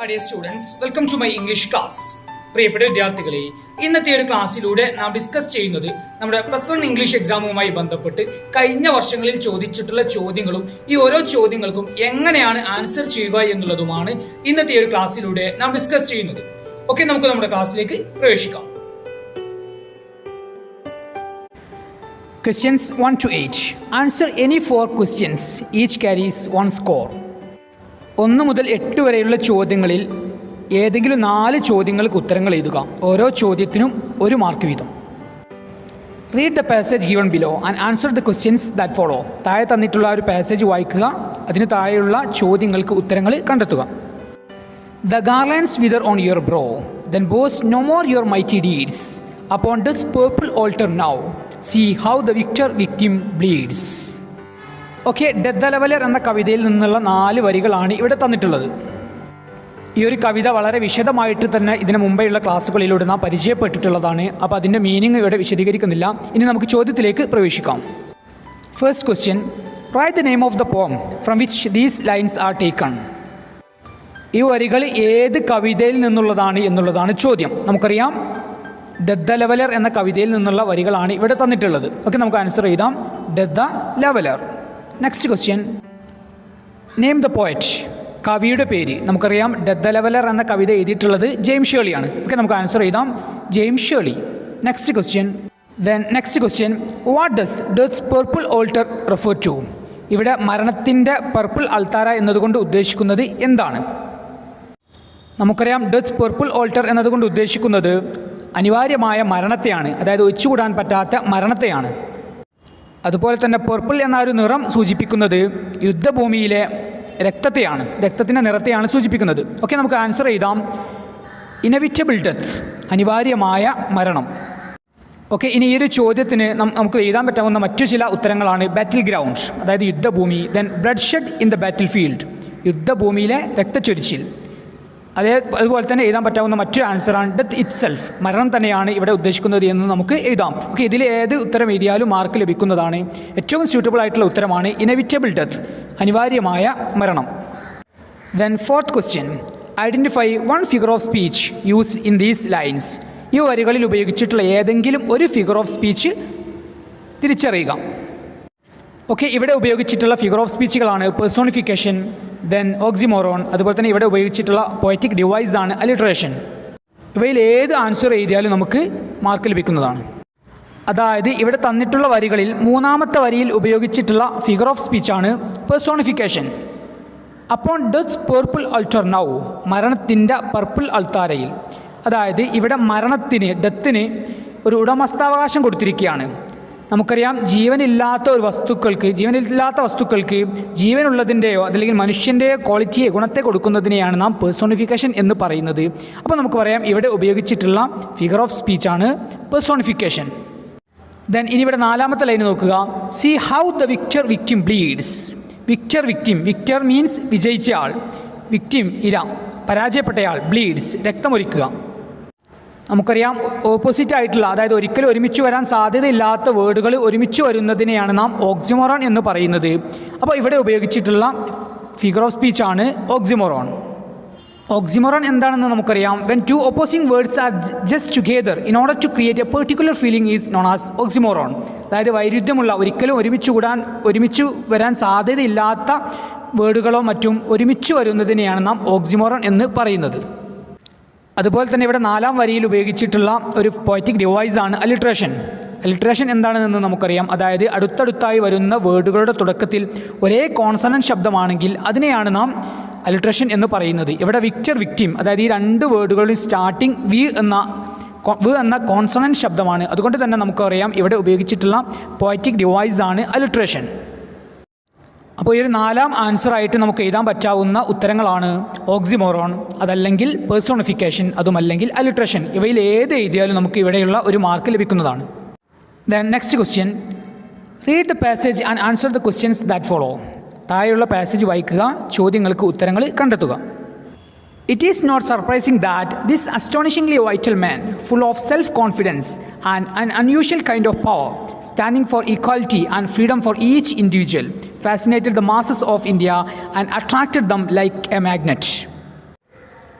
Dear students, welcome to my English class. പ്രിയപ്പെട്ട വിദ്യാർത്ഥികളെ, ഇന്നത്തെ ഒരു ക്ലാസ്സിലൂടെ നാം ഡിസ്കസ് ചെയ്യുന്നത് നമ്മുടെ +1 ഇംഗ്ലീഷ് എക്സാമുമായി ബന്ധപ്പെട്ട് കഴിഞ്ഞ വർഷങ്ങളിൽ ചോദിച്ചിട്ടുള്ള ചോദ്യങ്ങളും ഈ ഓരോ ചോദ്യങ്ങൾക്കും എങ്ങനെയാണ് ആൻസർ ചെയ്യുക എന്നുള്ളതുമാണ് ഇന്നത്തെ ഒരു ക്ലാസ്സിലൂടെ നാം ഡിസ്കസ് ചെയ്യുന്നത്. ഓക്കെ, നമുക്ക് നമ്മുടെ ക്ലാസ്സിലേക്ക് പ്രവേശിക്കാം. Questions 1 to 8. Answer any 4 questions. Each carries 1 score. 1 മുതൽ 8 വരെയുള്ള ചോദ്യങ്ങളിൽ ഏതെങ്കിലും 4 ചോദ്യങ്ങൾക്ക് ഉത്തരങ്ങൾ എഴുതുക. ഓരോ ചോദ്യത്തിനും 1 മാർക്ക് വീതം. Read the passage given below and answer the questions that follow. താഴെ തന്നിട്ടുള്ള ഒരു പാസേജ് വായിക്കുക, അതിന് താഴെയുള്ള ചോദ്യങ്ങൾക്ക് ഉത്തരങ്ങൾ കണ്ടെത്തുക. The garlands wither on your brow, then boast no more your mighty deeds. Upon this purple altar now see how the victim bleeds. Okay, death the leveller എന്ന കവിതയിൽ നിന്നുള്ള 4 വരികളാണ് ഇവിടെ തന്നിട്ടുള്ളത്. ഈ ഒരു കവിത വളരെ വിശദമായിട്ട് തന്നെ ഇതിന് മുമ്പെയുള്ള ക്ലാസ്സുകളിലൂടെ നാം പരിചയപ്പെട്ടിട്ടുള്ളതാണ്. അപ്പോൾ അതിൻ്റെ മീനിങ് ഇവിടെ വിശദീകരിക്കുന്നില്ല. ഇനി നമുക്ക് ചോദ്യത്തിലേക്ക് പ്രവേശിക്കാം. First question, write the name of the poem from which these lines are taken. ഈ വരികൾ ഏത് കവിതയിൽ നിന്നുള്ളതാണ് എന്നുള്ളതാണ് ചോദ്യം. നമുക്കറിയാം, ഡെത്ത് ദ ലെവലർ എന്ന കവിതയിൽ നിന്നുള്ള വരികളാണ് ഇവിടെ തന്നിട്ടുള്ളത്. ഓക്കെ, നമുക്ക് ആൻസർ എഴുതാം, Death the Leveller. Next question, name the poet. കവിയുടെ പേര്. നമുക്കറിയാം, ഡെത്ത് ദ ലെവലർ എന്ന കവിത എഴുതിയിട്ടുള്ളത് ജെയിംസ് ഷേർലിയാണ്. ഓക്കെ, നമുക്ക് ആൻസർ എഴുതാം, James Shirley. Next question, what does death's purple altar refer to. ഇവിടെ മരണത്തിൻ്റെ പർപ്പിൾ അൾത്താര എന്നതുകൊണ്ട് ഉദ്ദേശിക്കുന്നത് എന്താണ്? നമുക്കറിയാം, ഡെത്ത്സ് പർപ്പിൾ ഓൾട്ടർ എന്നതുകൊണ്ട് ഉദ്ദേശിക്കുന്നത് അനിവാര്യമായ മരണത്തെയാണ്, അതായത് ഒഴിച്ചുകൂടാൻ പറ്റാത്ത മരണത്തെയാണ്. അതുപോലെ തന്നെ പർപ്പിൾ എന്ന ഒരു നിറം സൂചിപ്പിക്കുന്നത് യുദ്ധഭൂമിയിലെ രക്തത്തെയാണ്, രക്തത്തിൻ്റെ നിറത്തെയാണ് സൂചിപ്പിക്കുന്നത്. ഓക്കെ, നമുക്ക് ആൻസർ എഴുതാം, ഇനവിറ്റബിൾ ഡെത്ത്, അനിവാര്യമായ മരണം. ഓക്കെ, ഇനി ഈ ഒരു ചോദ്യത്തിന് നമുക്ക് എഴുതാൻ പറ്റാവുന്ന മറ്റു ചില ഉത്തരങ്ങളാണ് ബാറ്റിൽ ഗ്രൗണ്ട്, അതായത് യുദ്ധഭൂമി, then bloodshed in the battlefield, യുദ്ധഭൂമിയിലെ രക്തച്ചൊരിച്ചിൽ. അതുപോലെ തന്നെ എഴുതാൻ പറ്റാവുന്ന മറ്റൊരു ആൻസറാണ് ഡെത്ത് ഇറ്റ് സെൽഫ്, മരണം തന്നെയാണ് ഇവിടെ ഉദ്ദേശിക്കുന്നത് എന്ന് നമുക്ക് എഴുതാം. ഓക്കെ, ഇതിൽ ഏത് ഉത്തരം എഴുതിയാലും മാർക്ക് ലഭിക്കുന്നതാണ്. ഏറ്റവും സ്യൂട്ടബിൾ ആയിട്ടുള്ള ഉത്തരമാണ് ഇനവിറ്റബിൾ ഡെത്ത്, അനിവാര്യമായ മരണം. Then fourth question, identify 1 figure of speech used in these lines. ഈ വരികളിൽ ഉപയോഗിച്ചിട്ടുള്ള ഏതെങ്കിലും ഒരു ഫിഗർ ഓഫ് സ്പീച്ച് തിരിച്ചറിയുക. ഓക്കെ, ഇവിടെ ഉപയോഗിച്ചിട്ടുള്ള ഫിഗർ ഓഫ് സ്പീച്ചുകളാണ് പേഴ്സോണിഫിക്കേഷൻ, ദെൻ ഓക്സിമോറോൺ, അതുപോലെ തന്നെ ഇവിടെ ഉപയോഗിച്ചിട്ടുള്ള പോയറ്റിക് ഡിവൈസ് ആണ് അലിട്രേഷൻ. ഇവയിൽ ഏത് ആൻസർ എഴുതിയാലും നമുക്ക് മാർക്ക് ലഭിക്കുന്നതാണ്. അതായത് ഇവിടെ തന്നിട്ടുള്ള വരികളിൽ 3ാമത്തെ വരിയിൽ ഉപയോഗിച്ചിട്ടുള്ള ഫിഗർ ഓഫ് സ്പീച്ചാണ് personification. Upon death's purple altar now, മരണത്തിൻ്റെ പർപ്പിൾ അൾത്താരയിൽ. അതായത് ഇവിടെ മരണത്തിന്, ഡെത്തിന് ഒരു ഉടമസ്ഥാവകാശം കൊടുത്തിരിക്കുകയാണ്. നമുക്കറിയാം, ജീവനില്ലാത്ത വസ്തുക്കൾക്ക് ജീവനുള്ളതിൻ്റെയോ അതല്ലെങ്കിൽ മനുഷ്യൻ്റെയോ ക്വാളിറ്റിയെ, ഗുണത്തെ കൊടുക്കുന്നതിനെയാണ് നാം പേഴ്സോണിഫിക്കേഷൻ എന്ന് പറയുന്നത്. അപ്പോൾ നമുക്ക് പറയാം, ഇവിടെ ഉപയോഗിച്ചിട്ടുള്ള ഫിഗർ ഓഫ് സ്പീച്ചാണ് പേഴ്സോണിഫിക്കേഷൻ. ദെൻ ഇനി ഇവിടെ 4ാമത്തെ ലൈൻ നോക്കുക, see how the victim bleeds. Victor means വിജയിച്ച ആൾ, വിക്ടിം ഇര, പരാജയപ്പെട്ടയാൾ, ബ്ലീഡ്സ് രക്തമൊലിക്കുക. നമുക്കറിയാം, ഓപ്പോസിറ്റ് ആയിട്ടുള്ള, അതായത് ഒരിക്കലും ഒരുമിച്ച് വരാൻ സാധ്യതയില്ലാത്ത വേർഡുകൾ ഒരുമിച്ച് വരുന്നതിനെയാണ് നാം ഓക്സിമോറോൺ എന്ന് പറയുന്നത്. അപ്പോൾ ഇവിടെ ഉപയോഗിച്ചിട്ടുള്ള ഫിഗർ ഓഫ് സ്പീച്ചാണ് ഓക്സിമോറോൺ. ഓക്സിമോറോൺ എന്താണെന്ന് നമുക്കറിയാം, when 2 opposing words are just together in order to create a particular feeling is known as oxymoron. അതായത് വൈരുദ്ധ്യമുള്ള, ഒരിക്കലും ഒരുമിച്ച് വരാൻ സാധ്യതയില്ലാത്ത വേർഡുകളോ മറ്റും ഒരുമിച്ച് വരുന്നതിനെയാണ് നാം ഓക്സിമോറോൺ എന്ന് പറയുന്നത്. അതുപോലെ തന്നെ ഇവിടെ 4ാം വരിയിൽ ഉപയോഗിച്ചിട്ടുള്ള ഒരു പോയറ്റിക് ഡിവൈസാണ് അലിട്രേഷൻ. അലിട്രേഷൻ എന്താണെന്ന് നമുക്കറിയാം, അതായത് അടുത്തടുത്തായി വരുന്ന വേർഡുകളുടെ തുടക്കത്തിൽ ഒരേ കോൺസണൻറ്റ് ശബ്ദമാണെങ്കിൽ അതിനെയാണ് നാം അലിട്രേഷൻ എന്ന് പറയുന്നത്. ഇവിടെ വിക്ടിം, അതായത് ഈ 2 വേർഡുകളുടെ സ്റ്റാർട്ടിങ് വി എന്ന കോൺസണൻറ്റ് ശബ്ദമാണ്. അതുകൊണ്ട് തന്നെ നമുക്കറിയാം, ഇവിടെ ഉപയോഗിച്ചിട്ടുള്ള പോയറ്റിക് ഡിവൈസാണ് അലിട്രേഷൻ. അപ്പോൾ ഈ ഒരു 4ാം ആൻസറായിട്ട് നമുക്ക് എഴുതാൻ പറ്റാവുന്ന ഉത്തരങ്ങളാണ് ഓക്സിമോറോൺ, അതല്ലെങ്കിൽ പേഴ്സോണിഫിക്കേഷൻ, അതുമല്ലെങ്കിൽ അലിട്രേഷൻ. ഇവയിൽ ഏത് എഴുതിയാലും നമുക്ക് ഇവിടെയുള്ള ഒരു മാർക്ക് ലഭിക്കുന്നതാണ്. Then next question, read the passage and answer the questions that follow. താഴെയുള്ള പാസേജ് വായിക്കുക, ചോദ്യങ്ങൾക്ക് ഉത്തരങ്ങൾ കണ്ടെത്തുക. It is not surprising that this astonishingly vital man, full of self-confidence and an unusual kind of power, standing for equality and freedom for each individual, fascinated the masses of India and attracted them like a magnet.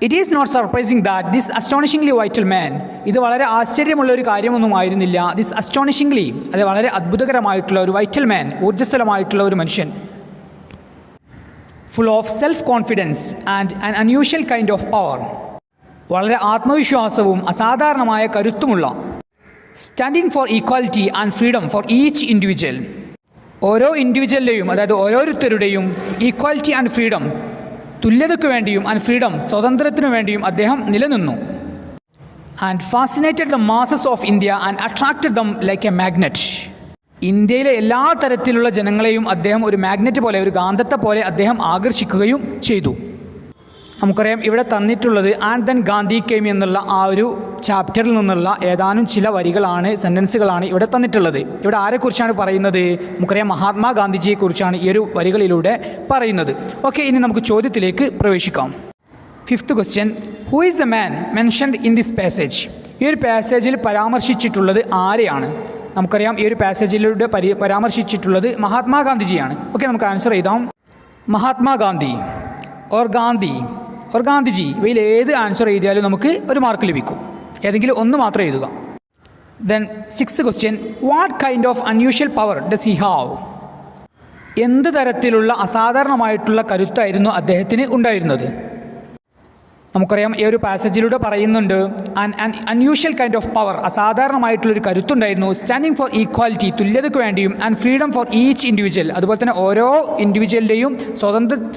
It is not surprising that this astonishingly vital man, ഇത് വളരെ ആശ്ചര്യമുള്ള ഒരു കാര്യമൊന്നും ആയിരുന്നില്ല. This അസ്റ്റോണിഷിംഗ്ലി, അത് വളരെ അത്ഭുതകരമായിട്ടുള്ള ഒരു vital മാൻ, ഊർജ്ജസ്വലമായിട്ടുള്ള ഒരു മനുഷ്യൻ, full of self confidence and an unusual kind of power, വളരെ ആത്മവിശ്വാസവും അസാധാരണമായ കരുത്തുമുള്ള, standing for equality and freedom for each individual, ഓരോ ഇൻഡിവിജ്വലിൻ്റെയും അതായത് ഓരോരുത്തരുടെയും ഈക്വാലിറ്റി ആൻഡ് ഫ്രീഡം, തുല്യതയ്ക്ക് വേണ്ടിയും ആൻഡ് ഫ്രീഡം സ്വാതന്ത്ര്യത്തിനു വേണ്ടിയും അദ്ദേഹം നിലനിന്നു. And fascinated the masses of India and attracted them like a magnet, ഇന്ത്യയിലെ എല്ലാ തരത്തിലുള്ള ജനങ്ങളെയും അദ്ദേഹം ഒരു മാഗ്നറ്റ് പോലെ, ഒരു കാന്തത്തെ പോലെ അദ്ദേഹം ആകർഷിക്കുകയും ചെയ്തു. നമുക്കറിയാം ഇവിടെ തന്നിട്ടുള്ളത് ആൻഡ് ദെൻ ഗാന്ധി കെയിം എന്നുള്ള ആ ഒരു ചാപ്റ്ററിൽ നിന്നുള്ള ഏതാനും ചില വരികളാണ്, സെൻറ്റൻസുകളാണ് ഇവിടെ തന്നിട്ടുള്ളത്. ഇവിടെ ആരെക്കുറിച്ചാണ് പറയുന്നത്? നമുക്കറിയാം മഹാത്മാഗാന്ധിജിയെക്കുറിച്ചാണ് ഈ ഒരു വരികളിലൂടെ പറയുന്നത്. ഓക്കെ, ഇനി നമുക്ക് ചോദ്യത്തിലേക്ക് പ്രവേശിക്കാം. 5th question, who is a man mentioned in this passage? ഈ ഒരു പാസേജിൽ പരാമർശിച്ചിട്ടുള്ളത് ആരെയാണ്? നമുക്കറിയാം ഈ ഒരു പാസേജിലൂടെ പരാമർശിച്ചിട്ടുള്ളത് മഹാത്മാഗാന്ധിജിയാണ്. ഓക്കെ, നമുക്ക് ആൻസർ എഴുതാം. മഹാത്മാഗാന്ധി ഓർ ഗാന്ധി ഓർ ഗാന്ധിജി, ഇവയിൽ ഏത് ആൻസർ എഴുതിയാലും നമുക്ക് ഒരു മാർക്ക് ലഭിക്കും. ഏതെങ്കിലും ഒന്ന് മാത്രം എഴുതുക. Then 6th question, what kind of unusual power does he have? എന്ത് തരത്തിലുള്ള അസാധാരണമായിട്ടുള്ള കരുത്തായിരുന്നു അദ്ദേഹത്തിന് ഉണ്ടായിരുന്നത്? നമുക്കറിയാം ഈ ഒരു പാസേജിലൂടെ പറയുന്നുണ്ട് അൺയൂഷ്വൽ കൈൻഡ് ഓഫ് പവർ, അസാധാരണമായിട്ടുള്ളൊരു കരുത്തുണ്ടായിരുന്നു. സ്റ്റാൻഡിങ് ഫോർ ഈക്വാലിറ്റി, തുല്യതയ്ക്ക് വേണ്ടിയും, and freedom for each individual, അതുപോലെ തന്നെ ഓരോ ഇൻഡിവിജ്വലിൻ്റെയും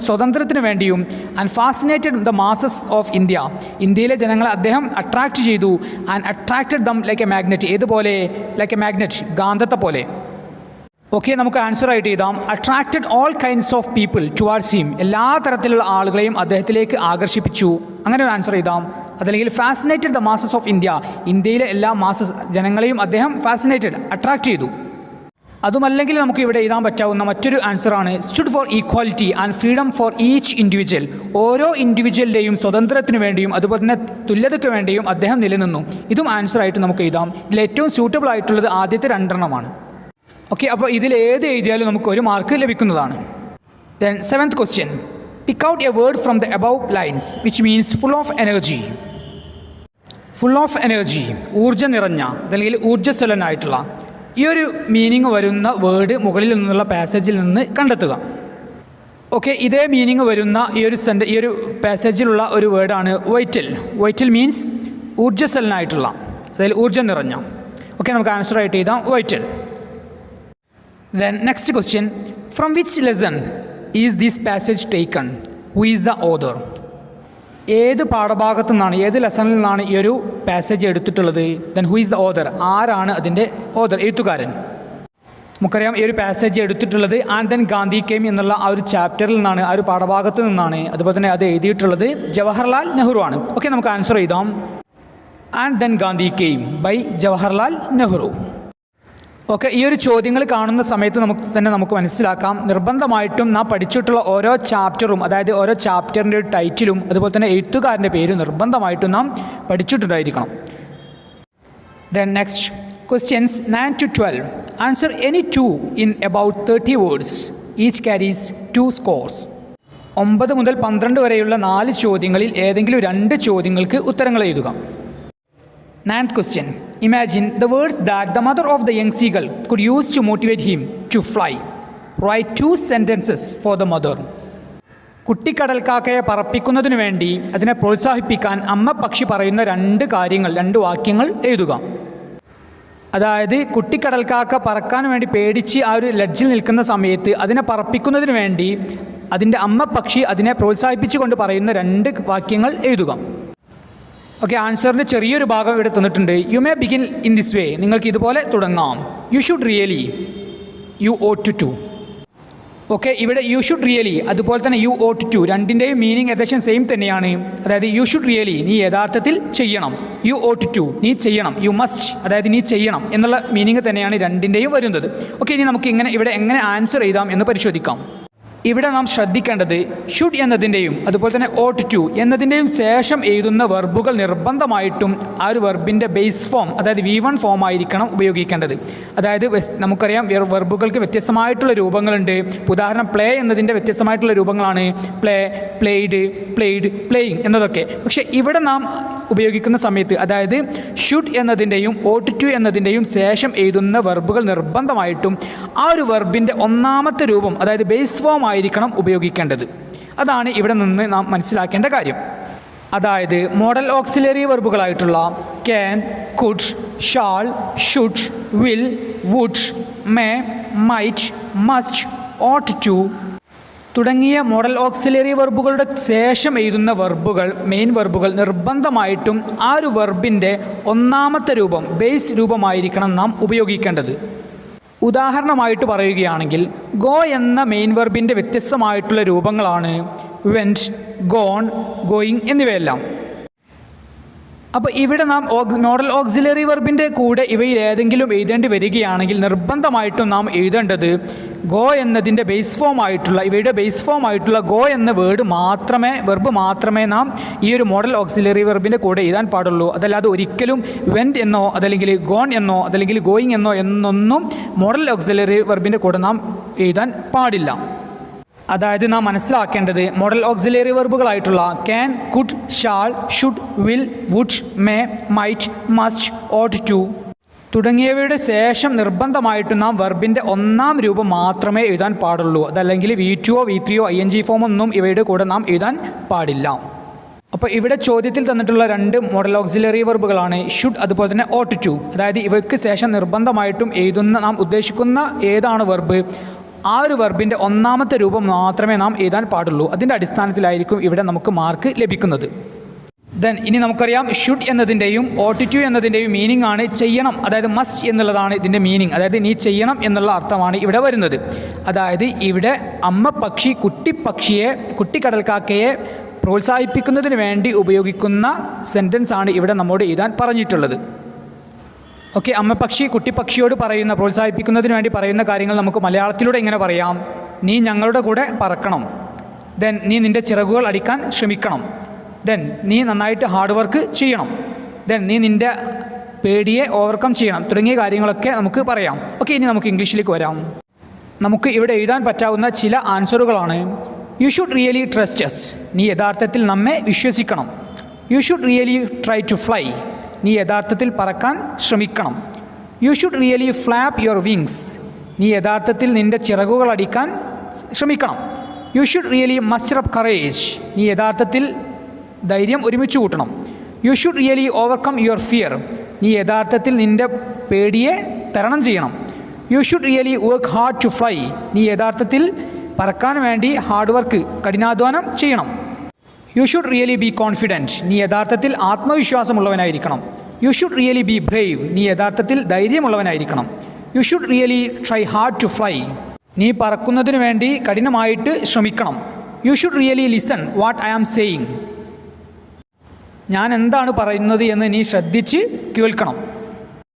സ്വാതന്ത്ര്യത്തിന് വേണ്ടിയും, and fascinated the masses of India, ഇന്ത്യയിലെ ജനങ്ങളെ അദ്ദേഹം അട്രാക്റ്റ് ചെയ്തു. And attracted them like a magnet, ഏതുപോലെ? ലൈക്ക് എ മാഗ്നറ്റ്, ഗാന്ധത്തെ പോലെ. ഓക്കെ, നമുക്ക് ആൻസർ ആയിട്ട് എഴുതാം. Attracted all kinds of people towards him, എല്ലാ തരത്തിലുള്ള ആളുകളെയും അദ്ദേഹത്തിലേക്ക് ആകർഷിപ്പിച്ചു. അങ്ങനെ ഒരു ആൻസർ എഴുതാം. അതല്ലെങ്കിൽ fascinated the masses of India, ഇന്ത്യയിലെ എല്ലാ ജനങ്ങളെയും അദ്ദേഹം ഫാസിനേറ്റഡ്, അട്രാക്റ്റ് ചെയ്തു. അതുമല്ലെങ്കിൽ നമുക്ക് ഇവിടെ എഴുതാൻ പറ്റാവുന്ന മറ്റൊരു ആൻസറാണ് stood for equality and freedom for each individual, ഓരോ ഇൻഡിവിജ്വലിൻ്റെയും സ്വതന്ത്രത്തിനു വേണ്ടിയും അതുപോലെ തന്നെ തുല്യതയ്ക്ക് വേണ്ടിയും അദ്ദേഹം നിലനിന്നു. ഇതും ആൻസറായിട്ട് നമുക്ക് എഴുതാം. ഇതിൽ ഏറ്റവും സ്യൂട്ടബിൾ ആയിട്ടുള്ളത് ആദ്യത്തെ 2 എണ്ണമാണ്. ഓക്കെ, അപ്പോൾ ഇതിൽ ഏത് എഴുതിയാലും നമുക്ക് ഒരു മാർക്ക് ലഭിക്കുന്നതാണ്. Then 7th question, pick out A word from the above lines which means full of energy. Full of energy, ഊർജ്ജം നിറഞ്ഞ, അതല്ലെങ്കിൽ ഊർജ്ജസ്വലനായിട്ടുള്ള, ഈ ഒരു മീനിങ് വരുന്ന വേർഡ് മുകളിൽ നിന്നുള്ള പാസേജിൽ നിന്ന് കണ്ടെത്തുക. ഓക്കെ, ഇതേ മീനിങ് വരുന്ന ഈ ഒരു പാസേജിലുള്ള ഒരു വേർഡാണ് വൈറ്റൽ. വൈറ്റൽ മീൻസ് ഊർജ്ജസ്വലനായിട്ടുള്ള, അതായത് ഊർജ്ജം നിറഞ്ഞ. ഓക്കെ, നമുക്ക് ആൻസർ ആയിട്ട് എഴുതാം vital. Then next question, from which lesson is this passage taken? Who is the author? ഏത് പാഠഭാഗത്തു നിന്നാണ്, ഏത് ലെസണിൽ നിന്നാണ് ഈ ഒരു പാസേജ് എടുത്തിട്ടുള്ളത്? Then who is the author? ആരാണ് അതിൻ്റെ ഓഥർ, എഴുത്തുകാരൻ? നമുക്കറിയാം ഈ ഒരു പാസേജ് എടുത്തിട്ടുള്ളത് ആൻഡ് ദെൻ ഗാന്ധി കെയിം എന്നുള്ള ആ ഒരു ചാപ്റ്ററിൽ നിന്നാണ്, ആ ഒരു പാഠഭാഗത്ത് നിന്നാണ്. അതുപോലെ തന്നെ അത് എഴുതിയിട്ടുള്ളത് ജവഹർലാൽ നെഹ്റു ആണ്. ഓക്കെ, നമുക്ക് ആൻസർ എഴുതാം. And then Gandhi came by Jawaharlal Nehru. Okay, ഈ ഒരു ചോദ്യങ്ങൾ കാണുന്ന സമയത്ത് നമുക്ക് മനസ്സിലാക്കാം, നിർബന്ധമായിട്ടും നാം പഠിച്ചിട്ടുള്ള ഓരോ ചാപ്റ്ററും, അതായത് ഓരോ ചാപ്റ്ററിൻ്റെ ഒരു ടൈറ്റിലും അതുപോലെ തന്നെ എഴുത്തുകാരൻ്റെ പേരും നിർബന്ധമായിട്ടും നാം പഠിച്ചിട്ടുണ്ടായിരിക്കണം. Then next questions 9 to 12. Answer any 2 in about 30 words. Each carries 2 scores. 9 മുതൽ 12 വരെയുള്ള 4 ചോദ്യങ്ങളിൽ ഏതെങ്കിലും 2 ചോദ്യങ്ങൾക്ക് ഉത്തരങ്ങൾ എഴുതുക. 9th question. Imagine the words that the mother of the young seagull could use to motivate him to fly. Write 2 sentences for the mother. കുട്ടിക്കടൽക്കാക്കയെ പറപ്പിക്കുന്നതിനു വേണ്ടി അതിനെ പ്രോത്സാഹിപ്പിക്കാൻ അമ്മ പക്ഷി പറയുന്ന 2 വാക്യങ്ങൾ എഴുതുക. അതായത് കുട്ടിക്കടൽക്കാക്ക പറക്കാൻ വേണ്ടി പേടിച്ച് ആ ഒരു ലഡ്ജിൽ നിൽക്കുന്ന സമയത്ത് അതിനെ പറപ്പിക്കുന്നതിന് വേണ്ടി അതിൻ്റെ അമ്മ പക്ഷി അതിനെ പ്രോത്സാഹിപ്പിച്ചുകൊണ്ട് പറയുന്ന 2 വാക്യങ്ങൾ എഴുതുക. ഓക്കെ, ആൻസറിൻ്റെ ചെറിയൊരു ഭാഗം ഇവിടെ തന്നിട്ടുണ്ട്. You may begin in this way, നിങ്ങൾക്ക് ഇതുപോലെ തുടങ്ങാം. You should really, you ought to. Okay, ഇവിടെ യു ഷുഡ് റിയലി അതുപോലെ തന്നെ യു ഓട്ട് ടു, രണ്ടിൻ്റെയും മീനിങ് ഏകദേശം സെയിം തന്നെയാണ്. അതായത് യു ഷുഡ് റിയലി, നീ യഥാർത്ഥത്തിൽ ചെയ്യണം. യു ഓട്ട് ടു, നീ ചെയ്യണം. യു മസ്റ്റ്, അതായത് നീ ചെയ്യണം എന്നുള്ള മീനിങ് തന്നെയാണ് രണ്ടിൻ്റെയും വരുന്നത്. ഓക്കെ, ഇനി നമുക്ക് ഇവിടെ എങ്ങനെ ആൻസർ എഴുതാം എന്ന് പരിശോധിക്കാം. ഇവിടെ നാം ശ്രദ്ധിക്കേണ്ടത് ഷുഡ് എന്നതിൻ്റെയും അതുപോലെ തന്നെ ought to എന്നതിൻ്റെയും ശേഷം എഴുതുന്ന വെർബുകൾ നിർബന്ധമായിട്ടും ആ ഒരു വെർബിൻ്റെ ബേസ് ഫോം, അതായത് V1 ഫോം ആയിരിക്കണം ഉപയോഗിക്കേണ്ടത്. അതായത് നമുക്കറിയാം വെർബുകൾക്ക് വ്യത്യസ്തമായിട്ടുള്ള രൂപങ്ങളുണ്ട്. ഉദാഹരണം പ്ലേ എന്നതിൻ്റെ വ്യത്യസ്തമായിട്ടുള്ള രൂപങ്ങളാണ് പ്ലേ, പ്ലേഡ്, പ്ലേഡ്, പ്ലേയിങ് എന്നതൊക്കെ. പക്ഷേ ഇവിടെ നാം ഉപയോഗിക്കുന്ന സമയത്ത് അതായത് ഷുഡ് എന്നതിൻ്റെയും ought to എന്നതിൻ്റെയും ശേഷം എഴുതുന്ന വെർബുകൾ നിർബന്ധമായിട്ടും ആ ഒരു വെർബിൻ്റെ ഒന്നാമത്തെ രൂപം അതായത് ബേസ് ഫോം ആയിരിക്കണം ഉപയോഗിക്കേണ്ടത്. അതാണ് ഇവിടെ നിന്ന് നാം മനസ്സിലാക്കേണ്ട കാര്യം. അതായത് മോഡൽ ഓക്സിലറി വെർബുകളായിട്ടുള്ള can, could, shall, should, will, would, may, might, must, ought to തുടങ്ങിയ മോഡൽ ഓക്സിലറി വെർബുകളുടെ ശേഷം എഴുതുന്ന വെർബുകൾ, മെയിൻ വെർബുകൾ നിർബന്ധമായിട്ടും ആ ഒരു വെർബിൻ്റെ ഒന്നാമത്തെ രൂപം ബേസ് രൂപമായിരിക്കണം നാം ഉപയോഗിക്കേണ്ടത്. ഉദാഹരണമായിട്ട് പറയുകയാണെങ്കിൽ ഗോ എന്ന മെയിൻ വെർബിൻ്റെ വ്യത്യസ്തമായിട്ടുള്ള രൂപങ്ങളാണ് വെൻറ്റ്, ഗോൺ, ഗോയിങ് എന്നിവയെല്ലാം. അപ്പോൾ ഇവിടെ നാം മോഡൽ ഓക്സിലറി വെർബിൻ്റെ കൂടെ ഇവയിൽ ഏതെങ്കിലും എഴുതേണ്ടി വരികയാണെങ്കിൽ നിർബന്ധമായിട്ടും നാം എഴുതേണ്ടത് ഗോ എന്നതിൻ്റെ ബേസ് ഫോം ആയിട്ടുള്ള ഇവയുടെ ബേസ് ഫോം ആയിട്ടുള്ള ഗോ എന്ന വെർബ് മാത്രമേ നാം ഈ ഒരു മോഡൽ ഓക്സിലറി വെർബിൻ്റെ കൂടെ എഴുതാൻ പാടുള്ളൂ. അതല്ലാതെ ഒരിക്കലും വെൻറ്റ് എന്നോ അതല്ലെങ്കിൽ ഗോൺ എന്നോ അതല്ലെങ്കിൽ ഗോയിങ് എന്നോ എന്നൊന്നും മോഡൽ ഓക്സിലറി വെർബിൻ്റെ കൂടെ നാം എഴുതാൻ പാടില്ല. അതായത് നാം മനസ്സിലാക്കേണ്ടത് മോഡൽ ഓക്സിലറി വെർബുകളായിട്ടുള്ള can, could, shall, should, will, would, may, might, must, ought to തുടങ്ങിയവയുടെ ശേഷം നിർബന്ധമായിട്ടും നാം വെർബിൻ്റെ ഒന്നാം രൂപം മാത്രമേ എഴുതാൻ പാടുള്ളൂ. അതല്ലെങ്കിൽ V2 V3 ING ഫോം ഒന്നും ഇവയുടെ കൂടെ നാം എഴുതാൻ പാടില്ല. അപ്പോൾ ഇവിടെ ചോദ്യത്തിൽ തന്നിട്ടുള്ള രണ്ട് മോഡൽ ഓക്സിലറി വെർബുകളാണ് ഷുഡ് അതുപോലെ തന്നെ ought to. അതായത് ഇവയ്ക്ക് ശേഷം നിർബന്ധമായിട്ടും എഴുതുന്ന നാം ഉദ്ദേശിക്കുന്ന ഏതാണ് വെർബ് ആ ഒരു വെർബിൻ്റെ ഒന്നാമത്തെ രൂപം മാത്രമേ നാം എഴുതാൻ പാടുള്ളൂ. അതിൻ്റെ അടിസ്ഥാനത്തിലായിരിക്കും ഇവിടെ നമുക്ക് മാർക്ക് ലഭിക്കുന്നത്. ഇനി നമുക്കറിയാം ഷുഡ് എന്നതിൻ്റെയും ought to എന്നതിൻ്റെയും മീനിങ് ആണ് ചെയ്യണം, അതായത് മസ്റ്റ് എന്നുള്ളതാണ് ഇതിൻ്റെ മീനിങ്. അതായത് നീ ചെയ്യണം എന്നുള്ള അർത്ഥമാണ് ഇവിടെ വരുന്നത്. അതായത് ഇവിടെ അമ്മ പക്ഷി കുട്ടിക്കടൽക്കാക്കയെ പ്രോത്സാഹിപ്പിക്കുന്നതിന് വേണ്ടി ഉപയോഗിക്കുന്ന സെൻറ്റൻസ് ആണ് ഇവിടെ നമ്മോട് എഴുതാൻ പറഞ്ഞിട്ടുള്ളത്. ഓക്കെ, അമ്മ പക്ഷി കുട്ടിപ്പക്ഷിയോട് പ്രോത്സാഹിപ്പിക്കുന്നതിന് വേണ്ടി പറയുന്ന കാര്യങ്ങൾ നമുക്ക് മലയാളത്തിലൂടെ ഇങ്ങനെ പറയാം: നീ ഞങ്ങളുടെ കൂടെ പറക്കണം, നീ നിൻ്റെ ചിറകുകൾ അടിക്കാൻ ശ്രമിക്കണം, നീ നന്നായിട്ട് ഹാർഡ് വർക്ക് ചെയ്യണം, നീ നിൻ്റെ പേടിയെ ഓവർകം ചെയ്യണം തുടങ്ങിയ കാര്യങ്ങളൊക്കെ നമുക്ക് പറയാം. ഓക്കെ, ഇനി നമുക്ക് ഇംഗ്ലീഷിലേക്ക് വരാം. നമുക്ക് ഇവിടെ എഴുതാൻ പറ്റാവുന്ന ചില ആൻസറുകളാണ്: you should really trust us, നീ യഥാർത്ഥത്തിൽ നമ്മെ വിശ്വസിക്കണം. You should really try to fly, നീ യഥാർത്ഥത്തിൽ പറക്കാൻ ശ്രമിക്കണം. You should really flap your wings, നീ യഥാർത്ഥത്തിൽ നിൻ്റെ ചിറകുകൾ അടിക്കാൻ ശ്രമിക്കണം. You should really muster up courage, നീ യഥാർത്ഥത്തിൽ ധൈര്യം ഒരുമിച്ച് കൂട്ടണം. You should really overcome your fear, നീ യഥാർത്ഥത്തിൽ നിൻ്റെ പേടിയെ തരണം ചെയ്യണം. You should really work hard to fly, നീ യഥാർത്ഥത്തിൽ പറക്കാൻ വേണ്ടി ഹാർഡ് വർക്ക് കഠിനാധ്വാനം ചെയ്യണം. You should really be confident, നീ യഥാർത്ഥത്തിൽ ആത്മവിശ്വാസമുള്ളവനായിരിക്കണം. You should really be brave, നീ യഥാർത്ഥത്തിൽ ധൈര്യമുള്ളവനായിരിക്കണം. You should really try hard to fly, നീ പറക്കുന്നതിന് വേണ്ടി കഠിനമായിട്ട് ശ്രമിക്കണം. You should really listen what I am saying, ഞാൻ എന്താണ് പറയുന്നത് എന്ന് നീ ശ്രദ്ധിച്ച് കേൾക്കണം.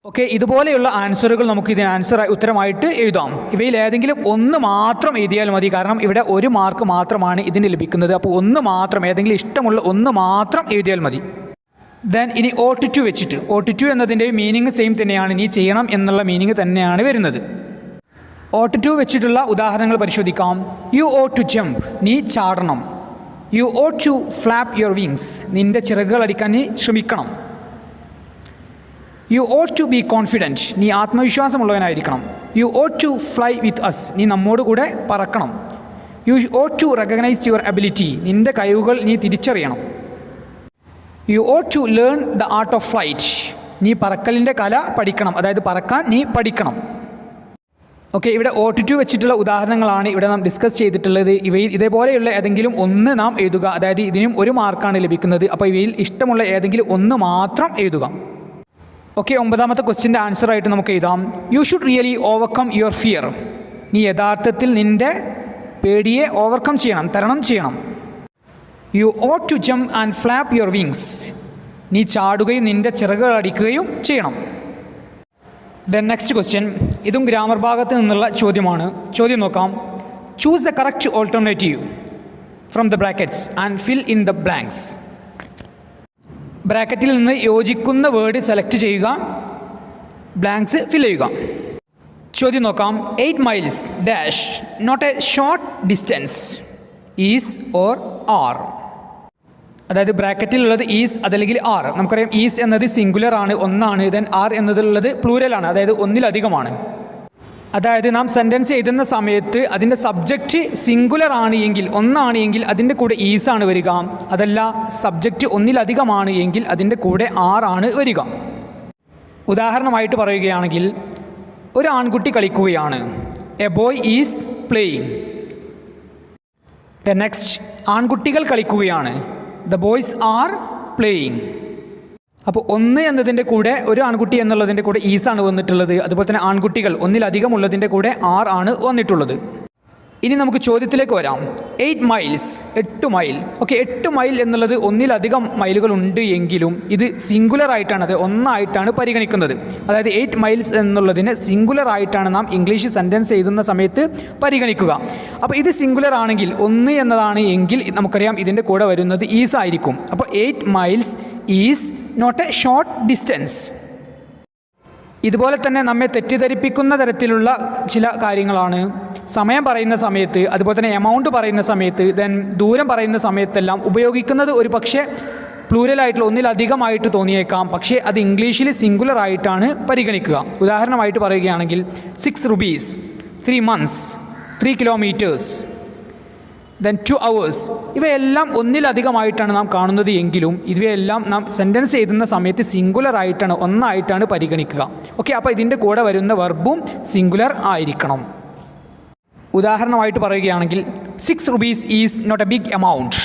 ഓക്കെ, ഇതുപോലെയുള്ള ആൻസറുകൾ നമുക്ക് ഇതിന് ഉത്തരമായിട്ട് എഴുതാം. ഇവയിൽ ഏതെങ്കിലും ഒന്ന് മാത്രം എഴുതിയാൽ മതി, കാരണം ഇവിടെ 1 മാർക്ക് മാത്രമാണ് ഇതിന് ലഭിക്കുന്നത്. അപ്പോൾ ഒന്ന് മാത്രം, ഏതെങ്കിലും ഇഷ്ടമുള്ള ഒന്ന് മാത്രം എഴുതിയാൽ മതി. ഇനി ought to വെച്ചിട്ട്, ought to എന്നതിൻ്റെ മീനിങ് സെയിം തന്നെയാണ്, നീ ചെയ്യണം എന്നുള്ള മീനിങ് തന്നെയാണ് വരുന്നത്. ought to വെച്ചിട്ടുള്ള ഉദാഹരണങ്ങൾ പരിശോധിക്കാം. യു ought to ജമ്പ്, നീ ചാടണം. You ought to flap your wings, നിൻ്റെ ചിറകുകൾ അടിക്കാൻ നീ ശ്രമിക്കണം. You ought to be confident, നീ ആത്മവിശ്വാസമുള്ളവനായിരിക്കണം. You ought to fly with us, നീ നമ്മോട് കൂടെ പറക്കണം. You ought to recognise your ability, നിൻ്റെ കഴിവുകൾ നീ തിരിച്ചറിയണം. You ought to learn the art of flight, നീ പറക്കലിൻ്റെ കല പഠിക്കണം, അതായത് പറക്കാൻ നീ പഠിക്കണം. ഓക്കെ, ഇവിടെ ought to വെച്ചിട്ടുള്ള ഉദാഹരണങ്ങളാണ് ഇവിടെ നാം ഡിസ്കസ് ചെയ്തിട്ടുള്ളത്. ഇവയിൽ ഇതേപോലെയുള്ള ഏതെങ്കിലും ഒന്ന് നാം എഴുതുക, അതായത് ഇതിനും 1 മാർക്കാണ് ലഭിക്കുന്നത്. അപ്പോൾ ഇവയിൽ ഇഷ്ടമുള്ള ഏതെങ്കിലും ഒന്ന് മാത്രം എഴുതുക. ഓക്കെ, 9ാമത്തെ ക്വസ്റ്റ്യൻ്റെ ആൻസറായിട്ട് നമുക്ക് എഴുതാം: you should really overcome your fear, നീ യഥാർത്ഥത്തിൽ നിൻ്റെ പേടിയെ ഓവർകം ചെയ്യണം, തരണം ചെയ്യണം. You ought to jump and flap your wings, നീ ചാടുകയും നിൻ്റെ ചിറകുകൾ അടിക്കുകയും ചെയ്യണം. നെക്സ്റ്റ് ക്വസ്റ്റ്യൻ, ഇതും ഗ്രാമർ ഭാഗത്ത് നിന്നുള്ള ചോദ്യമാണ്. ചോദ്യം നോക്കാം. Choose the correct alternative from the brackets and fill in the blanks. ബ്രാക്കറ്റിൽ നിന്ന് യോജിക്കുന്ന വേർഡ് സെലക്ട് ചെയ്യുക, ബ്ലാങ്ക്സ് ഫിൽ ചെയ്യുക. ചോദ്യം നോക്കാം. 8 miles dash not a short distance, is or are. അതായത് ബ്രാക്കറ്റിലുള്ളത് ഈസ് അതല്ലെങ്കിൽ ആർ. നമുക്കറിയാം ഈസ് എന്നത് സിംഗുലർ ആണ്, ഒന്നാണ്. ദെൻ ആർ എന്നതുള്ളത് പ്ലൂരലാണ്, അതായത് ഒന്നിലധികമാണ്. അതായത് നാം സെൻറ്റൻസ് എഴുതുന്ന സമയത്ത് അതിൻ്റെ സബ്ജക്റ്റ് സിംഗുലർ ആണ് എങ്കിൽ, ഒന്നാണ് എങ്കിൽ അതിൻ്റെ കൂടെ ഈസാണ് വരിക. അതല്ല സബ്ജക്റ്റ് ഒന്നിലധികമാണ് എങ്കിൽ അതിൻ്റെ കൂടെ ആർ ആണ് വരിക. ഉദാഹരണമായിട്ട് പറയുകയാണെങ്കിൽ, ഒരു ആൺകുട്ടി കളിക്കുകയാണ്. A boy is playing. The next, ആൺകുട്ടികൾ കളിക്കുകയാണ്. The boys are playing. അപ്പോൾ ഒന്ന് എന്നതിൻ്റെ കൂടെ ഒരു ആൺകുട്ടി എന്നുള്ളതിൻ്റെ കൂടെ ഈസാണ് വന്നിട്ടുള്ളത്. അതുപോലെ തന്നെ ആൺകുട്ടികൾ ഒന്നിലധികം ഉള്ളതിൻ്റെ കൂടെ ആർ ആണ് വന്നിട്ടുള്ളത്. ഇനി നമുക്ക് ചോദ്യത്തിലേക്ക് വരാം. 8 മൈൽസ്, 8 മൈൽ. ഓക്കെ, 8 മൈൽ എന്നുള്ളത് ഒന്നിലധികം മൈലുകൾ ഉണ്ട് എങ്കിലും ഇത് സിംഗുലർ ആയിട്ടാണ്, അത് ഒന്നായിട്ടാണ് പരിഗണിക്കുന്നത്. അതായത് 8 മൈൽസ് എന്നുള്ളതിന് സിംഗുലർ ആയിട്ടാണ് നാം ഇംഗ്ലീഷ് സെൻറ്റൻസ് എഴുതുന്ന സമയത്ത് പരിഗണിക്കുക. അപ്പോൾ ഇത് സിംഗുലർ ആണെങ്കിൽ, ഒന്ന് എന്നതാണ് എങ്കിൽ നമുക്കറിയാം ഇതിൻ്റെ കൂടെ വരുന്നത് ഈസ് ആയിരിക്കും. അപ്പോൾ 8 miles is not a short distance. ഇതുപോലെ തന്നെ നമ്മെ തെറ്റിദ്ധരിപ്പിക്കുന്ന തരത്തിലുള്ള ചില കാര്യങ്ങളാണ് സമയം പറയുന്ന സമയത്ത്, അതുപോലെ തന്നെ എമൗണ്ട് പറയുന്ന സമയത്ത്, ദെൻ ദൂരം പറയുന്ന സമയത്തെല്ലാം ഉപയോഗിക്കുന്നത് ഒരു പക്ഷേ പ്ലൂരലായിട്ടുള്ള ഒന്നിലധികമായിട്ട് തോന്നിയേക്കാം. പക്ഷേ അത് ഇംഗ്ലീഷിൽ സിംഗുലർ ആയിട്ടാണ് പരിഗണിക്കുക. ഉദാഹരണമായിട്ട് പറയുകയാണെങ്കിൽ 6 rupees, 3 months, 3 kilometers, then 2 hours. ഇവയെല്ലാം ഒന്നിലധികമായിട്ടാണ് നാം കാണുന്നത് എങ്കിലും ഇവയെല്ലാം നാം സെൻറ്റൻസ് എഴുതുന്ന സമയത്ത് സിംഗുലർ ആയിട്ടാണ്, ഒന്നായിട്ടാണ് പരിഗണിക്കുക. ഓക്കെ, അപ്പോൾ ഇതിൻ്റെ കൂടെ വരുന്ന വെർബും സിംഗുലർ ആയിരിക്കണം. ഉദാഹരണമായിട്ട് പറയുകയാണെങ്കിൽ 6 rupees is not a big amount.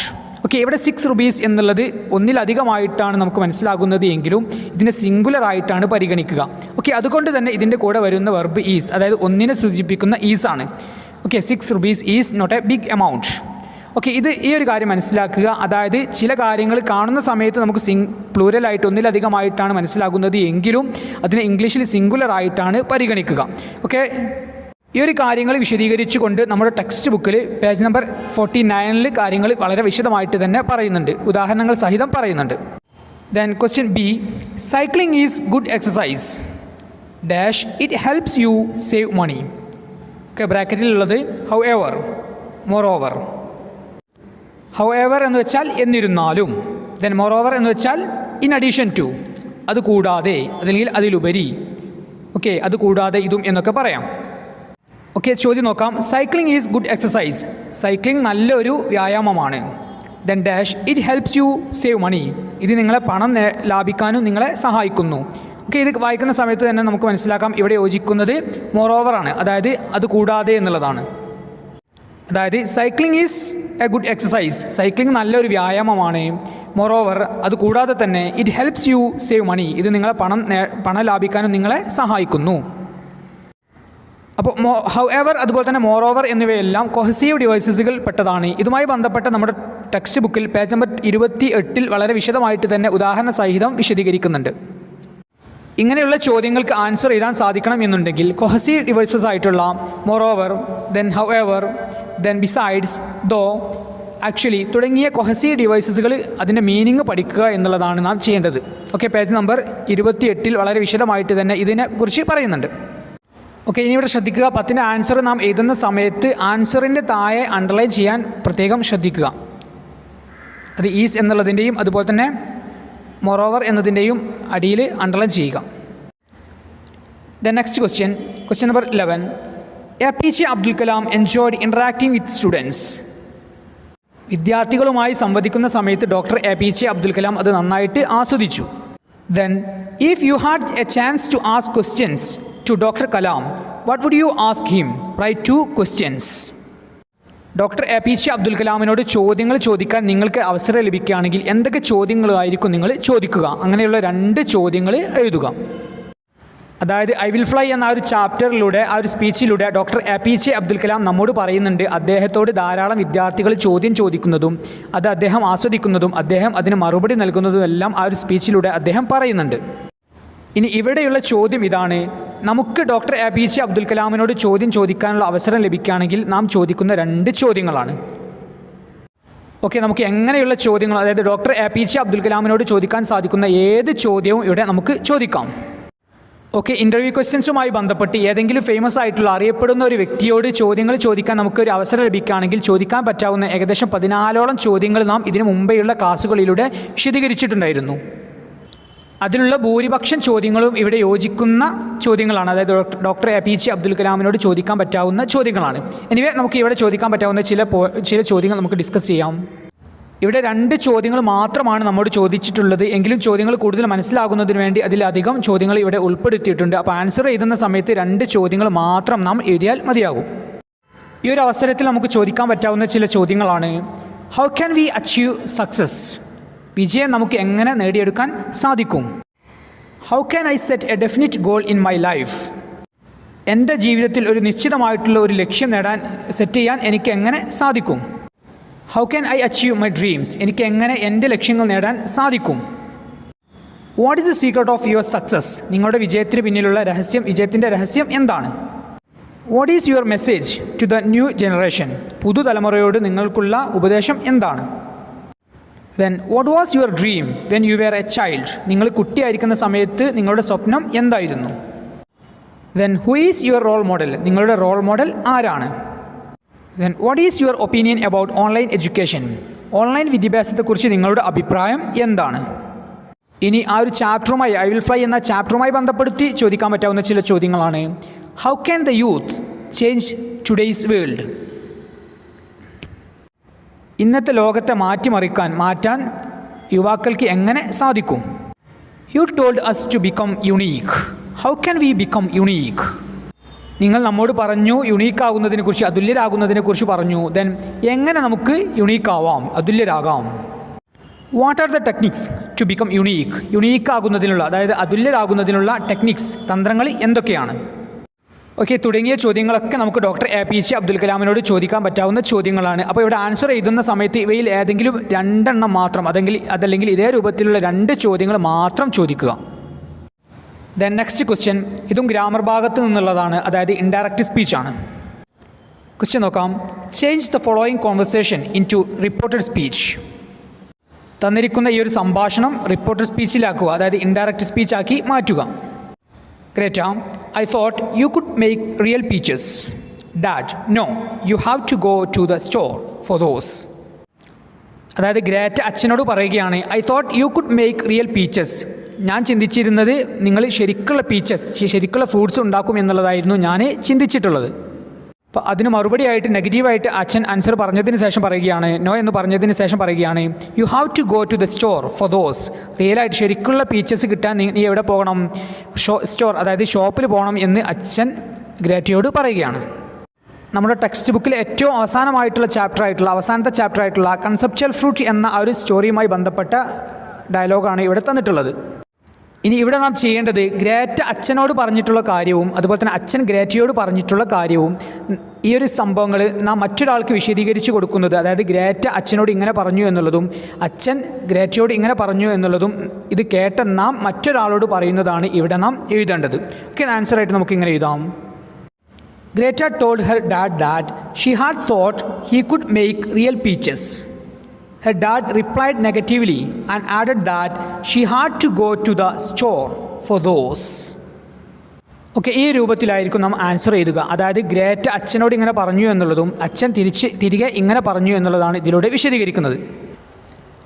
Okay, ഇവിടെ 6 rupees എന്നുള്ളത് ഒന്നിലധികമായിട്ടാണ് നമുക്ക് മനസ്സിലാകുന്നത് എങ്കിലും ഇതിനെ സിംഗുലർ ആയിട്ടാണ് പരിഗണിക്കുക. ഓക്കെ, അതുകൊണ്ട് തന്നെ ഇതിൻ്റെ കൂടെ വരുന്ന വെർബ് ഈസ്, അതായത് ഒന്നിനെ സൂചിപ്പിക്കുന്ന ഈസ് ആണ്. Okay, 6 rupees is not a big amount. Okay, ഈ ഒരു കാര്യം മനസ്സിലാക്കുക. അതായത് ചില കാര്യങ്ങൾ കാണുന്ന സമയത്ത് നമുക്ക് പ്ലൂരലായിട്ട് ഒന്നിലധികമായിട്ടാണ് മനസ്സിലാകുന്നത് എങ്കിലും അതിനെ ഇംഗ്ലീഷിൽ സിംഗുലർ ആയിട്ടാണ് പരിഗണിക്കുക. ഓക്കെ, ഈ ഒരു കാര്യങ്ങൾ വിശദീകരിച്ചുകൊണ്ട് നമ്മുടെ ടെക്സ്റ്റ് ബുക്കിൽ പേജ് നമ്പർ 49 കാര്യങ്ങൾ വളരെ വിശദമായിട്ട് തന്നെ പറയുന്നുണ്ട്, ഉദാഹരണങ്ങൾ സഹിതം പറയുന്നുണ്ട്. Then question B, cycling is good exercise dash it helps you save money. Okay, ബ്രാക്കറ്റിലുള്ളത് however, moreover. However എന്ന് വെച്ചാൽ എന്നിരുന്നാലും, ദെൻ മോർ ഓവർ എന്ന് വെച്ചാൽ ഇൻ അഡീഷൻ ടു, അത് കൂടാതെ അല്ലെങ്കിൽ അതിലുപരി. ഓക്കെ, അത് കൂടാതെ ഇതും എന്നൊക്കെ പറയാം. ഓക്കെ, ചോദ്യം നോക്കാം. Cycling is good exercise. Cycling നല്ലൊരു വ്യായാമമാണ്. Then dash it helps you save money. ഇത് നിങ്ങളെ പണം ലാഭിക്കാനും നിങ്ങളെ സഹായിക്കുന്നു. ഓക്കെ, ഇത് വായിക്കുന്ന സമയത്ത് തന്നെ നമുക്ക് മനസ്സിലാക്കാം ഇവിടെ യോജിക്കുന്നത് മോർ ഓവറാണ്, അതായത് അത് കൂടാതെ എന്നുള്ളതാണ്. അതായത് cycling is a good exercise, cycling നല്ലൊരു വ്യായാമമാണ്. മോർ ഓവർ, അത് കൂടാതെ തന്നെ it helps you save money, ഇത് നിങ്ങളെ പണം ലാഭിക്കാനും നിങ്ങളെ സഹായിക്കുന്നു. അപ്പോൾ ഹൗ എവർ അതുപോലെ തന്നെ മോർ ഓവർ എന്നിവയെല്ലാം കൊഹസീവ് ഡിവൈസസുകൾ പെട്ടതാണ്. ഇതുമായി ബന്ധപ്പെട്ട നമ്മുടെ ടെക്സ്റ്റ് ബുക്കിൽ പേജ് നമ്പർ 28 വളരെ വിശദമായിട്ട് തന്നെ ഉദാഹരണ സഹിതം വിശദീകരിക്കുന്നുണ്ട്. ഇങ്ങനെയുള്ള ചോദ്യങ്ങൾക്ക് ആൻസർ എഴുതാൻ സാധിക്കണം എന്നുണ്ടെങ്കിൽ കൊഹസീവ് ഡിവൈസസ് ആയിട്ടുള്ള moreover, then however, then besides, though, actually തുടങ്ങിയ കൊഹസീവ് ഡിവൈസസുകൾ അതിൻ്റെ മീനിങ് പഠിക്കുക എന്നുള്ളതാണ് നാം ചെയ്യേണ്ടത്. ഓക്കെ, പേജ് നമ്പർ 28 വളരെ വിശദമായിട്ട് തന്നെ ഇതിനെക്കുറിച്ച് പറയുന്നുണ്ട്. ഓക്കെ, ഇനി ഇവിടെ ശ്രദ്ധിക്കുക. 10ൻ്റെ ആൻസർ നാം എഴുതുന്ന സമയത്ത് ആൻസറിൻ്റെ താഴെ അണ്ടർലൈൻ ചെയ്യാൻ പ്രത്യേകം ശ്രദ്ധിക്കുക. അത് ഈസ് എന്നുള്ളതിൻ്റെയും അതുപോലെ തന്നെ മോർ ഓവർ എന്നതിൻ്റെയും അടിയിൽ അണ്ടർലൈൻ ചെയ്യുക. The next question number 11. APJ Abdul Kalam enjoyed interacting with students. വിദ്യാർത്ഥികളുമായി സംവദിക്കുന്ന സമയത്ത് ഡോക്ടർ APJ അബ്ദുൽ കലാം അത് നന്നായിട്ട് ആസ്വദിച്ചു. Then if you had a chance to ask questions to doctor Kalam, what would you ask him? Right 2 questions. Doctor APJ Abdul കലാമിനോട് ചോദ്യങ്ങൾ ചോദിക്കാൻ നിങ്ങൾക്ക് അവസരം ലഭിക്കുകയാണെങ്കിൽ എന്തൊക്കെ ചോദ്യങ്ങളായിരിക്കും നിങ്ങൾ ചോദിക്കുക? അങ്ങനെയുള്ള 2 ചോദ്യങ്ങൾ എഴുതുക. അതായത് ഐ വിൽ ഫ്ലൈ എന്ന ആ ഒരു ചാപ്റ്ററിലൂടെ, ആ ഒരു സ്പീച്ചിലൂടെ ഡോക്ടർ APJ അബ്ദുൽ കലാം നമ്മോട് പറയുന്നുണ്ട് അദ്ദേഹത്തോട് ധാരാളം വിദ്യാർത്ഥികൾ ചോദ്യം ചോദിക്കുന്നതും അത് അദ്ദേഹം ആസ്വദിക്കുന്നതും അദ്ദേഹം അതിന് മറുപടി നൽകുന്നതും എല്ലാം ആ ഒരു സ്പീച്ചിലൂടെ അദ്ദേഹം പറയുന്നുണ്ട്. ഇനി ഇവിടെയുള്ള ചോദ്യം ഇതാണ്, നമുക്ക് ഡോക്ടർ APJ അബ്ദുൽ കലാമിനോട് ചോദ്യം ചോദിക്കാനുള്ള അവസരം ലഭിക്കുകയാണെങ്കിൽ നാം ചോദിക്കുന്ന 2 ചോദ്യങ്ങളാണ്. ഓക്കെ, നമുക്ക് എങ്ങനെയുള്ള ചോദ്യങ്ങൾ, അതായത് ഡോക്ടർ APJ അബ്ദുൽ കലാമിനോട് ചോദിക്കാൻ സാധിക്കുന്ന ഏത് ചോദ്യവും ഇവിടെ നമുക്ക് ചോദിക്കാം. ഓക്കെ, ഇൻ്റർവ്യൂ ക്വസ്റ്റ്യൻസുമായി ബന്ധപ്പെട്ട് ഏതെങ്കിലും ഫേമസ് ആയിട്ടുള്ള അറിയപ്പെടുന്ന ഒരു വ്യക്തിയോട് ചോദ്യങ്ങൾ ചോദിക്കാൻ നമുക്കൊരു അവസരം ലഭിക്കുകയാണെങ്കിൽ ചോദിക്കാൻ പറ്റാവുന്ന ഏകദേശം 14ഓളം ചോദ്യങ്ങൾ നാം ഇതിനു മുമ്പെയുള്ള ക്ലാസ്സുകളിലൂടെ വിശദീകരിച്ചിട്ടുണ്ടായിരുന്നു. അതിലുള്ള ഭൂരിപക്ഷം ചോദ്യങ്ങളും ഇവിടെ യോജിക്കുന്ന ചോദ്യങ്ങളാണ്, അതായത് ഡോക്ടർ APJ അബ്ദുൽ കലാമിനോട് ചോദിക്കാൻ പറ്റാവുന്ന ചോദ്യങ്ങളാണ്. എനിവേ നമുക്ക് ഇവിടെ ചോദിക്കാൻ പറ്റാവുന്ന ചില ചോദ്യങ്ങൾ നമുക്ക് ഡിസ്കസ് ചെയ്യാം. ഇവിടെ 2 ചോദ്യങ്ങൾ മാത്രമാണ് നമ്മോട് ചോദിച്ചിട്ടുള്ളത്. എങ്കിലും ചോദ്യങ്ങൾ കൂടുതൽ മനസ്സിലാകുന്നതിന് വേണ്ടി അതിലധികം ചോദ്യങ്ങൾ ഇവിടെ ഉൾപ്പെടുത്തിയിട്ടുണ്ട്. അപ്പോൾ ആൻസർ എഴുതുന്ന സമയത്ത് 2 ചോദ്യങ്ങൾ മാത്രം നാം എഴുതിയാൽ മതിയാകും. ഈ ഒരു അവസരത്തിൽ നമുക്ക് ചോദിക്കാൻ പറ്റാവുന്ന ചില ചോദ്യങ്ങളാണ്: how can V achieve success? വിജയം നമുക്ക് എങ്ങനെ നേടിയെടുക്കാൻ സാധിക്കും? How can I set A definite goal in my life? എൻ്റെ ജീവിതത്തിൽ ഒരു നിശ്ചിതമായിട്ടുള്ള ഒരു ലക്ഷ്യം സെറ്റ് ചെയ്യാൻ എനിക്ക് എങ്ങനെ സാധിക്കും? How can I achieve my dreams? എനിക്ക് എങ്ങനെ എൻ്റെ ലക്ഷ്യങ്ങൾ നേടാൻ സാധിക്കും? What is the secret of your success? നിങ്ങളുടെ വിജയത്തിന് പിന്നിലുള്ള വിജയത്തിൻ്റെ രഹസ്യം എന്താണ്? What is your message to the new generation? പുതുതലമുറയോട് നിങ്ങൾക്കുള്ള ഉപദേശം എന്താണ്? Then what was your dream when you were a child? നിങ്ങൾ കുട്ടിയായിരിക്കുന്ന സമയത്ത് നിങ്ങളുടെ സ്വപ്നം എന്തായിരുന്നു? Then who is your role model? നിങ്ങളുടെ റോൾ മോഡൽ ആരാണ്? Then what is your opinion about online education? Online വിദ്യാഭ്യാസത്തെക്കുറിച്ച് നിങ്ങളുടെ അഭിപ്രായം എന്താണ്? ഇനി ആ ഒരു ചാപ്റ്ററുമായി, ഐ വിൽ ഫ്ലൈ എന്ന ചാപ്റ്ററുമായി ബന്ധപ്പെടുത്തി ചോദിക്കാൻ പറ്റാവുന്ന ചില ചോദ്യങ്ങളാണ്: how can the youth change today's world? ഇന്നത്തെ ലോകത്തെ മാറ്റാൻ യുവാക്കൾക്ക് എങ്ങനെ സാധിക്കും? You told us to become unique. How can we become unique? നിങ്ങൾ നമ്മോട് പറഞ്ഞു യുണീക്കാകുന്നതിനെക്കുറിച്ച്, അതുല്യരാകുന്നതിനെക്കുറിച്ച് പറഞ്ഞു. ദെൻ എങ്ങനെ നമുക്ക് യുണീക്കാവാം, അതുല്യരാകാം? What are the techniques to become unique? യുണീക്കാകുന്നതിനുള്ള, അതായത് അതുല്യരാകുന്നതിനുള്ള ടെക്നിക്സ്, തന്ത്രങ്ങൾ എന്തൊക്കെയാണ്? ഓക്കെ, തുടങ്ങിയ ചോദ്യങ്ങളൊക്കെ നമുക്ക് ഡോക്ടർ APJ അബ്ദുൽ കലാമിനോട് ചോദിക്കാൻ പറ്റാവുന്ന ചോദ്യങ്ങളാണ്. അപ്പോൾ ഇവിടെ ആൻസർ എഴുതുന്ന സമയത്ത് ഇവയിൽ ഏതെങ്കിലും 2 എണ്ണം മാത്രം, അതല്ലെങ്കിൽ ഇതേ രൂപത്തിലുള്ള 2 ചോദ്യങ്ങൾ മാത്രം ചോദിക്കുക. ദെൻ നെക്സ്റ്റ് ക്വസ്റ്റ്യൻ, ഇതും ഗ്രാമർ ഭാഗത്ത് നിന്നുള്ളതാണ്, അതായത് ഇൻഡയറക്റ്റ് സ്പീച്ചാണ്. ക്വസ്റ്റ്യൻ നോക്കാം: change the following conversation into reported speech. തന്നിരിക്കുന്ന ഈ ഒരു സംഭാഷണം റിപ്പോർട്ടഡ് സ്പീച്ചിലാക്കുക, അതായത് ഇൻഡയറക്റ്റ് സ്പീച്ചാക്കി മാറ്റുക. Greta, I thought you could make real peaches. Dad, no, you have to go to the store for those. അതായത് Greta അച്ഛനോട് പറയുകയാണ്, I thought you could make real peaches. ഞാൻ ചിന്തിച്ചിരുന്നത് നിങ്ങൾ ശരിക്കുള്ള ഫ്രൂട്ട്സ് ഉണ്ടാക്കും എന്നുള്ളതായിരുന്നു ഞാൻ ചിന്തിച്ചിട്ടുള്ളത്. അപ്പോൾ അതിന് മറുപടിയായിട്ട് നെഗറ്റീവായിട്ട് അച്ഛൻ ആൻസർ പറഞ്ഞതിന് ശേഷം പറയുകയാണ്, നോ എന്ന് പറഞ്ഞതിന് ശേഷം പറയുകയാണ്, you have to go to the store for those. റിയലായിട്ട് ശരിക്കുള്ള പീച്ചസ് കിട്ടാൻ നീ എവിടെ പോകണം? സ്റ്റോർ, അതായത് ഷോപ്പിൽ പോകണം എന്ന് അച്ഛൻ ഗ്രേറ്റയോട് പറയുകയാണ്. നമ്മുടെ ടെക്സ്റ്റ് ബുക്കിൽ ഏറ്റവും അവസാനത്തെ ചാപ്റ്റർ ആയിട്ടുള്ള കൺസെപ്ച്വൽ ഫ്രൂട്ട് എന്ന ആ ഒരു സ്റ്റോറിയുമായി ബന്ധപ്പെട്ട ഡയലോഗാണ് ഇവിടെ തന്നിട്ടുള്ളത്. ഇനി ഇവിടെ നാം ചെയ്യേണ്ടത് ഗ്രേറ്റ അച്ഛനോട് പറഞ്ഞിട്ടുള്ള കാര്യവും അതുപോലെ തന്നെ അച്ഛൻ ഗ്രേറ്റയോട് പറഞ്ഞിട്ടുള്ള കാര്യവും, ഈ ഒരു സംഭവങ്ങൾ നാം മറ്റൊരാൾക്ക് വിശദീകരിച്ച് കൊടുക്കുന്നത്, അതായത് ഗ്രേറ്റ അച്ഛനോട് ഇങ്ങനെ പറഞ്ഞു എന്നുള്ളതും അച്ഛൻ ഗ്രേറ്റയോട് ഇങ്ങനെ പറഞ്ഞു എന്നുള്ളതും ഇത് കേട്ട നാം മറ്റൊരാളോട് പറയുന്നതാണ് ഇവിടെ നാം എഴുതേണ്ടത്. ഓക്കെ, ആൻസറായിട്ട് നമുക്ക് ഇങ്ങനെ എഴുതാം: Greta told her dad that she had thought he could make real peaches. Her dad replied negatively and added that she had to go to the store for those. Okay, ഈ രൂപത്തിലായിരിക്കും നാം answer എഴുതുക. അതായത് Greta അച്ഛനോട് ഇങ്ങനെ പറഞ്ഞു എന്നുള്ളതും അച്ഛൻ തിരികെ ഇങ്ങനെ പറഞ്ഞു എന്നുള്ളതാണ് ഇതിലൂടെ വിശദീകരിക്കുന്നത്.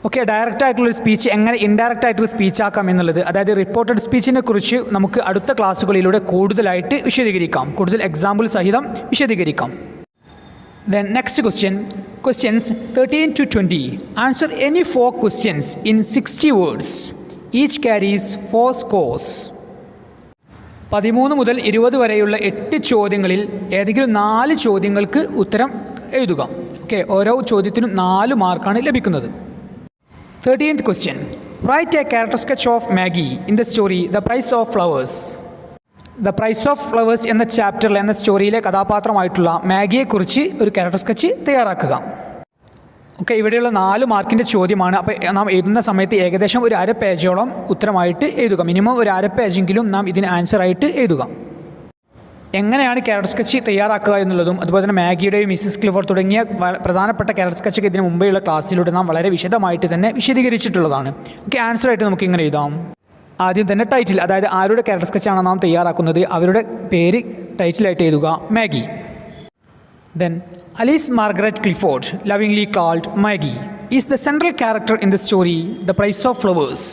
ഓക്കെ, ഡയറക്റ്റ് ആയിട്ടുള്ളൊരു സ്പീച്ച് എങ്ങനെ ഇൻഡയറക്റ്റ് ആയിട്ടുള്ള സ്പീച്ച് ആക്കാം എന്നുള്ളത്, അതായത് റിപ്പോർട്ടഡ് സ്പീച്ചിനെ കുറിച്ച് നമുക്ക് അടുത്ത ക്ലാസ്സുകളിലൂടെ കൂടുതലായിട്ട് വിശദീകരിക്കാം, കൂടുതൽ എക്സാമ്പിൾ സഹിതം വിശദീകരിക്കാം. Then next question, questions 13 to 20. Answer any 4 questions in 60 words. Each carries 4 scores. 13 മുതൽ 20 വരെയുള്ള 8 ചോദ്യങ്ങളിൽ ഏതെങ്കിലും 4 ചോദ്യങ്ങൾക്ക് ഉത്തരം എഴുതുക. ഓക്കെ, ഓരോ ചോദ്യത്തിനും 4 മാർക്കാണ് ലഭിക്കുന്നത്. 13th question. Write a character sketch of Maggie in the story The Price of Flowers. The price of flowers എന്ന ചാപ്റ്ററിൽ എന്ന സ്റ്റോറിയിലെ കഥാപാത്രമായിട്ടുള്ള മാഗിയെക്കുറിച്ച് ഒരു ക്യാരക്ടർ സ്കെച്ച് തയ്യാറാക്കുക. ഓക്കെ, ഇവിടെയുള്ള 4 മാർക്കിൻ്റെ ചോദ്യമാണ്. അപ്പോൾ നാം എഴുതുന്ന സമയത്ത് ഏകദേശം ഒരു 1/2 പേജോളം ഉത്തരമായിട്ട് എഴുതുക. മിനിമം ഒരു 1/2 പേജെങ്കിലും നാം ഇതിന് ആൻസറായിട്ട് എഴുതുക. എങ്ങനെയാണ് ക്യാരക്ടർ സ്കെച്ച് തയ്യാറാക്കുക എന്നുള്ളതും അതുപോലെ തന്നെ മാഗിയുടെയും മിസ്സിസ് ക്ലിഫോർഡ് തുടങ്ങിയ ഇതിനു ക്യാരക്ടർ സ്കെച്ചൊക്കെ ഇതിന് മുമ്പെയുള്ള ക്ലാസ്സിലൂടെ നാം വളരെ വിശദമായിട്ട് തന്നെ വിശദീകരിച്ചിട്ടുള്ളതാണ്. ഓക്കെ, ആൻസറായിട്ട് നമുക്ക് ഇങ്ങനെ എഴുതാം. ആദ്യം തന്നെ ടൈറ്റിൽ, അതായത് ആരുടെ ക്യാരക്ടർ സ്കെച്ചാണ് നാം തയ്യാറാക്കുന്നത് അവരുടെ പേര് ടൈറ്റിലായിട്ട് എഴുതുക Maggie. Then Alice Margaret Clifford, lovingly called Maggie, is the central character in the story the price of flowers.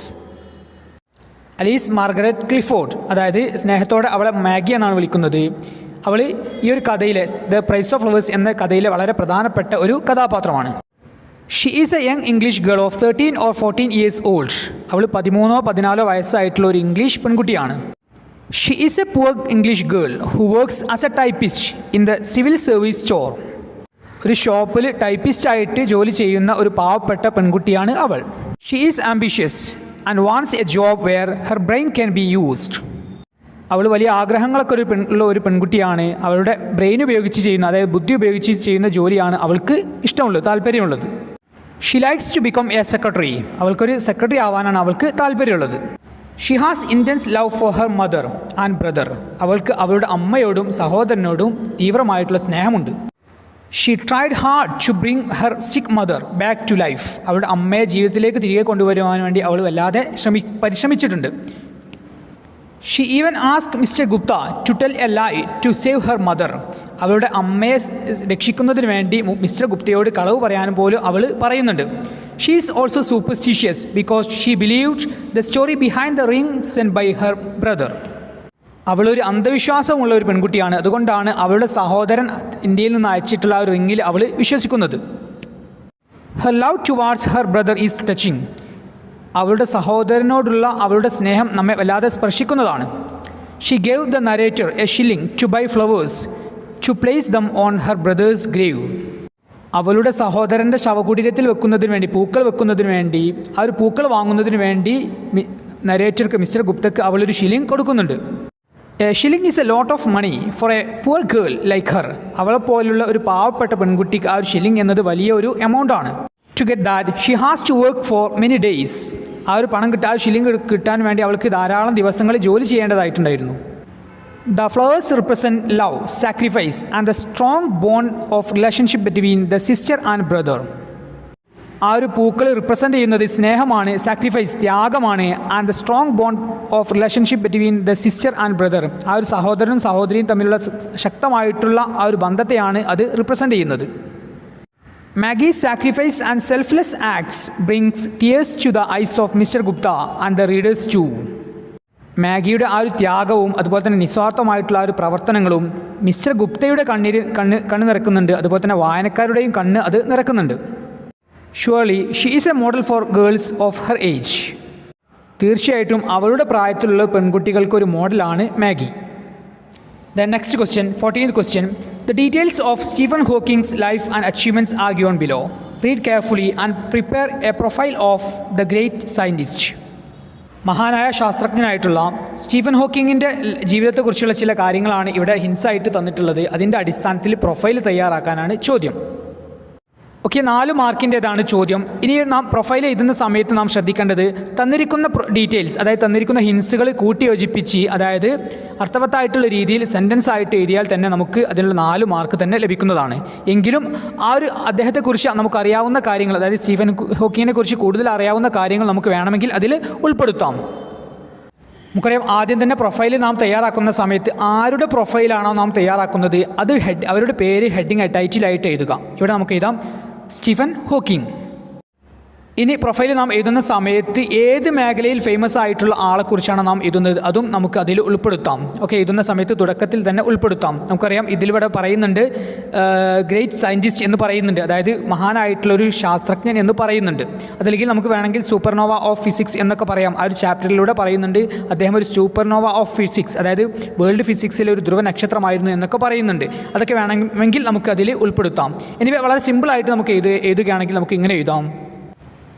Alice Margaret Clifford, അതായത് സ്നേഹത്തോടെ അവളെ മാഗി എന്നാണ് വിളിക്കുന്നത്. അവൾ ഈ ഒരു കഥയിലെ ദ പ്രൈസ് ഓഫ് ഫ്ലവേഴ്സ് എന്ന കഥയിലെ വളരെ പ്രധാനപ്പെട്ട ഒരു കഥാപാത്രമാണ്. She is A young English girl of 13 or 14 years old. അവൾ 13-14 വയസ്സായിട്ടുള്ള ഒരു ഇംഗ്ലീഷ് പെൺകുട്ടിയാണ്. She is A poor English girl who works as A typist in the civil service store. ഒരു ഷോപ്പിൽ ടൈപ്പിസ്റ്റ് ആയിട്ട് ജോലി ചെയ്യുന്ന ഒരു പാവപ്പെട്ട പെൺകുട്ടിയാണ് അവൾ. She is ambitious and wants a job where her brain can be used. അവൾ വലിയ ആഗ്രഹങ്ങളൊക്കെ ഉള്ള ഒരു പെൺകുട്ടിയാണ്. അവളുടെ ബ്രെയിൻ ഉപയോഗിച്ച് ചെയ്യുന്ന, അതായത് ബുദ്ധി ഉപയോഗിച്ച് ചെയ്യുന്ന ജോലിയാണ് അവൾക്ക് ഇഷ്ടമുള്ളത്, താല്പര്യമുള്ളത്. She likes to become a secretary. അവൾക്കൊരു സെക്രട്ടറി ആവാനാണ് അവൾക്ക് താല്പര്യമുള്ളത്. She has intense love for her mother and brother. അവൾക്ക് അവളുടെ അമ്മയോടും സഹോദരനോടും തീവ്രമായിട്ടുള്ള സ്നേഹമുണ്ട്. She tried hard to bring her sick mother back to life. അവളുടെ അമ്മയെ ജീവിതത്തിലേക്ക് തിരികെ കൊണ്ടുവരുവാൻ വേണ്ടി അവൾ വല്ലാതെ പരിശ്രമിച്ചിട്ടുണ്ട്. She even ask mister Gupta to tell a lie to save her mother. അവളുടെ അമ്മയെ രക്ഷിക്കുന്നതിന് വേണ്ടി മിസ്റ്റർ ഗുപ്തയോട് കളവ് പറയാനും പോലും അവൾ പറയുന്നുണ്ട്. She is also superstitious because she believed the story behind the ring send by her brother. അവളൊരു അന്ധവിശ്വാസമുള്ള ഒരു പെൺകുട്ടിയാണ്. അതുകൊണ്ടാണ് അവളുടെ സഹോദരൻ ഇന്ത്യയിൽ നിന്ന് അയച്ചിട്ടുള്ള ആ ഒരു റിങ്ങിൽ അവൾ വിശ്വസിക്കുന്നത്. Her love towards her brother is touching. അവളുടെ സഹോദരനോടുള്ള അവളുടെ സ്നേഹം നമ്മെ വല്ലാതെ സ്പർശിക്കുന്നതാണ്. She gave the narrator a shilling to buy flowers to place them on her brother's grave. അവളുടെ സഹോദരൻ്റെ ശവകുടീരത്തിൽ വെക്കുന്നതിന് വേണ്ടി, പൂക്കൾ വെക്കുന്നതിന് വേണ്ടി, ആ ഒരു പൂക്കൾ വാങ്ങുന്നതിന് വേണ്ടി നരേറ്റർക്ക്, മിസ്റ്റർ ഗുപ്തക്ക് അവളൊരു ഷില്ലിംഗ് കൊടുക്കുന്നുണ്ട്. A shilling is a lot of money for a poor girl like her. അവളെപ്പോലുള്ള ഒരു പാവപ്പെട്ട പെൺകുട്ടിക്ക് ആ ഒരു ഷില്ലിംഗ് എന്നത് വലിയ ഒരു എമൗണ്ടാണ്. To get that she has to work for many days. ആ ഒരു പണം ആ ഷില്ലിംഗ് കിട്ടാൻ വേണ്ടി അവൾക്ക് ധാരാളം ദിവസങ്ങളിൽ ജോലി ചെയ്യേണ്ടതായിട്ടുണ്ടായിരുന്നു. The flowers represent love, sacrifice and the strong bond of relationship between the sister and brother. ആ ഒരു പൂക്കൾ റിപ്രസെൻ്റ് ചെയ്യുന്നത് സ്നേഹമാണ്, സാക്രിഫൈസ് ത്യാഗമാണ്, and the strong bond of relationship between the sister and brother. ആ ഒരു സഹോദരനും സഹോദരിയും തമ്മിലുള്ള ശക്തമായിട്ടുള്ള ആ ഒരു ബന്ധത്തെയാണ് അത് റിപ്രസെൻ്റ് ചെയ്യുന്നത്. Maggie's sacrifice and selfless acts brings tears to the eyes of Mr. Gupta and the readers too. മാഗിയുടെ ആ ഒരു ത്യാഗവും അതുപോലെ തന്നെ നിസ്വാർത്ഥമായിട്ടുള്ള ആ ഒരു പ്രവർത്തനങ്ങളും മിസ്റ്റർ ഗുപ്തയുടെ കണ്ണ് നിറക്കുന്നുണ്ട്. അതുപോലെ തന്നെ വായനക്കാരുടെയും കണ്ണ് അത് നിറക്കുന്നുണ്ട്. Surely she is a model for girls of her age. തീർച്ചയായിട്ടും അവളുടെ പ്രായത്തിലുള്ള പെൺകുട്ടികൾക്ക് ഒരു മോഡലാണ് Maggie. The next question, 14th question. The details of Stephen Hawking's life and achievements are given below. Read carefully and prepare a profile of the great scientist. മഹാനായ ശാസ്ത്രജ്ഞനായിട്ടുള്ള Stephen ഹോക്കിങ്ങിൻ്റെ ജീവിതത്തെക്കുറിച്ചുള്ള ചില കാര്യങ്ങളാണ് ഇവിടെ ഹിൻസായിട്ട് തന്നിട്ടുള്ളത്. അതിൻ്റെ അടിസ്ഥാനത്തിൽ പ്രൊഫൈൽ തയ്യാറാക്കാനാണ് ചോദ്യം. ഓക്കെ, 4 മാർക്കിൻ്റേതാണ് ചോദ്യം. ഇനി നാം പ്രൊഫൈൽ എഴുതുന്ന സമയത്ത് നാം ശ്രദ്ധിക്കേണ്ടത് തന്നിരിക്കുന്ന ഡീറ്റെയിൽസ്, അതായത് തന്നിരിക്കുന്ന ഹിൻസുകൾ കൂട്ടിയോജിപ്പിച്ച്, അതായത് അർത്ഥവത്തായിട്ടുള്ള രീതിയിൽ സെൻറ്റൻസ് ആയിട്ട് എഴുതിയാൽ തന്നെ നമുക്ക് അതിനുള്ള 4 മാർക്ക് തന്നെ ലഭിക്കുന്നതാണ്. എങ്കിലും ആ ഒരു അദ്ദേഹത്തെക്കുറിച്ച് നമുക്കറിയാവുന്ന കാര്യങ്ങൾ, അതായത് സ്റ്റീഫൻ ഹോക്കിങ്ങിനെ കുറിച്ച് കൂടുതൽ അറിയാവുന്ന കാര്യങ്ങൾ നമുക്ക് വേണമെങ്കിൽ അതിൽ ഉൾപ്പെടുത്താം. നമുക്കറിയാം, ആദ്യം തന്നെ പ്രൊഫൈൽ നാം തയ്യാറാക്കുന്ന സമയത്ത് ആരുടെ പ്രൊഫൈലാണോ നാം തയ്യാറാക്കുന്നത് അത് അവരുടെ പേര് ഹെഡിങ് ടൈറ്റിലായിട്ട് എഴുതുക. ഇവിടെ നമുക്ക് എഴുതാം സ്റ്റീഫൻ ഹോക്കിംഗ്. ഇനി പ്രൊഫൈൽ നാം എഴുതുന്ന സമയത്ത് ഏത് മേഖലയിൽ ഫേമസ് ആയിട്ടുള്ള ആളെക്കുറിച്ചാണ് നാം എഴുതുന്നത് അതും നമുക്ക് അതിൽ ഉൾപ്പെടുത്താം. ഓക്കെ, എഴുതുന്ന സമയത്ത് തുടക്കത്തിൽ തന്നെ ഉൾപ്പെടുത്താം. നമുക്കറിയാം ഇതിലിവിടെ പറയുന്നുണ്ട് ഗ്രേറ്റ് സയൻറ്റിസ്റ്റ് എന്ന് പറയുന്നുണ്ട്, അതായത് മഹാനായിട്ടുള്ളൊരു ശാസ്ത്രജ്ഞൻ എന്ന് പറയുന്നുണ്ട്. അതല്ലെങ്കിൽ നമുക്ക് വേണമെങ്കിൽ സൂപ്പർനോവ ഓഫ് ഫിസിക്സ് എന്നൊക്കെ പറയാം. ആ ഒരു ചാപ്റ്ററിലൂടെ പറയുന്നുണ്ട് അദ്ദേഹം ഒരു സൂപ്പർനോവ ഓഫ് ഫിസിക്സ്, അതായത് വേൾഡ് ഫിസിക്സിലെ ഒരു ധ്രുവ നക്ഷത്രമായിരുന്നു എന്നൊക്കെ പറയുന്നുണ്ട്. അതൊക്കെ വേണമെങ്കിൽ നമുക്ക് അതിൽ ഉൾപ്പെടുത്താം. ഇനി വളരെ സിമ്പിളായിട്ട് നമുക്ക് എഴുതുകയാണെങ്കിൽ നമുക്ക് ഇങ്ങനെ എഴുതാം.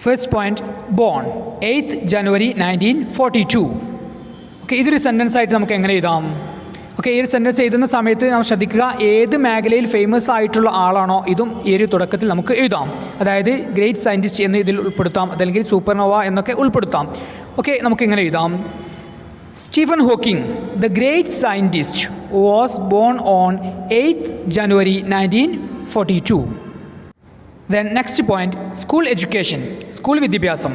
First point, born 8th January 1942. Okay, ഇതൊരു സെൻറ്റൻസ് ആയിട്ട് നമുക്ക് എങ്ങനെ എഴുതാം? ഓക്കെ, ഈ ഒരു സെൻറ്റൻസ് എഴുതുന്ന സമയത്ത് നാം ശ്രദ്ധിക്കുക ഏത് മേഖലയിൽ ഫേമസ് ആയിട്ടുള്ള ആളാണോ ഇതും ഈ ഒരു തുടക്കത്തിൽ നമുക്ക് എഴുതാം. അതായത് ഗ്രേറ്റ് സയൻറ്റിസ്റ്റ് എന്ന് ഇതിൽ ഉൾപ്പെടുത്താം, അതല്ലെങ്കിൽ സൂപ്പർനോവ എന്നൊക്കെ ഉൾപ്പെടുത്താം. ഓക്കെ, നമുക്ക് ഇങ്ങനെ എഴുതാം. Stephen Hawking, the great scientist, was born on 8th January 1942. Then next point, school education, school വിദ്യാഭ്യാസം,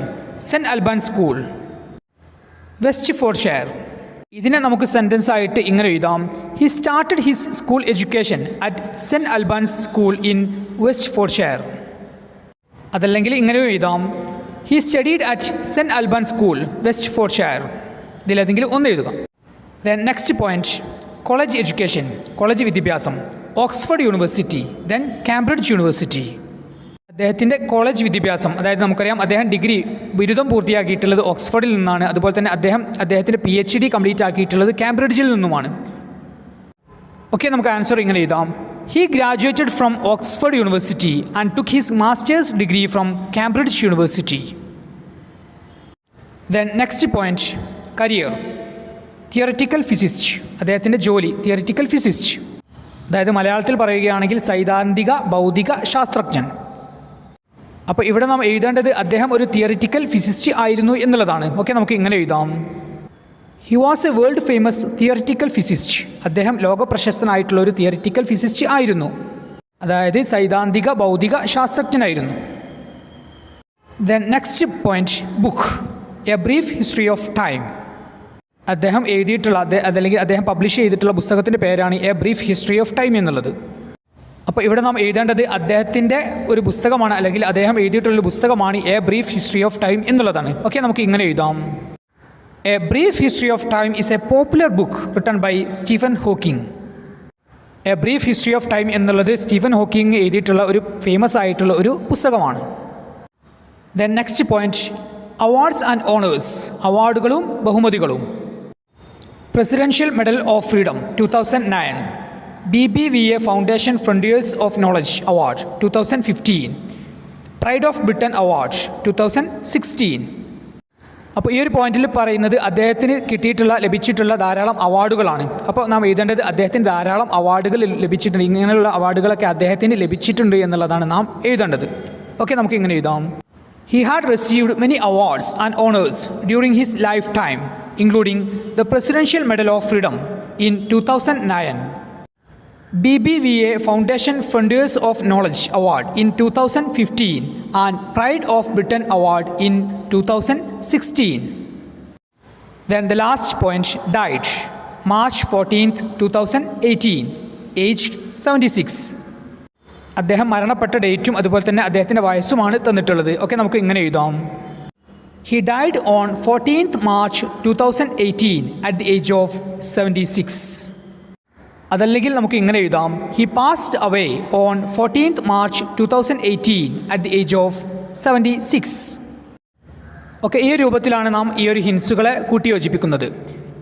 Saint Albans school, Hertfordshire. ഇതിനെ നമുക്ക് സെൻറ്റൻസ് ആയിട്ട് ഇങ്ങനെ എഴുതാം. He started his school education at Saint Albans school in Hertfordshire. അതല്ലെങ്കിൽ ഇങ്ങനെ എഴുതാം, he studied at Saint Albans school Hertfordshire. ഇതിലേതെങ്കിലും ഒന്ന് എഴുതുക. Then next point, college education, college വിദ്യാഭ്യാസം, Oxford university, then Cambridge university. അദ്ദേഹത്തിൻ്റെ college വിദ്യാഭ്യാസം, അതായത് നമുക്കറിയാം അദ്ദേഹം ഡിഗ്രി ബിരുദം പൂർത്തിയാക്കിയിട്ടുള്ളത് ഓക്സ്ഫോർഡിൽ നിന്നാണ്. അതുപോലെ തന്നെ അദ്ദേഹത്തിൻ്റെ PhD കംപ്ലീറ്റ് ആക്കിയിട്ടുള്ളത് കാംബ്രിഡ്ജിൽ നിന്നുമാണ്. ഓക്കെ, നമുക്ക് ആൻസർ ഇങ്ങനെ എഴുതാം. He graduated from Oxford university and took his masters degree from Cambridge university. Then next point, career, theoretical physicist, അദ്ദേഹത്തിൻ്റെ ജോലി തിയററ്റിക്കൽ ഫിസിസ്റ്റ്, അതായത് മലയാളത്തിൽ പറയുകയാണെങ്കിൽ സൈദ്ധാന്തിക ഭൗതിക ശാസ്ത്രജ്ഞൻ. അപ്പോൾ ഇവിടെ നാം എഴുതേണ്ടത് അദ്ദേഹം ഒരു തിയററ്റിക്കൽ ഫിസിസ്റ്റ് ആയിരുന്നു എന്നുള്ളതാണ്. ഓക്കെ, നമുക്ക് ഇങ്ങനെ എഴുതാം. He was a world famous theoretical physicist. അദ്ദേഹം ലോകപ്രശസ്തനായിട്ടുള്ള ഒരു തിയററ്റിക്കൽ ഫിസിസ്റ്റ് ആയിരുന്നു, അതായത് സൈദ്ധാന്തിക ഭൗതിക ശാസ്ത്രജ്ഞനായിരുന്നു. Then next point, book, a brief history of time. അദ്ദേഹം എഴുതിയിട്ടുള്ള അതല്ലെങ്കിൽ അദ്ദേഹം പബ്ലിഷ് ചെയ്തിട്ടുള്ള പുസ്തകത്തിൻ്റെ പേരാണ് a brief history of time എന്നുള്ളത്. അപ്പോൾ ഇവിടെ നാം എഴുതേണ്ടത് അദ്ദേഹത്തിൻ്റെ ഒരു പുസ്തകമാണ്, അല്ലെങ്കിൽ അദ്ദേഹം എഴുതിയിട്ടുള്ളൊരു പുസ്തകമാണ് a brief history of time എന്നുള്ളതാണ്. ഓക്കെ, നമുക്ക് ഇങ്ങനെ എഴുതാം. A brief history of time is a popular book written by Stephen Hawking. A brief history of time എന്നുള്ളത് സ്റ്റീഫൻ ഹോക്കിംഗ് എഴുതിയിട്ടുള്ള ഒരു ഫേമസ് ആയിട്ടുള്ള ഒരു പുസ്തകമാണ്. Then next point, awards and honours, അവാർഡുകളും ബഹുമതികളും. Presidential medal of freedom 2009, BBVA foundation frontiers of knowledge award 2015, pride of Britain award 2016. അപ്പോൾ ഈ ഒരു പോയിന്റിൽ പറയുന്നത് അദ്ദേഹത്തിന് ലഭിച്ചിട്ടുള്ള ധാരാളം അവാർഡുകളാണ്. അപ്പോൾ നാം എഴുതേണ്ടത് അദ്ദേഹത്തിന് ധാരാളം അവാർഡുകൾ ലഭിച്ചിട്ടുണ്ട്, ഇങ്ങനെയുള്ള അവാർഡുകളൊക്കെ അദ്ദേഹത്തിന് ലഭിച്ചിട്ടുണ്ട് എന്നുള്ളതാണ് നാം എഴുതേണ്ടത്. ഓക്കെ, നമുക്ക് ഇങ്ങനെ എഴുതാം. He had received many awards and honors during his lifetime, including the Presidential Medal of Freedom in 2009, BBVA Foundation Frontiers of Knowledge Award in 2015, and Pride of Britain Award in 2016. Then the last point, died March 14th, 2018, aged 76. അദ്ദേഹം മരണപ്പെട്ട ഡേറ്റും അതുപോലെ തന്നെ അദ്ദേഹത്തിൻ്റെ വയസ്സുമാണ് തന്നിട്ടുള്ളത്. Okay, നമുക്ക് ഇങ്ങനെ എഴുതാം. He died on 14th March 2018 at the age of 76. അതല്ലെങ്കിൽ നമുക്ക് ഇങ്ങനെ എഴുതാം. He passed away on 14th March 2018 at the age of 76. Okay, ഈ രൂപത്തിലാണ് നാം ഈ ഒരു ഹിൻസുകളെ കൂട്ടിയോജിപ്പിക്കുന്നത്.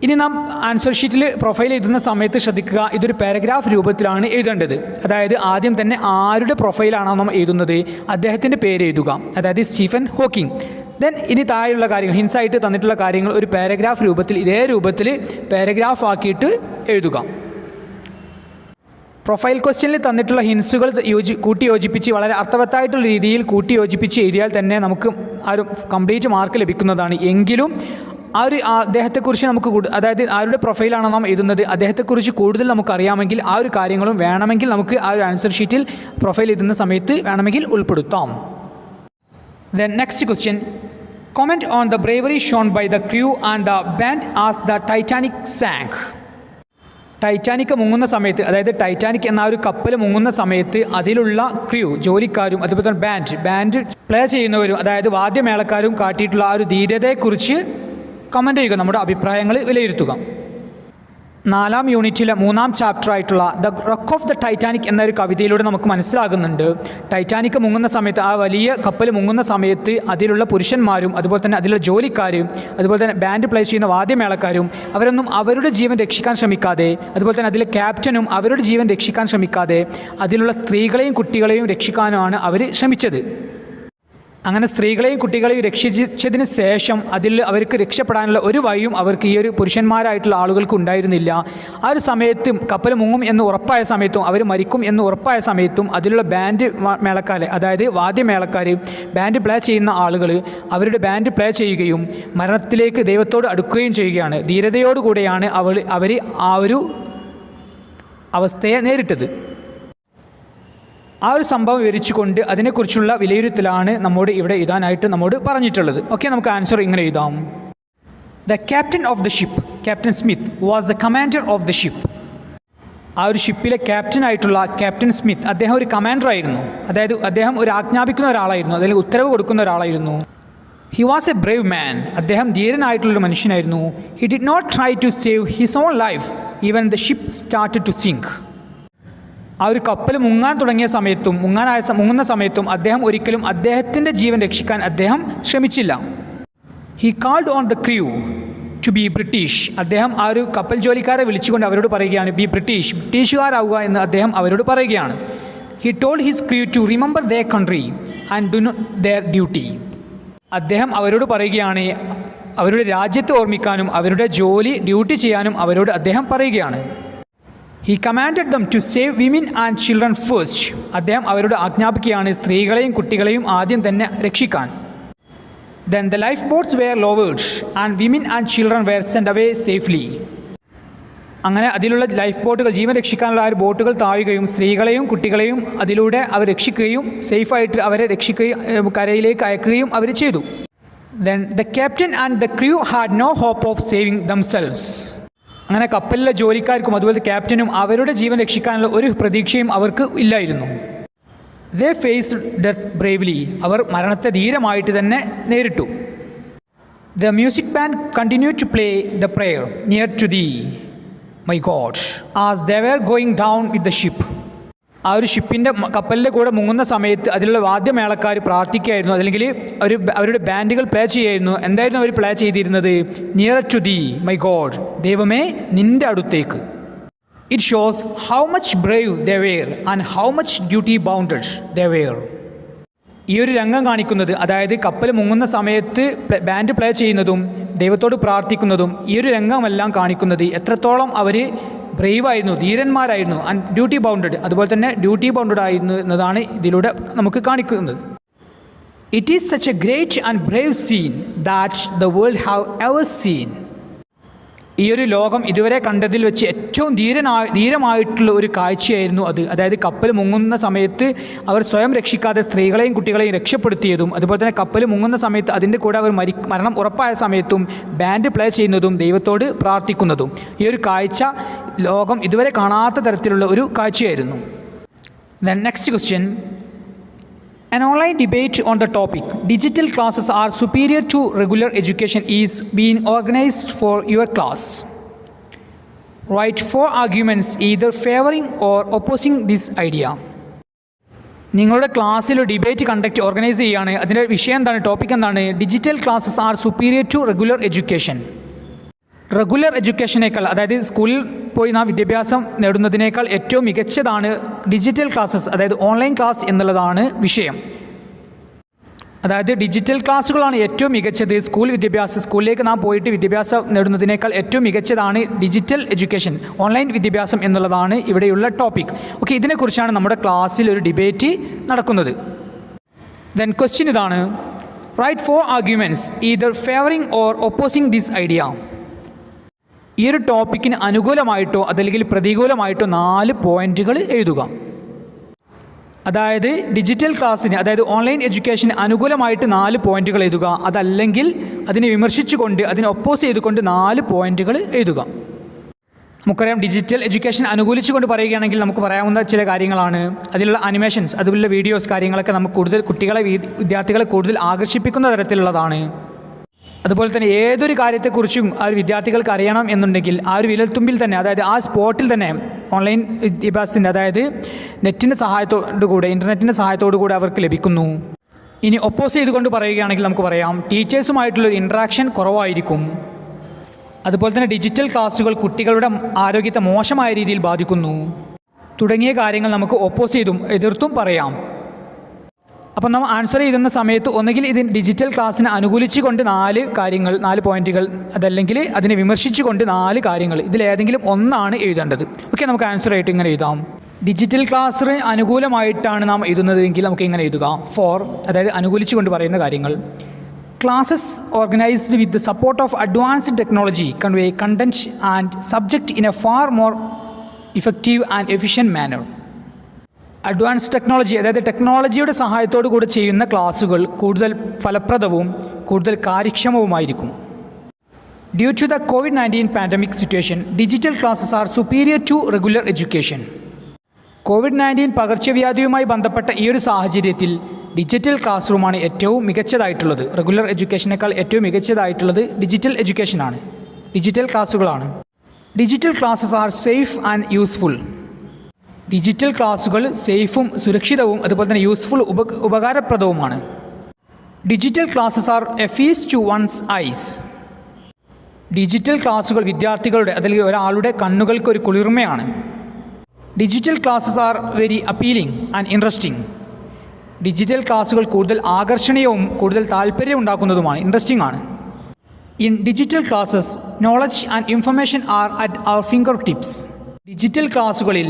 ഇനി നാം ആൻസർ ഷീറ്റിൽ പ്രൊഫൈൽ എഴുതുന്ന സമയത്ത് ശ്രദ്ധിക്കുക, ഇതൊരു പാരഗ്രാഫ് രൂപത്തിലാണ് എഴുതേണ്ടത്. അതായത് ആദ്യം തന്നെ ആരുടെ പ്രൊഫൈലാണോ നാം എഴുതുന്നത് അദ്ദേഹത്തിൻ്റെ പേര് എഴുതുക, അതായത് സ്റ്റീഫൻ ഹോക്കിംഗ്. ദെൻ ഇനി താഴെയുള്ള കാര്യങ്ങൾ, ഹിൻസായിട്ട് തന്നിട്ടുള്ള കാര്യങ്ങൾ ഒരു പാരഗ്രാഫ് രൂപത്തിൽ, ഇതേ രൂപത്തിൽ പാരഗ്രാഫ് ആക്കിയിട്ട് എഴുതുക. പ്രൊഫൈൽ ക്വസ്റ്റ്യനിൽ തന്നിട്ടുള്ള ഹിൻസുകൾ കൂട്ടിയോജിപ്പിച്ച് വളരെ അർത്ഥവത്തായിട്ടുള്ള രീതിയിൽ കൂട്ടിയോജിപ്പിച്ച് എഴുതിയാൽ തന്നെ നമുക്ക് ആ ഒരു കംപ്ലീറ്റ് മാർക്ക് ലഭിക്കുന്നതാണ്. എങ്കിലും ആ ഒരു അദ്ദേഹത്തെക്കുറിച്ച് നമുക്ക് അതായത് ആരുടെ പ്രൊഫൈലാണോ നാം എഴുതുന്നത് അദ്ദേഹത്തെക്കുറിച്ച് കൂടുതൽ നമുക്കറിയാമെങ്കിൽ ആ ഒരു കാര്യങ്ങളും വേണമെങ്കിൽ നമുക്ക് ആ ഒരു ആൻസർ ഷീറ്റിൽ പ്രൊഫൈൽ എഴുതുന്ന സമയത്ത് വേണമെങ്കിൽ ഉൾപ്പെടുത്താം. Then next question, comment on the bravery shown by the crew and the band as the Titanic sank. Titanic മുങ്ങുന്ന സമയത്ത്, അതായത് ടൈറ്റാനിക് എന്ന ഒരു കപ്പൽ മുങ്ങുന്ന സമയത്ത് അതിലുള്ള ക്രൂ, ജോലിക്കാരും അതുപോലെ തന്നെ ബാൻഡ് പ്ലേ ചെയ്യുന്നവരും, അതായത് വാദ്യമേളക്കാരും കാട്ടിയിട്ടുള്ള ആ ഒരു ധീരതയെക്കുറിച്ച് കമൻ്റ് ചെയ്യുക, നമ്മുടെ അഭിപ്രായങ്ങൾ വിലയിരുത്തുക. 4ാം യൂണിറ്റിലെ 3ാം ചാപ്റ്ററായിട്ടുള്ള the wreck of the Titanic എന്നൊരു കവിതയിലൂടെ നമുക്ക് മനസ്സിലാകുന്നുണ്ട്, ടൈറ്റാനിക് മുങ്ങുന്ന സമയത്ത്, ആ വലിയ കപ്പൽ മുങ്ങുന്ന സമയത്ത് അതിലുള്ള പുരുഷന്മാരും അതുപോലെ തന്നെ അതിലുള്ള ജോലിക്കാരും അതുപോലെ തന്നെ ബാൻഡ് പ്ലേ ചെയ്യുന്ന വാദ്യമേളക്കാരും അവരൊന്നും അവരുടെ ജീവൻ രക്ഷിക്കാൻ ശ്രമിക്കാതെ, അതുപോലെ തന്നെ അതിലെ ക്യാപ്റ്റനും അവരുടെ ജീവൻ രക്ഷിക്കാൻ ശ്രമിക്കാതെ അതിലുള്ള സ്ത്രീകളെയും കുട്ടികളെയും രക്ഷിക്കാനാണ് അവർ ശ്രമിച്ചത്. അങ്ങനെ സ്ത്രീകളെയും കുട്ടികളെയും രക്ഷിച്ചതിന് ശേഷം അവർക്ക് രക്ഷപ്പെടാനുള്ള ഒരു വഴിയും അവർക്ക് ഈ ഒരു പുരുഷന്മാരായിട്ടുള്ള ആളുകൾക്ക് ഉണ്ടായിരുന്നില്ല. ആ ഒരു സമയത്തും കപ്പൽ മുങ്ങും എന്ന് ഉറപ്പായ സമയത്തും അവർ മരിക്കും എന്ന് ഉറപ്പായ സമയത്തും അതിലുള്ള ബാൻഡ് മേളക്കാർ, അതായത് വാദ്യമേളക്കാർ, ബാൻഡ് പ്ലേ ചെയ്യുന്ന ആളുകൾ അവരുടെ ബാൻഡ് പ്ലേ ചെയ്യുകയും മരണത്തിലേക്ക് ദൈവത്തോട് അടുക്കുകയും ചെയ്യുകയാണ്. ധീരതയോടുകൂടെയാണ് അവർ ആ ഒരു അവസ്ഥയെ നേരിട്ടത്. ആ ഒരു സംഭവം വിവരിച്ചുകൊണ്ട് അതിനെക്കുറിച്ചുള്ള വിലയിരുത്തലാണ് നമ്മോട് ഇവിടെ എഴുതാനായിട്ട് നമ്മോട് പറഞ്ഞിട്ടുള്ളത്. ഓക്കെ, നമുക്ക് ആൻസർ ഇങ്ങനെ എഴുതാം. The captain of the ship, captain Smith, was the commander of the ship. ആ ഒരു ഷിപ്പിലെ ക്യാപ്റ്റനായിട്ടുള്ള ക്യാപ്റ്റൻ സ്മിത്ത്, അദ്ദേഹം ഒരു കമാൻഡർ ആയിരുന്നു. അതായത് അദ്ദേഹം ഒരു ആജ്ഞാപിക്കുന്ന ഒരാളായിരുന്നു, അല്ലെങ്കിൽ ഉത്തരവ് കൊടുക്കുന്ന ഒരാളായിരുന്നു. He was a brave man. അദ്ദേഹം ധീരനായിട്ടുള്ളൊരു മനുഷ്യനായിരുന്നു. He did not try to save his own life even the ship started to sink. ആ ഒരു കപ്പൽ മുങ്ങാൻ തുടങ്ങിയ സമയത്തും മുങ്ങുന്ന സമയത്തും അദ്ദേഹം ഒരിക്കലും അദ്ദേഹത്തിൻ്റെ ജീവൻ രക്ഷിക്കാൻ അദ്ദേഹം ശ്രമിച്ചില്ല. He called on the crew to be British. അദ്ദേഹം ആ ഒരു കപ്പൽ ജോലിക്കാരെ വിളിച്ചുകൊണ്ട് അവരോട് പറയുകയാണ്, ബി ബ്രിട്ടീഷുകാരാവുക എന്ന് അദ്ദേഹം അവരോട് പറയുകയാണ്. He told his crew to remember their country and do their duty. അദ്ദേഹം അവരോട് പറയുകയാണ്, അവരുടെ രാജ്യത്തെ ഓർമ്മിക്കാനും അവരുടെ ഡ്യൂട്ടി ചെയ്യാനും അവരോട് അദ്ദേഹം പറയുകയാണ്. He commanded them to save women and children first. അദ്ദേഹം അവരോട് ആജ്ഞാപിക്കുകയാണ് സ്ത്രീകളെയും കുട്ടികളെയും ആദ്യം തന്നെ രക്ഷിക്കാൻ. Then the life boats were lowered and women and children were send away safely. അങ്ങനെ അതിലുള്ള ലൈഫ് ബോട്ടുകൾ, ജീവൻ രക്ഷിക്കാനുള്ള ആ ഒരു ബോട്ടുകൾ താഴുകയും സ്ത്രീകളെയും കുട്ടികളെയും അതിലൂടെ അവർ രക്ഷിക്കുകയും സേഫായിട്ട് അവരെ രക്ഷിക്കുകയും കരയിലേക്ക് അയക്കുകയും അവർ ചെയ്തു. Then the captain and the crew had no hope of saving themselves. അങ്ങനെ കപ്പലിലെ ജോലിക്കാർക്കും അതുപോലെ ക്യാപ്റ്റനും അവരുടെ ജീവൻ രക്ഷിക്കാനുള്ള ഒരു പ്രതീക്ഷയും അവർക്ക് ഇല്ലായിരുന്നു. They faced death bravely. അവർ മരണത്തെ ധീരമായിട്ട് തന്നെ നേരിട്ടു. The music band continue to play the prayer near to thee my God as they were going down with the ship. ആ ഒരു ഷിപ്പിൻ്റെ കപ്പലിൻ്റെ കൂടെ മുങ്ങുന്ന സമയത്ത് അതിലുള്ള വാദ്യമേളക്കാർ പ്രാർത്ഥിക്കുകയായിരുന്നു, അല്ലെങ്കിൽ അവരുടെ ബാൻഡുകൾ പ്ലേ ചെയ്യായിരുന്നു. എന്തായിരുന്നു അവർ പ്ലേ ചെയ്തിരുന്നത്? Near to thee my God, ദൈവമേ നിൻ്റെ അടുത്തേക്ക്. It shows how much Brave they were and how much duty bounded they were. ഈ ഒരു രംഗം കാണിക്കുന്നത്, അതായത് കപ്പൽ മുങ്ങുന്ന സമയത്ത് ബാൻഡ് പ്ലേ ചെയ്യുന്നതും ദൈവത്തോട് പ്രാർത്ഥിക്കുന്നതും, ഈ ഒരു രംഗമെല്ലാം കാണിക്കുന്നത് എത്രത്തോളം അവർ ബ്രേവായിരുന്നു, ധീരന്മാരായിരുന്നു. ആൻഡ് ഡ്യൂട്ടി ബൗണ്ടഡ്, അതുപോലെ തന്നെ ഡ്യൂട്ടി ബൗണ്ടഡ് ആയിരുന്നു എന്നതാണ് ഇതിലൂടെ നമുക്ക് കാണിക്കുന്നത്. It is such A great and Brave scene that the world have ever seen. ഈ ഒരു ലോകം ഇതുവരെ കണ്ടതിൽ വെച്ച് ഏറ്റവും ധീരമായിട്ടുള്ള ഒരു കാഴ്ചയായിരുന്നു അത്. അതായത് കപ്പൽ മുങ്ങുന്ന സമയത്ത് അവർ സ്വയം രക്ഷിക്കാതെ സ്ത്രീകളെയും കുട്ടികളെയും രക്ഷപ്പെടുത്തിയതും, അതുപോലെ തന്നെ കപ്പൽ മുങ്ങുന്ന സമയത്ത് അതിൻ്റെ കൂടെ അവർ മരണം ഉറപ്പായ സമയത്തും ബാൻഡ് പ്ലേ ചെയ്യുന്നതും ദൈവത്തോട് പ്രാർത്ഥിക്കുന്നതും. ഈ ഒരു കാഴ്ച ലോകം ഇതുവരെ കാണാത്ത തരത്തിലുള്ള ഒരു കാഴ്ചയായിരുന്നു. Then next question. An online debate on the topic digital classes are superior to regular education is being organized for your class. Write 4 arguments either favoring or opposing this idea. നിങ്ങളുടെ ക്ലാസ്സിൽ ഡിബേറ്റ് ഓർഗനൈസ് ചെയ്യുകയാണ്. അതിൻ്റെ വിഷയം എന്താണ്? Topic എന്താണ്? Digital classes are superior to regular education. Regular എഡ്യൂക്കേഷനേക്കാൾ, അതായത് സ്കൂളിൽ പോയി നാം വിദ്യാഭ്യാസം നേടുന്നതിനേക്കാൾ ഏറ്റവും മികച്ചതാണ് ഡിജിറ്റൽ ക്ലാസ്സസ്, അതായത് ഓൺലൈൻ ക്ലാസ് എന്നുള്ളതാണ് വിഷയം. അതായത് ഡിജിറ്റൽ ക്ലാസ്സുകളാണ് ഏറ്റവും മികച്ചത്. സ്കൂളിലേക്ക് നാം പോയിട്ട് വിദ്യാഭ്യാസം നേടുന്നതിനേക്കാൾ ഏറ്റവും മികച്ചതാണ് ഡിജിറ്റൽ എഡ്യൂക്കേഷൻ, ഓൺലൈൻ വിദ്യാഭ്യാസം എന്നുള്ളതാണ് ഇവിടെയുള്ള ടോപ്പിക്. ഓക്കെ, ഇതിനെക്കുറിച്ചാണ് നമ്മുടെ ക്ലാസ്സിൽ ഒരു ഡിബേറ്റ് നടക്കുന്നത്. ദെൻ ക്വസ്റ്റ്യൻ ഇതാണ്. Write 4 arguments either favouring or opposing this idea. ഈ ഒരു ടോപ്പിക്കിന് അനുകൂലമായിട്ടോ അതല്ലെങ്കിൽ പ്രതികൂലമായിട്ടോ 4 പോയിന്റുകൾ എഴുതുക. അതായത് ഡിജിറ്റൽ ക്ലാസ്സിന്, അതായത് ഓൺലൈൻ എഡ്യൂക്കേഷന് അനുകൂലമായിട്ട് 4 പോയിന്റുകൾ എഴുതുക. അതല്ലെങ്കിൽ അതിനെ വിമർശിച്ചുകൊണ്ട്, അതിനെ ഒപ്പോസ് ചെയ്തുകൊണ്ട് 4 പോയിന്റുകൾ എഴുതുക. നമുക്കറിയാം, ഡിജിറ്റൽ എഡ്യൂക്കേഷൻ അനുകൂലിച്ചുകൊണ്ട് പറയുകയാണെങ്കിൽ നമുക്ക് പറയാവുന്ന ചില കാര്യങ്ങളാണ്. അതിലുള്ള അനിമേഷൻസ്, അതുപോലുള്ള വീഡിയോസ്, കാര്യങ്ങളൊക്കെ നമുക്ക് കൂടുതൽ വിദ്യാർത്ഥികളെ കൂടുതൽ ആകർഷിപ്പിക്കുന്ന തരത്തിലുള്ളതാണ്. അതുപോലെ തന്നെ ഏതൊരു കാര്യത്തെക്കുറിച്ചും ആ ഒരു വിദ്യാർത്ഥികൾക്ക് അറിയണം എന്നുണ്ടെങ്കിൽ ആ ഒരു വിരൽത്തുമ്പിൽ തന്നെ, അതായത് ആ സ്പോട്ടിൽ തന്നെ ഓൺലൈൻ വിദ്യാഭ്യാസത്തിൻ്റെ, അതായത് ഇൻ്റർനെറ്റിൻ്റെ സഹായത്തോടു കൂടെ അവർക്ക് ലഭിക്കുന്നു. ഇനി ഒപ്പോസ് ചെയ്തുകൊണ്ട് പറയുകയാണെങ്കിൽ നമുക്ക് പറയാം, ടീച്ചേഴ്സുമായിട്ടുള്ളൊരു ഇൻട്രാക്ഷൻ കുറവായിരിക്കും. അതുപോലെ തന്നെ ഡിജിറ്റൽ ക്ലാസ്സുകൾ കുട്ടികളുടെ ആരോഗ്യത്തെ മോശമായ രീതിയിൽ ബാധിക്കുന്നു. തുടങ്ങിയ കാര്യങ്ങൾ നമുക്ക് ഒപ്പോസ് ചെയ്തും എതിർത്തും പറയാം. അപ്പോൾ നമ്മൾ ആൻസർ ചെയ്യുന്ന സമയത്ത് ഒന്നുകിൽ ഇതിന് ഡിജിറ്റൽ ക്ലാസ്സിനെ അനുകൂലിച്ചുകൊണ്ട് 4 പോയിന്റുകൾ, അതല്ലെങ്കിൽ അതിനെ വിമർശിച്ചുകൊണ്ട് 4 കാര്യങ്ങൾ, ഇതിലേതെങ്കിലും ഒന്നാണ് എഴുതേണ്ടത്. ഓക്കെ, നമുക്ക് ആൻസർ ആയിട്ട് ഇങ്ങനെ എഴുതാം. ഡിജിറ്റൽ ക്ലാസ്സിന് അനുകൂലമായിട്ടാണ് നാം എഴുതുന്നതെങ്കിൽ നമുക്ക് ഇങ്ങനെ എഴുതുക. 4, അതായത് അനുകൂലിച്ചുകൊണ്ട് പറയുന്ന കാര്യങ്ങൾ. Classes organised with the support of advanced technology convey content and subject in a far more effective and efficient manner. Advanced technology, അതായത് ടെക്നോളജിയുടെ സഹായത്തോടു കൂടി ചെയ്യുന്ന ക്ലാസ്സുകൾ കൂടുതൽ ഫലപ്രദവും കൂടുതൽ കാര്യക്ഷമവുമായിരിക്കും. Due to the COVID-19 pandemic situation, digital classes are superior to regular education. COVID-19 പകർച്ചവ്യാധിയുമായി ബന്ധപ്പെട്ട ഈ ഒരു സാഹചര്യത്തിൽ ഡിജിറ്റൽ ക്ലാസ് റൂമാണ് ഏറ്റവും മികച്ചതായിട്ടുള്ളത്. റെഗുലർ എഡ്യൂക്കേഷനേക്കാൾ ഏറ്റവും മികച്ചതായിട്ടുള്ളത് ഡിജിറ്റൽ എഡ്യൂക്കേഷനാണ്, ഡിജിറ്റൽ ക്ലാസ്സുകളാണ്. Digital classes are safe and useful. Digital ക്ലാസ്സുകൾ സേഫും സുരക്ഷിതവും അതുപോലെ തന്നെ യൂസ്ഫുൾ ഉപകാരപ്രദവുമാണ്. Digital classes are a feast to one's eyes. Digital ക്ലാസ്സുകൾ വിദ്യാർത്ഥികളുടെ അല്ലെങ്കിൽ ഒരാളുടെ കണ്ണുകൾക്ക് ഒരു കുളിർമയാണ്. Digital classes are very appealing and interesting. Digital ക്ലാസ്സുകൾ കൂടുതൽ ആകർഷണീയവും കൂടുതൽ താല്പര്യം ഉണ്ടാക്കുന്നതുമാണ്, ഇൻട്രസ്റ്റിംഗ് ആണ്. In digital classes knowledge and information are at our fingertips. Digital ക്ലാസ്സുകളിൽ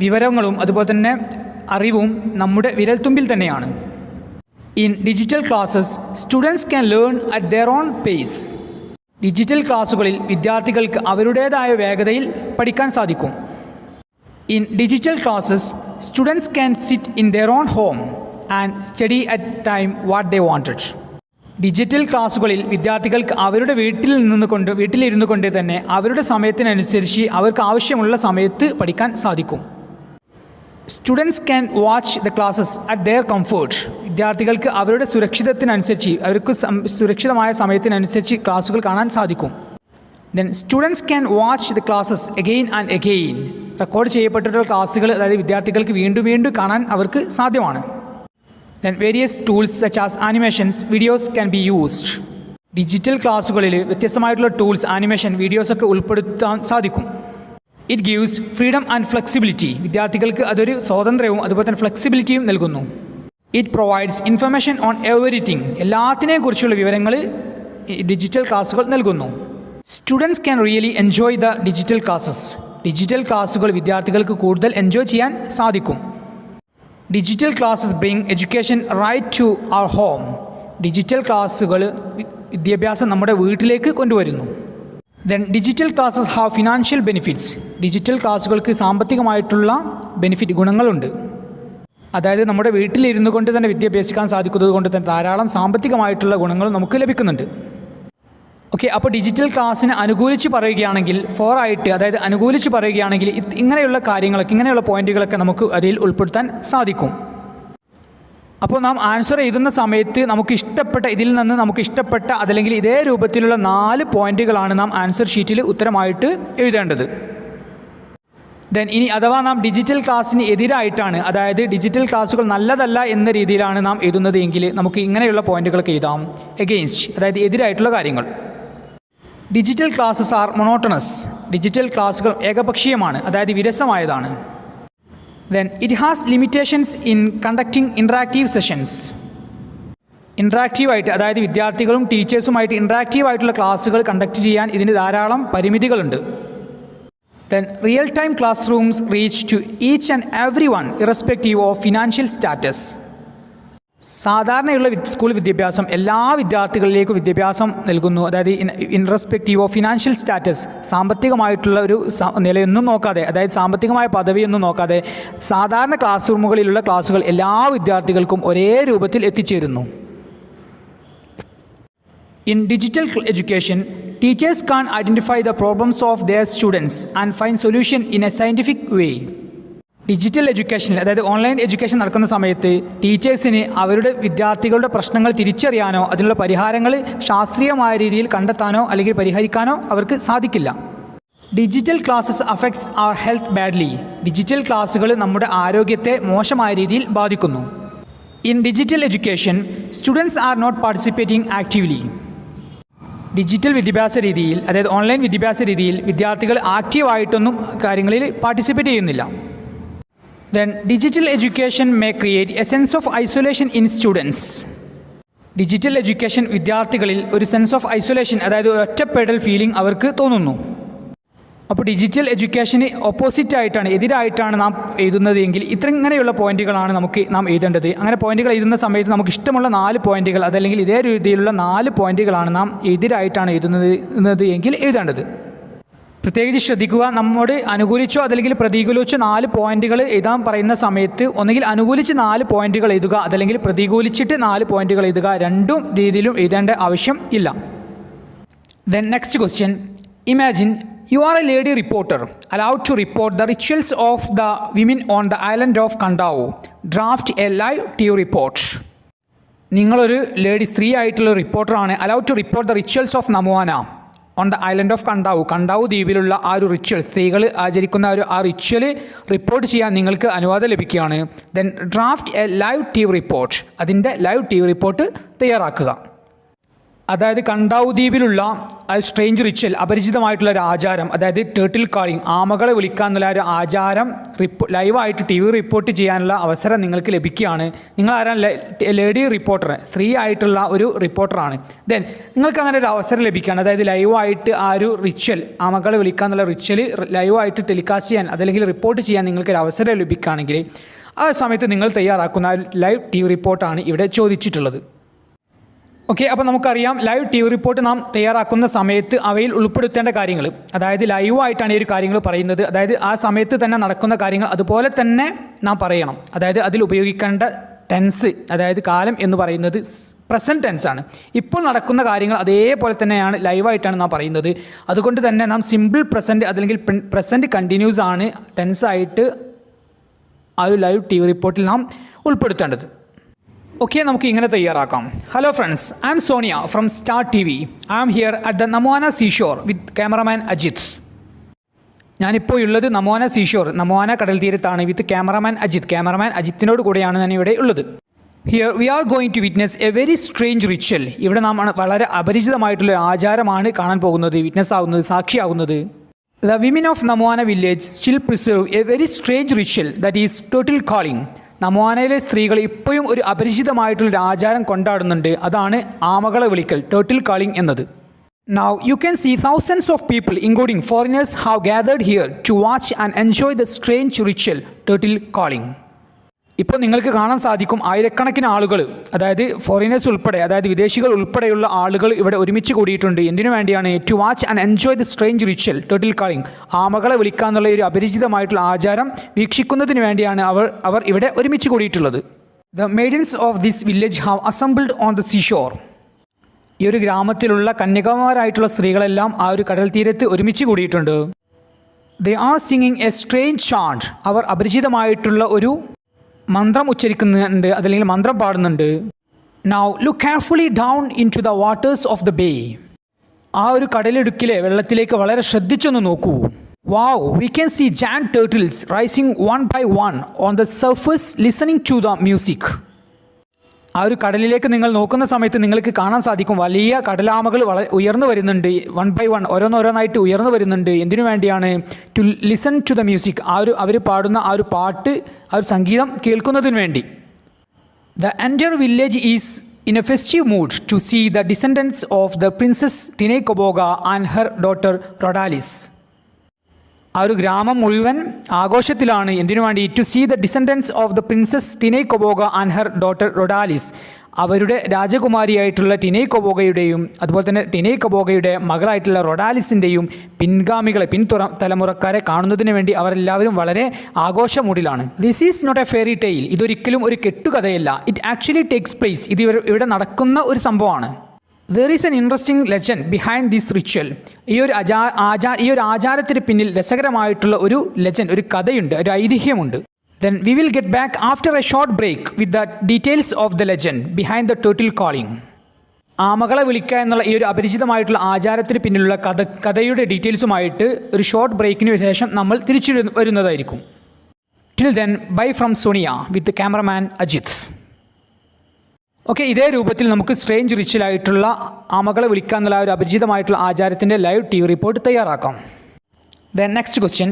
വിവരങ്ങളും അതുപോലെ തന്നെ അറിവും നമ്മുടെ വിരൽത്തുമ്പിൽ തന്നെയാണ്. In digital classes students can learn at their own pace. Digital ക്ലാസ്സുകളിൽ വിദ്യാർത്ഥികൾക്ക് അവരുടേതായ വേഗതയിൽ പഠിക്കാൻ സാധിക്കും. In digital classes students can sit in their own home and study at time what they wanted. Digital ക്ലാസ്സുകളിൽ വിദ്യാർത്ഥികൾക്ക് അവരുടെ വീട്ടിലിരുന്നു കൊണ്ട് തന്നെ അവരുടെ സമയത്തിനനുസരിച്ച് അവർക്ക് ആവശ്യമുള്ള സമയത്ത് പഠിക്കാൻ സാധിക്കും. Students can watch the classes at their comfort. വിദ്യാർത്ഥികൾക്ക് അവരുടെ സുരക്ഷിതത്തിനനുസരിച്ച് അവർക്ക് സുരക്ഷിതമായ സമയത്തിനനുസരിച്ച് ക്ലാസ്സുകൾ കാണാൻ സാധിക്കും. Then students can watch the classes again and again. Record ചെയ്യപ്പെട്ടിട്ടുള്ള ക്ലാസ്സുകൾ, അതായത് വിദ്യാർത്ഥികൾക്ക് വീണ്ടും വീണ്ടും കാണാൻ അവർക്ക് സാധ്യമാണ്. Then various tools such as animations videos can be used. Digital ക്ലാസ്സുകളിൽ വ്യത്യസ്തമായിട്ടുള്ള ടൂൾസ്, ആനിമേഷൻ, വീഡിയോസൊക്കെ ഉൾപ്പെടുത്താൻ സാധിക്കും. It gives freedom and flexibility. വിദ്യാർത്ഥികൾക്ക് അതൊരു സ്വാതന്ത്ര്യവും അതുപോലെ തന്നെ ഫ്ലെക്സിബിലിറ്റിയും നൽകുന്നു. It provides information on everything. എല്ലാത്തിനെയും കുറിച്ചുള്ള വിവരങ്ങൾ ഡിജിറ്റൽ ക്ലാസ്സുകൾ നൽകുന്നു. Students can really enjoy the digital classes. Digital ക്ലാസ്സുകൾ വിദ്യാർത്ഥികൾക്ക് കൂടുതൽ എൻജോയ് ചെയ്യാൻ സാധിക്കും. Digital classes bring education right to our home. Digital ക്ലാസ്സുകൾ വിദ്യാഭ്യാസം നമ്മുടെ വീട്ടിലേക്ക് കൊണ്ടുവരുന്നു. Then digital classes have financial benefits. Digital ക്ലാസ്സുകൾക്ക് സാമ്പത്തികമായിട്ടുള്ള ഗുണങ്ങളുണ്ട്. അതായത് നമ്മുടെ വീട്ടിലിരുന്നു കൊണ്ട് തന്നെ വിദ്യാഭ്യാസിക്കാൻ സാധിക്കുന്നത് കൊണ്ട് തന്നെ ധാരാളം സാമ്പത്തികമായിട്ടുള്ള ഗുണങ്ങളും നമുക്ക് ലഭിക്കുന്നുണ്ട്. ഓക്കെ, അപ്പോൾ ഡിജിറ്റൽ ക്ലാസ്സിനെ അനുകൂലിച്ച് പറയുകയാണെങ്കിൽ 4 ആയിട്ട്, അതായത് അനുകൂലിച്ച് പറയുകയാണെങ്കിൽ ഇങ്ങനെയുള്ള കാര്യങ്ങളൊക്കെ, ഇങ്ങനെയുള്ള പോയിന്റുകളൊക്കെ നമുക്ക് അതിൽ ഉൾപ്പെടുത്താൻ സാധിക്കും. അപ്പോൾ നാം ആൻസർ എഴുതുന്ന സമയത്ത് ഇതിൽ നിന്ന് നമുക്ക് ഇഷ്ടപ്പെട്ട അതല്ലെങ്കിൽ ഇതേ രൂപത്തിലുള്ള 4 പോയിന്റുകളാണ് നാം ആൻസർ ഷീറ്റിൽ ഉത്തരമായിട്ട് എഴുതേണ്ടത്. ദെൻ ഇനി അഥവാ നാം ഡിജിറ്റൽ ക്ലാസ്സിന് എതിരായിട്ടാണ്, അതായത് ഡിജിറ്റൽ ക്ലാസ്സുകൾ നല്ലതല്ല എന്ന രീതിയിലാണ് നാം എഴുതുന്നത് എങ്കിൽ നമുക്ക് ഇങ്ങനെയുള്ള പോയിന്റുകളൊക്കെ എഴുതാം. എഗെയിൻസ്റ്റ്, അതായത് എതിരായിട്ടുള്ള കാര്യങ്ങൾ. Digital classes are monotonous. Digital ക്ലാസ്സുകൾ ഏകപക്ഷീയമാണ്, അതായത് വിരസമായതാണ്. Then it has limitations in conducting interactive sessions. ഇൻട്രാക്റ്റീവായിട്ട്, അതായത് വിദ്യാർത്ഥികളും ടീച്ചേഴ്സുമായിട്ട് ഇൻട്രാക്റ്റീവായിട്ടുള്ള ക്ലാസ്സുകൾ കണ്ടക്ട് ചെയ്യാൻ ഇതിന് ധാരാളം പരിമിതികളുണ്ട്. Then real time classrooms reach to each and every one irrespective of financial status. സാധാരണയുള്ള സ്കൂൾ വിദ്യാഭ്യാസം എല്ലാ വിദ്യാർത്ഥികളിലേക്കും വിദ്യാഭ്യാസം നൽകുന്നു. അതായത് ഇൻറെസ്പെക്റ്റീവ് ഓഫ് ഫിനാൻഷ്യൽ സ്റ്റാറ്റസ്, സാമ്പത്തികമായിട്ടുള്ള ഒരു നിലയൊന്നും നോക്കാതെ, അതായത് സാമ്പത്തികമായ പദവിയൊന്നും നോക്കാതെ സാധാരണ ക്ലാസ് റൂമുകളിലുള്ള ക്ലാസ്സുകൾ എല്ലാ വിദ്യാർത്ഥികൾക്കും ഒരേ രൂപത്തിൽ എത്തിച്ചേരുന്നു. In digital education, teachers can identify the problems of their students and find solution in a scientific way. Digital എഡ്യൂക്കേഷനിൽ, അതായത് ഓൺലൈൻ എഡ്യൂക്കേഷൻ നടക്കുന്ന സമയത്ത് ടീച്ചേഴ്സിന് അവരുടെ വിദ്യാർത്ഥികളുടെ പ്രശ്നങ്ങൾ തിരിച്ചറിയാനോ അതിനുള്ള പരിഹാരങ്ങൾ ശാസ്ത്രീയമായ രീതിയിൽ കണ്ടെത്താനോ അല്ലെങ്കിൽ പരിഹരിക്കാനോ അവർക്ക് സാധിക്കില്ല. Digital classes affects our health badly. Digital ക്ലാസ്സുകൾ നമ്മുടെ ആരോഗ്യത്തെ മോശമായ രീതിയിൽ ബാധിക്കുന്നു. In digital education, students are not participating actively. Digital വിദ്യാഭ്യാസ രീതിയിൽ, അതായത് ഓൺലൈൻ വിദ്യാഭ്യാസ രീതിയിൽ വിദ്യാർത്ഥികൾ ആക്റ്റീവായിട്ടൊന്നും കാര്യങ്ങളിൽ പാർട്ടിസിപ്പേറ്റ് ചെയ്യുന്നില്ല. Then digital education may create a sense of isolation in students. Digital education വിദ്യാർത്ഥികളിൽ ഒരു സെൻസ് ഓഫ് ഐസൊലേഷൻ, അതായത് ഒറ്റപ്പെടൽ ഫീലിംഗ് അവർക്ക് തോന്നുന്നു. അപ്പോൾ ഡിജിറ്റൽ എഡ്യൂക്കേഷന് ഓപ്പോസിറ്റായിട്ടാണ്, എതിരായിട്ടാണ് നാം എഴുതുന്നത് എങ്കിൽ ഇങ്ങനെയുള്ള പോയിന്റുകളാണ് നാം എഴുതേണ്ടത്. അങ്ങനെ പോയിന്റുകൾ എഴുതുന്ന സമയത്ത് നമുക്ക് ഇഷ്ടമുള്ള 4 പോയിന്റുകൾ അതല്ലെങ്കിൽ ഇതേ രീതിയിലുള്ള 4 പോയിന്റുകളാണ് നാം എതിരായിട്ടാണ് എഴുതുന്നത് എങ്കിൽ എഴുതേണ്ടത്. പ്രത്യേകിച്ച് ശ്രദ്ധിക്കുക, നമ്മോട് അനുകൂലിച്ചോ അതല്ലെങ്കിൽ പ്രതികൂലിച്ചോ 4 പോയിന്റുകൾ എഴുതാൻ പറയുന്ന സമയത്ത് ഒന്നുകിൽ അനുകൂലിച്ച് 4 പോയിന്റുകൾ എഴുതുക, അതല്ലെങ്കിൽ പ്രതികൂലിച്ചിട്ട് 4 പോയിന്റുകൾ എഴുതുക. രണ്ടും രീതിയിലും എഴുതേണ്ട ആവശ്യം ഇല്ല. Then next question. Imagine you are a lady reporter allowed to report the rituals of the women on the island of Kadavu. Draft a live TV report. നിങ്ങളൊരു സ്ത്രീ ആയിട്ടുള്ള റിപ്പോർട്ടറാണ്. Allowed to report the rituals of Namuana on the island of Kadavu ദ്വീപിലുള്ള ആ ഒരു ritual, സ്ത്രീകൾ ആചരിക്കുന്ന ആ റിച്വൽ റിപ്പോർട്ട് ചെയ്യാൻ നിങ്ങൾക്ക് അനുവാദം ലഭിക്കുകയാണ്. Then draft a live TV report. അതിൻ്റെ ലൈവ് TV റിപ്പോർട്ട് തയ്യാറാക്കുക. അതായത് കണ്ടാവു ദ്വീപിലുള്ള ആ സ്ട്രേഞ്ച് റിച്വൽ, അപരിചിതമായിട്ടുള്ള ഒരു ആചാരം, അതായത് ടേർട്ടിൽ കാളിംഗ്, ആമകളെ വിളിക്കുക എന്നുള്ള ഒരു ആചാരം ലൈവായിട്ട് TV റിപ്പോർട്ട് ചെയ്യാനുള്ള അവസരം നിങ്ങൾക്ക് ലഭിക്കുകയാണ്. നിങ്ങൾ ആരാണ്? ലേഡി റിപ്പോർട്ടർ, സ്ത്രീ ആയിട്ടുള്ള ഒരു റിപ്പോർട്ടറാണ്. ദെൻ നിങ്ങൾക്ക് അങ്ങനെ ഒരു അവസരം ലഭിക്കുകയാണ്. അതായത് ലൈവായിട്ട് ആ ഒരു റിച്വൽ, ആമകളെ വിളിക്കുക എന്നുള്ള റിച്വൽ ലൈവായിട്ട് ടെലികാസ്റ്റ് ചെയ്യാൻ അതല്ലെങ്കിൽ റിപ്പോർട്ട് ചെയ്യാൻ നിങ്ങൾക്കൊരു അവസരം ലഭിക്കുകയാണെങ്കിൽ ആ സമയത്ത് നിങ്ങൾ തയ്യാറാക്കുന്ന ലൈവ് TV റിപ്പോർട്ടാണ് ഇവിടെ ചോദിച്ചിട്ടുള്ളത്. ഓക്കെ, അപ്പോൾ നമുക്കറിയാം ലൈവ് TV റിപ്പോർട്ട് നാം തയ്യാറാക്കുന്ന സമയത്ത് അവയിൽ ഉൾപ്പെടുത്തേണ്ട കാര്യങ്ങൾ, അതായത് ലൈവായിട്ടാണ് ഈ ഒരു കാര്യങ്ങൾ പറയുന്നത്. അതായത് ആ സമയത്ത് തന്നെ നടക്കുന്ന കാര്യങ്ങൾ അതുപോലെ തന്നെ നാം പറയണം. അതായത് അതിൽ ഉപയോഗിക്കേണ്ട ടെൻസ്, അതായത് കാലം എന്ന് പറയുന്നത് പ്രസൻറ്റ് ടെൻസ് ആണ്. ഇപ്പോൾ നടക്കുന്ന കാര്യങ്ങൾ അതേപോലെ തന്നെയാണ് ലൈവായിട്ടാണ് നാം പറയുന്നത്. അതുകൊണ്ട് തന്നെ നാം സിമ്പിൾ പ്രസൻറ്റ് അല്ലെങ്കിൽ പ്രസൻറ്റ് കണ്ടിന്യൂസ് ആണ് ടെൻസായിട്ട് ആ ഒരു ലൈവ് TV റിപ്പോർട്ടിൽ നാം ഉൾപ്പെടുത്തേണ്ടത്. ഓക്കെ, നമുക്ക് ഇങ്ങനെ തയ്യാറാക്കാം. Hello friends, I am Sonia from star TV. I am here at the Namuana seashore with cameraman Ajith. ഞാനിപ്പോൾ ഉള്ളത് നമോന സീഷോർ, നമോന കടൽ തീരത്താണ്, വിത്ത് ക്യാമറമാൻ അജിത്. ക്യാമറമാൻ അജിത്തിനോട് കൂടെയാണ് ഞാൻ ഇവിടെ ഉള്ളത്. Here we are going to witness a very strange ritual. ഇവിടെ നാം വളരെ അപരിചിതമായിട്ടുള്ള ആചാരമാണ് കാണാൻ പോകുന്നത്, വിറ്റ്നസ് ആവുന്നത്, സാക്ഷിയാവുന്നത്. The women of Namuana village still preserve a very strange ritual that is turtle calling. നമോനയിലെ സ്ത്രീകൾ ഇപ്പോഴും ഒരു അപരിചിതമായിട്ടുള്ളൊരു ആചാരം കൊണ്ടാടുന്നുണ്ട്. അതാണ് ആമകളെ വിളിക്കൽ, ടേർട്ടിൽ കാളിംഗ് എന്നത്. Now you can see thousands of people including foreigners have gathered here to watch and enjoy the strange ritual turtle calling. ഇപ്പോൾ നിങ്ങൾക്ക് കാണാൻ സാധിക്കും ആയിരക്കണക്കിന് ആളുകൾ, അതായത് ഫോറിനേഴ്സ് ഉൾപ്പെടെ, അതായത് വിദേശികൾ ഉൾപ്പെടെയുള്ള ആളുകൾ ഇവിടെ ഒരുമിച്ച് കൂടിയിട്ടുണ്ട്. എന്തിനു വേണ്ടിയാണ്? To watch and enjoy the strange ritual turtle calling. ആമകളെ വിളിക്കുക എന്നുള്ള ഒരു അപരിചിതമായിട്ടുള്ള ആചാരം വീക്ഷിക്കുന്നതിന് വേണ്ടിയാണ് അവർ ഇവിടെ ഒരുമിച്ച് കൂടിയിട്ടുള്ളത്. The maidens of this village have assembled on the seashore. ഈ ഒരു ഗ്രാമത്തിലുള്ള കന്യകമാരായിട്ടുള്ള സ്ത്രീകളെല്ലാം ആ ഒരു കടൽ തീരത്ത് ഒരുമിച്ച് കൂടിയിട്ടുണ്ട്. They are singing a strange chant. അവർ അപരിചിതമായിട്ടുള്ള ഒരു മന്ത്രം ഉച്ചരിക്കുന്നുണ്ട്, അതല്ലെങ്കിൽ മന്ത്രം പാടുന്നുണ്ട്. Now look carefully down into the waters of the bay. ആ ഒരു കടലിടുക്കിലെ വെള്ളത്തിലേക്ക് വളരെ ശ്രദ്ധിച്ചൊന്ന് നോക്കൂ. Wow, we can see giant turtles rising one by one on the surface listening to the music. ആ ഒരു കടലിലേക്ക് നിങ്ങൾ നോക്കുന്ന സമയത്ത് നിങ്ങൾക്ക് കാണാൻ സാധിക്കും വലിയ കടലാമകൾ ഉയർന്നു വരുന്നുണ്ട്. വൺ ബൈ വൺ, ഓരോന്നോരോന്നായിട്ട് ഉയർന്നു വരുന്നുണ്ട്. എന്തിനു വേണ്ടിയാണ്? To listen to the music. അവർ പാടുന്ന ആ ഒരു പാട്ട്, ആ ഒരു സംഗീതം കേൾക്കുന്നതിന് വേണ്ടി. The entire village is in a festive mood to see the descendants of the princess Tinaicoboga and her daughter Raudalice. ആ ഒരു ഗ്രാമം മുഴുവൻ ആഘോഷത്തിലാണ്. എന്തിനു വേണ്ടി? To see the descendants of the princess Tinaicoboga and her daughter Raudalice. അവരുടെ രാജകുമാരിയായിട്ടുള്ള ടിനൈകോബോഗയുടെയും അതുപോലെ തന്നെ ടിനൈകോബോഗയുടെ മകളായിട്ടുള്ള റൊഡാലിസിൻ്റെയും പിൻഗാമികളെ, തലമുറക്കാരെ കാണുന്നതിന് വേണ്ടി അവരെല്ലാവരും വളരെ ആഘോഷമൂടിലാണ്. This is not a fairy tale. ഇതൊരിക്കലും ഒരു കെട്ടുകഥയല്ല. It actually takes place. ഇത് ഇവിടെ നടക്കുന്ന ഒരു സംഭവമാണ്. There is an interesting legend behind this ritual. ഈ ഒരു ആചാരത്തിന് പിന്നിൽ രസകരമായിട്ടുള്ള ഒരു ലെജൻഡ്, ഒരു കഥയുണ്ട്, ഒരു ഐതിഹ്യമുണ്ട്. Then we will get back after a short break with the details of the legend behind the turtle calling. ആമകളെ വിളിക്കുക എന്നുള്ള ഈ ഒരു അപരിചിതമായിട്ടുള്ള ആചാരത്തിന് പിന്നിലുള്ള കഥയുടെ ഡീറ്റെയിൽസുമായിട്ട് ഒരു ഷോർട്ട് ബ്രേക്കിന് ശേഷം നമ്മൾ തിരിച്ചു വരുന്നതായിരിക്കും. Till then, bye from Sonia with the cameraman Ajit. Okay, ഇതേ രൂപത്തിൽ നമുക്ക് സ്ട്രേഞ്ച് റിച്വലായിട്ടുള്ള ആമകളെ വിളിക്കുക എന്നുള്ള ഒരു അപരിചിതമായിട്ടുള്ള ആചാരത്തിൻ്റെ ലൈവ് TV റിപ്പോർട്ട് തയ്യാറാക്കാം. Then next question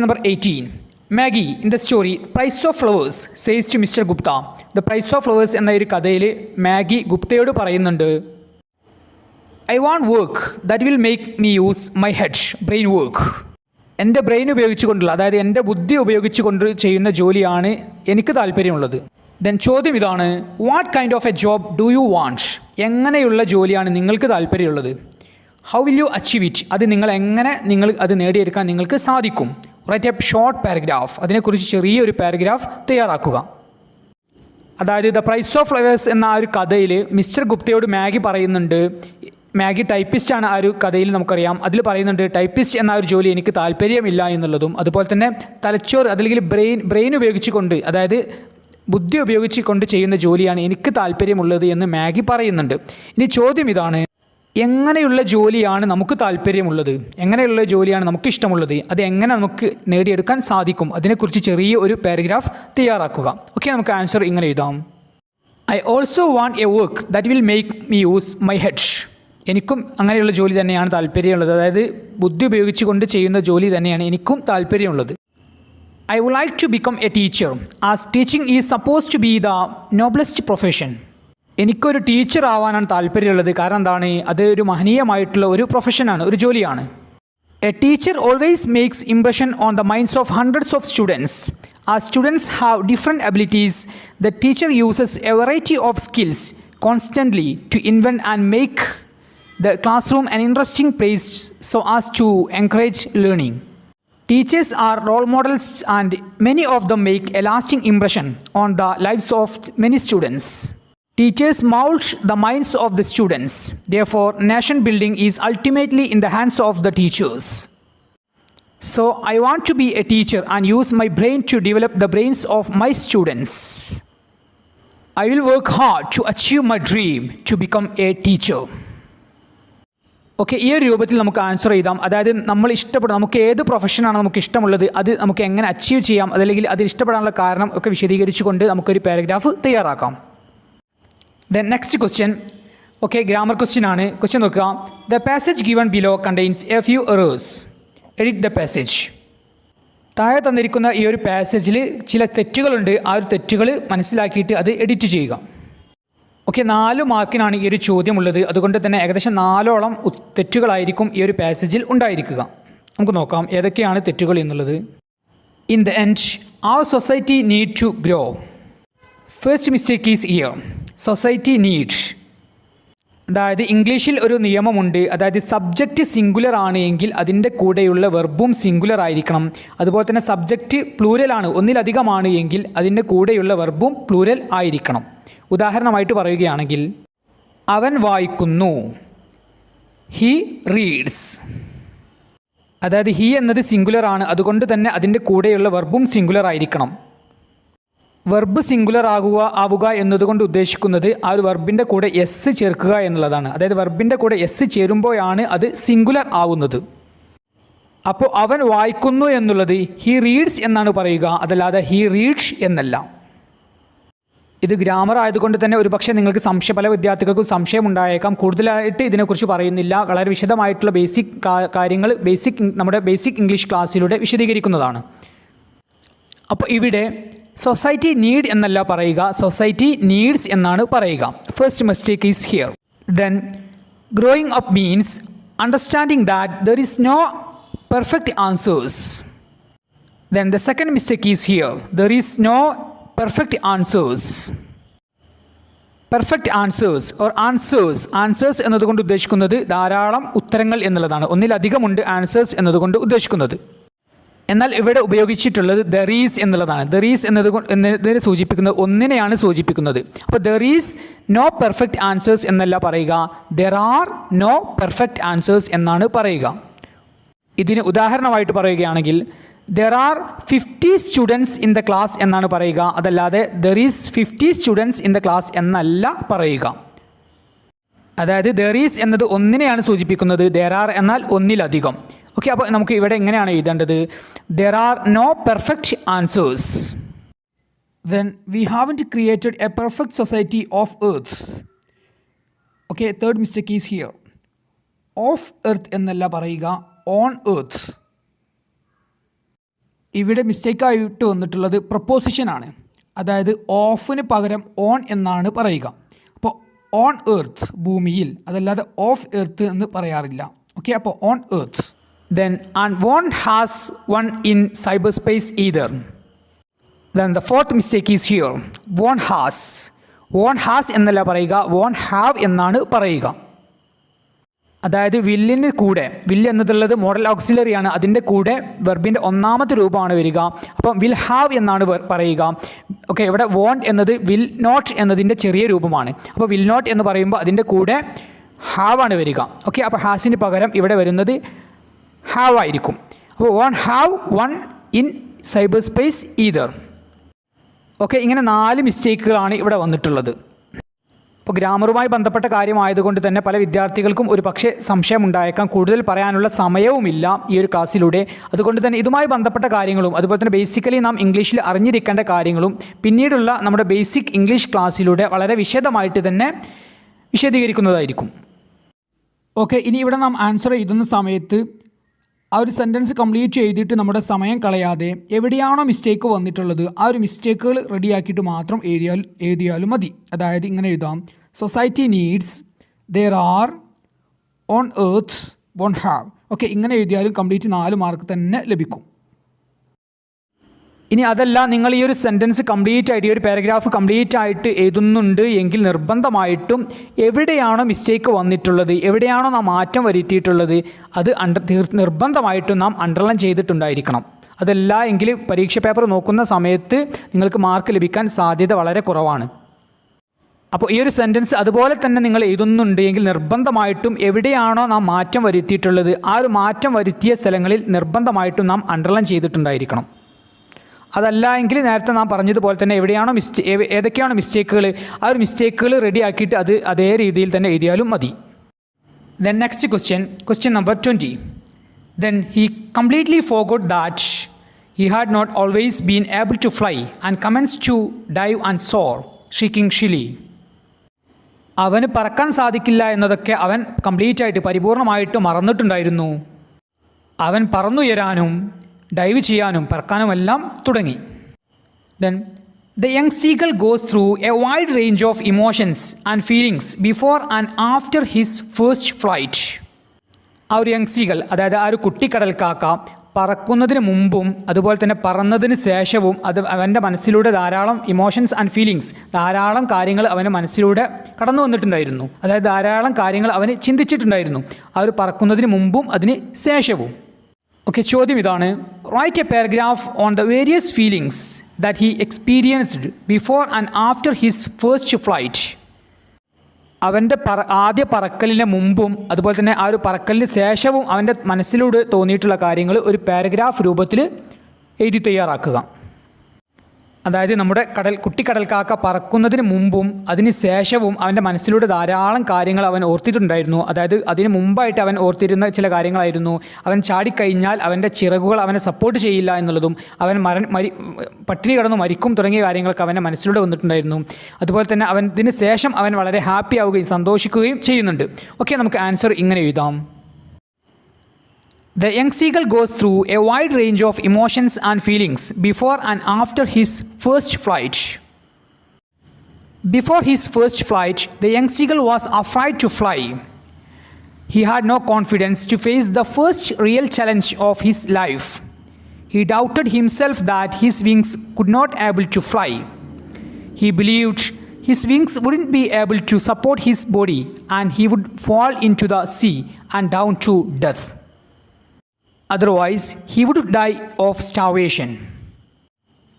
number 18. Maggie in the story price of flowers says to mister Gupta. The price of flowers എന്ന ഒരു കഥയിൽ മാഗി ഗുപ്തയോട് പറയുന്നുണ്ട്, I want work that will make me use my head brain work. എൻ്റെ brain ഉപയോഗിച്ചുകൊണ്ടുള്ള, അതായത് എൻ്റെ ബുദ്ധി ഉപയോഗിച്ചുകൊണ്ട് ചെയ്യുന്ന ജോലിയാണ് എനിക്ക് താല്പര്യമുള്ളത്. ദെൻ ചോദ്യം ഇതാണ്, what kind of A job do you want? എങ്ങനെയുള്ള ജോലിയാണ് നിങ്ങൾക്ക് താല്പര്യമുള്ളത്? How will you achieve it? അത് നിങ്ങൾ അത് നേടിയെടുക്കാൻ നിങ്ങൾക്ക് സാധിക്കും. റൈറ്റ് എ ഷോർട്ട് പാരഗ്രാഫ്, അതിനെക്കുറിച്ച് ചെറിയൊരു പാരഗ്രാഫ് തയ്യാറാക്കുക. അതായത് ദ പ്രൈസ് ഓഫ് ഫ്ലവേഴ്സ് എന്ന ആ ഒരു കഥയിൽ മിസ്റ്റർ ഗുപ്തയോട് മാഗി പറയുന്നുണ്ട്, മാഗി ടൈപ്പിസ്റ്റാണ് ആ ഒരു കഥയിൽ നമുക്കറിയാം. അതിൽ പറയുന്നുണ്ട് ടൈപ്പിസ്റ്റ് എന്ന ഒരു ജോലി എനിക്ക് താല്പര്യമില്ല എന്നുള്ളതും, അതുപോലെ തന്നെ തലച്ചോറ് അതല്ലെങ്കിൽ ബ്രെയിൻ ഉപയോഗിച്ചുകൊണ്ട്, അതായത് ബുദ്ധി ഉപയോഗിച്ചുകൊണ്ട് ചെയ്യുന്ന ജോലിയാണ് എനിക്ക് താല്പര്യമുള്ളത് എന്ന് മാഗി പറയുന്നുണ്ട്. ഇനി ചോദ്യം ഇതാണ്, എങ്ങനെയുള്ള ജോലിയാണ് നമുക്ക് താല്പര്യമുള്ളത്? എങ്ങനെയുള്ള ജോലിയാണ് നമുക്ക് ഇഷ്ടമുള്ളത്? അത് എങ്ങനെ നമുക്ക് നേടിയെടുക്കാൻ സാധിക്കും? അതിനെക്കുറിച്ച് ചെറിയ ഒരു പാരഗ്രാഫ് തയ്യാറാക്കുക. ഓക്കെ, നമുക്ക് ആൻസർ ഇങ്ങനെ എഴുതാം. I also want A work that will make me use my head. എനിക്കും അങ്ങനെയുള്ള ജോലി തന്നെയാണ് താല്പര്യമുള്ളത്, അതായത് ബുദ്ധി ഉപയോഗിച്ചുകൊണ്ട് ചെയ്യുന്ന ജോലി തന്നെയാണ് എനിക്കും താല്പര്യമുള്ളത്. I would like to become a teacher as teaching is supposed to be the noblest profession. എനിക്കൊരു ടീച്ചർ ആവാനാണ് താല്പര്യമുള്ളത്. കാരണം എന്താണ്? അത് ഒരു മഹനീയമായിട്ടുള്ള ഒരു പ്രൊഫഷനാണ്, ഒരു ജോലിയാണ്. A teacher always makes impression on the minds of hundreds of students. As students have different abilities, the teacher uses a variety of skills constantly to invent and make the classroom an interesting place so as to encourage learning. Teachers are role models and many of them make a lasting impression on the lives of many students. Teachers mold the minds of the students. Therefore, nation building is ultimately in the hands of the teachers. So, I want to be a teacher and use my brain to develop the brains of my students. I will work hard to achieve my dream to become a teacher. Okay, ഈ ഒരു രൂപത്തിൽ നമുക്ക് answer ചെയ്താം. അതായത് നമുക്ക് ഏത് പ്രൊഫഷനാണ് നമുക്ക് ഇഷ്ടമുള്ളത്, അത് നമുക്ക് എങ്ങനെ അച്ചീവ് ചെയ്യാം, അതല്ലെങ്കിൽ അത് ഇഷ്ടപ്പെടാനുള്ള കാരണം ഒക്കെ വിശദീകരിച്ചുകൊണ്ട് നമുക്കൊരു പാരഗ്രാഫ് തയ്യാറാക്കാം. Then next question, okay, grammar question ആണ്. ക്വസ്റ്റ്യൻ നോക്കുക. The passage given below contains A few errors. Edit the passage. താഴെ തന്നിരിക്കുന്ന ഈ ഒരു പാസേജിൽ ചില തെറ്റുകളുണ്ട്. ആ ഒരു തെറ്റുകൾ മനസ്സിലാക്കിയിട്ട് അത് എഡിറ്റ് ചെയ്യുക. ഓക്കെ, 4 മാർക്കിനാണ് ഈ ഒരു ചോദ്യമുള്ളത്. അതുകൊണ്ട് തന്നെ ഏകദേശം 4ഓളം തെറ്റുകളായിരിക്കും ഈ ഒരു പാസേജിൽ ഉണ്ടായിരിക്കുക. നമുക്ക് നോക്കാം ഏതൊക്കെയാണ് തെറ്റുകൾ എന്നുള്ളത്. In the end our society need to grow. First mistake is here. Society need, അതായത് ഇംഗ്ലീഷിൽ ഒരു നിയമമുണ്ട്. അതായത് സബ്ജക്റ്റ് സിംഗുലർ ആണ് എങ്കിൽ അതിൻ്റെ കൂടെയുള്ള വെർബും സിംഗുലർ ആയിരിക്കണം. അതുപോലെ തന്നെ സബ്ജക്റ്റ് പ്ലൂരലാണ്, ഒന്നിലധികമാണ് എങ്കിൽ അതിൻ്റെ കൂടെയുള്ള വെർബും പ്ലൂരൽ ആയിരിക്കണം. ഉദാഹരണമായിട്ട് പറയുകയാണെങ്കിൽ, അവൻ വായിക്കുന്നു, ഹി റീഡ്സ്. അതായത് ഹി എന്നത് സിംഗുലർ ആണ്, അതുകൊണ്ട് തന്നെ അതിൻ്റെ കൂടെയുള്ള വെർബും സിംഗുലർ ആയിരിക്കണം. വെർബ് സിംഗുലർ ആവുക എന്നതുകൊണ്ട് ഉദ്ദേശിക്കുന്നത് ആ ഒരു വെർബിൻ്റെ കൂടെ എസ് ചേർക്കുക എന്നുള്ളതാണ്. അതായത് വെർബിൻ്റെ കൂടെ എസ് ചേരുമ്പോഴാണ് അത് സിംഗുലർ ആവുന്നത്. അപ്പോൾ അവൻ വായിക്കുന്നു എന്നുള്ളത് ഹി റീഡ്സ് എന്നാണ് പറയുക, അതല്ലാതെ ഹി റീഡ്സ് എന്നല്ല. ഇത് ഗ്രാമർ ആയതുകൊണ്ട് തന്നെ ഒരുപക്ഷെ നിങ്ങൾക്ക് പല വിദ്യാർത്ഥികൾക്കും സംശയമുണ്ടായേക്കാം. കൂടുതലായിട്ട് ഇതിനെക്കുറിച്ച് പറയുന്നില്ല. വളരെ വിശദമായിട്ടുള്ള കാര്യങ്ങൾ നമ്മുടെ ബേസിക് ഇംഗ്ലീഷ് ക്ലാസ്സിലൂടെ വിശദീകരിക്കുന്നതാണ്. അപ്പോൾ ഇവിടെ സൊസൈറ്റി നീഡ് എന്നല്ല പറയുക, സൊസൈറ്റി നീഡ്സ് എന്നാണ് പറയുക. First mistake is here. Then growing up means understanding that there is no perfect answers. Then the second mistake is here. There is no perfect answers. Perfect answers or answers എന്നതുകൊണ്ട് ഉദ്ദേശിക്കുന്നത് ധാരാളം ഉത്തരങ്ങൾ എന്നുള്ളതാണ്. ഒന്നിലധികമുണ്ട് answers എന്നതുകൊണ്ട് ഉദ്ദേശിക്കുന്നത്. എന്നാൽ ഇവിടെ ഉപയോഗിച്ചിട്ടുള്ളത് ദർ ഈസ് എന്നുള്ളതാണ്. ദർ ഈസ് എന്നതിനെ സൂചിപ്പിക്കുന്നത് ഒന്നിനെയാണ് സൂചിപ്പിക്കുന്നത്. അപ്പോൾ there is no perfect answers എന്നല്ല പറയുക, there are no perfect answers എന്നാണ് പറയുക. ഇതിന് ഉദാഹരണമായിട്ട് പറയുകയാണെങ്കിൽ, there are 50 students in the class എന്നാണ് പറയുക, അതല്ലാതെ there is 50 students in the class എന്നല്ല പറയുക. അതായത് ദർ ഈസ് എന്നത് ഒന്നിനെയാണ് സൂചിപ്പിക്കുന്നത്, ദർ ആർ എന്നാൽ ഒന്നിലധികം. ഓക്കെ, അപ്പോൾ നമുക്ക് ഇവിടെ എങ്ങനെയാണ് എഴുതേണ്ടത്? There are no perfect answers. Then we haven't created a perfect society of earth. Okay, third mistake is here. Of earth എന്നല്ല പറയുക, ഓൺ എർത്ത്. ഇവിടെ മിസ്റ്റേക്കായിട്ട് വന്നിട്ടുള്ളത് പ്രപ്പോസിഷനാണ്. അതായത് ഓഫിന് പകരം ഓൺ എന്നാണ് പറയുക. അപ്പോൾ ഓൺ എർത്ത് ഭൂമിയിൽ, അതല്ലാതെ ഓഫ് എർത്ത് എന്ന് പറയാറില്ല. ഓക്കെ, അപ്പോൾ on earth. Then and won has one in cyberspace either. Then the fourth mistake is here. Won has. Won has എന്നല്ല പറയുക, വോൺ ഹാവ് എന്നാണ് പറയുക. അതായത് വില്ലിന് കൂടെ, വില്ല് എന്നതുള്ളത് മോഡൽ ഓക്സിലറിയാണ്, അതിൻ്റെ കൂടെ വെർബിൻ്റെ ഒന്നാമത്തെ രൂപമാണ് വരിക. അപ്പം വിൽ ഹാവ് എന്നാണ് പറയുക. ഓക്കെ, ഇവിടെ വോണ്ട് എന്നത് വിൽ നോട്ട് എന്നതിൻ്റെ ചെറിയ രൂപമാണ്. അപ്പോൾ വിൽ നോട്ട് എന്ന് പറയുമ്പോൾ അതിൻ്റെ കൂടെ ഹാവ് ആണ് വരിക. ഓക്കെ, അപ്പോൾ ഹാസിന് പകരം ഇവിടെ വരുന്നത് ഹാവ് ആയിരിക്കും. അപ്പോൾ won have one in cyberspace either. Okay, ഇങ്ങനെ 4 മിസ്റ്റേക്കുകളാണ് ഇവിടെ വന്നിട്ടുള്ളത്. ഇപ്പോൾ ഗ്രാമറുമായി ബന്ധപ്പെട്ട കാര്യമായതുകൊണ്ട് തന്നെ പല വിദ്യാർത്ഥികൾക്കും ഒരു പക്ഷേ സംശയമുണ്ടായേക്കാം. കൂടുതൽ പറയാനുള്ള സമയവുമില്ല ഈ ഒരു ക്ലാസ്സിലൂടെ. അതുകൊണ്ട് തന്നെ ഇതുമായി ബന്ധപ്പെട്ട കാര്യങ്ങളും അതുപോലെ തന്നെ ബേസിക്കലി നാം ഇംഗ്ലീഷിൽ അറിഞ്ഞിരിക്കേണ്ട കാര്യങ്ങളും പിന്നീടുള്ള നമ്മുടെ ബേസിക് ഇംഗ്ലീഷ് ക്ലാസ്സിലൂടെ വളരെ വിശദമായിട്ട് തന്നെ വിശദീകരിക്കുന്നതായിരിക്കും. ഓക്കെ, ഇനി ഇവിടെ നാം ആൻസർ എഴുതുന്ന സമയത്ത് ആ ഒരു സെൻറ്റൻസ് കംപ്ലീറ്റ് ചെയ്തിട്ട് നമ്മുടെ സമയം കളയാതെ എവിടെയാണോ മിസ്റ്റേക്ക് വന്നിട്ടുള്ളത് ആ ഒരു മിസ്റ്റേക്കുകൾ റെഡിയാക്കിയിട്ട് മാത്രം എഴുതിയാലും മതി. അതായത് ഇങ്ങനെ എഴുതാം: society needs, there are, on earth, won have. Okay, ഇങ്ങനെ എഴുതിയാലും കംപ്ലീറ്റ് 4 മാർക്ക് തന്നെ ലഭിക്കും. ഇനി അതല്ല, നിങ്ങൾ ഈ ഒരു സെൻറ്റൻസ് കംപ്ലീറ്റ് ആയിട്ട്, ഈ ഒരു പാരഗ്രാഫ് കംപ്ലീറ്റ് ആയിട്ട് എഴുതുന്നുണ്ട് എങ്കിൽ നിർബന്ധമായിട്ടും എവിടെയാണോ മിസ്റ്റേക്ക് വന്നിട്ടുള്ളത്, എവിടെയാണോ നാം മാറ്റം വരുത്തിയിട്ടുള്ളത് അത് നിർബന്ധമായിട്ടും നാം അണ്ടർലൈൻ ചെയ്തിട്ടുണ്ടായിരിക്കണം. അതല്ല എങ്കിൽ പരീക്ഷ പേപ്പർ നോക്കുന്ന സമയത്ത് നിങ്ങൾക്ക് മാർക്ക് ലഭിക്കാൻ സാധ്യത വളരെ കുറവാണ്. അപ്പോൾ ഈ ഒരു സെൻറ്റൻസ് അതുപോലെ തന്നെ നിങ്ങൾ എഴുതുന്നുണ്ട് എങ്കിൽ നിർബന്ധമായിട്ടും എവിടെയാണോ നാം മാറ്റം വരുത്തിയിട്ടുള്ളത് ആ ഒരു മാറ്റം വരുത്തിയ സ്ഥലങ്ങളിൽ നിർബന്ധമായിട്ടും നാം അണ്ടർലൈൻ ചെയ്തിട്ടുണ്ടായിരിക്കണം. അതല്ല എങ്കിൽ നേരത്തെ നാം പറഞ്ഞതുപോലെ തന്നെ എവിടെയാണോ ഏതൊക്കെയാണോ മിസ്റ്റേക്കുകൾ ആ ഒരു മിസ്റ്റേക്കുകൾ റെഡി ആക്കിയിട്ട് അത് അതേ രീതിയിൽ തന്നെ എഴുതിയാലും മതി. Then next question number 20. Then he completely forgot that he had not always been able to fly and commenced to dive and soar shrieking shrilly. അവന് പറക്കാൻ സാധിക്കില്ല എന്നതൊക്കെ അവൻ കംപ്ലീറ്റ് ആയിട്ട് പരിപൂർണമായിട്ട് മറന്നിട്ടുണ്ടായിരുന്നു. അവൻ പറന്നുയരാനും ഡൈവ് ചെയ്യാനും പറക്കാനുമെല്ലാം തുടങ്ങി. Then the young seagull goes through A wide range of emotions and feelings before and after his first flight. ആ ഒരു യങ് സീഗൾ, അതായത് ആ ഒരു കുട്ടിക്കടൽക്കാക്ക പറക്കുന്നതിന് മുമ്പും അതുപോലെ തന്നെ പറന്നതിന് ശേഷവും അവൻ്റെ മനസ്സിലൂടെ ധാരാളം ഇമോഷൻസ് ആൻഡ് ഫീലിങ്സ്, ധാരാളം കാര്യങ്ങൾ അവൻ്റെ മനസ്സിലൂടെ കടന്നു വന്നിട്ടുണ്ടായിരുന്നു. അതായത് ധാരാളം കാര്യങ്ങൾ അവന് ചിന്തിച്ചിട്ടുണ്ടായിരുന്നു ആ ഒരു പറക്കുന്നതിന് മുമ്പും അതിന് ശേഷവും. ഓക്കെ, ചോദ്യം ഇതാണ്: write A paragraph on the various feelings that he experienced before and after his first flight. അവൻ്റെ ആദ്യ പറക്കലിന് മുമ്പും അതുപോലെ തന്നെ ആ ഒരു പറക്കലിന് ശേഷവും അവൻ്റെ മനസ്സിലൂടെ തോന്നിയിട്ടുള്ള കാര്യങ്ങൾ ഒരു പാരഗ്രാഫ് രൂപത്തിൽ എഴുതി തയ്യാറാക്കുക. അതായത് നമ്മുടെ കുട്ടിക്കടൽക്കാക്ക പറക്കുന്നതിന് മുമ്പും അതിന് ശേഷവും അവൻ്റെ മനസ്സിലൂടെ ധാരാളം കാര്യങ്ങൾ അവൻ ഓർത്തിട്ടുണ്ടായിരുന്നു. അതായത് അതിന് മുമ്പായിട്ട് അവൻ ഓർത്തിരുന്ന ചില കാര്യങ്ങളായിരുന്നു: അവൻ ചാടിക്കഴിഞ്ഞാൽ അവൻ്റെ ചിറകുകൾ അവനെ സപ്പോർട്ട് ചെയ്യില്ല എന്നുള്ളതും, അവൻ പട്ടിണി കിടന്നു മരിക്കും തുടങ്ങിയ കാര്യങ്ങളൊക്കെ അവൻ്റെ മനസ്സിലൂടെ വന്നിട്ടുണ്ടായിരുന്നു. അതുപോലെ തന്നെ ഇതിന് ശേഷം അവൻ വളരെ ഹാപ്പി ആവുകയും സന്തോഷിക്കുകയും ചെയ്യുന്നുണ്ട്. ഓക്കെ, നമുക്ക് ആൻസർ ഇങ്ങനെ എഴുതാം: The young seagull goes through a wide range of emotions and feelings before and after his first flight. Before his first flight, the young seagull was afraid to fly. He had no confidence to face the first real challenge of his life. He doubted himself that his wings could not able to fly. He believed his wings wouldn't be able to support his body and he would fall into the sea and down to death. Otherwise, he would die of starvation.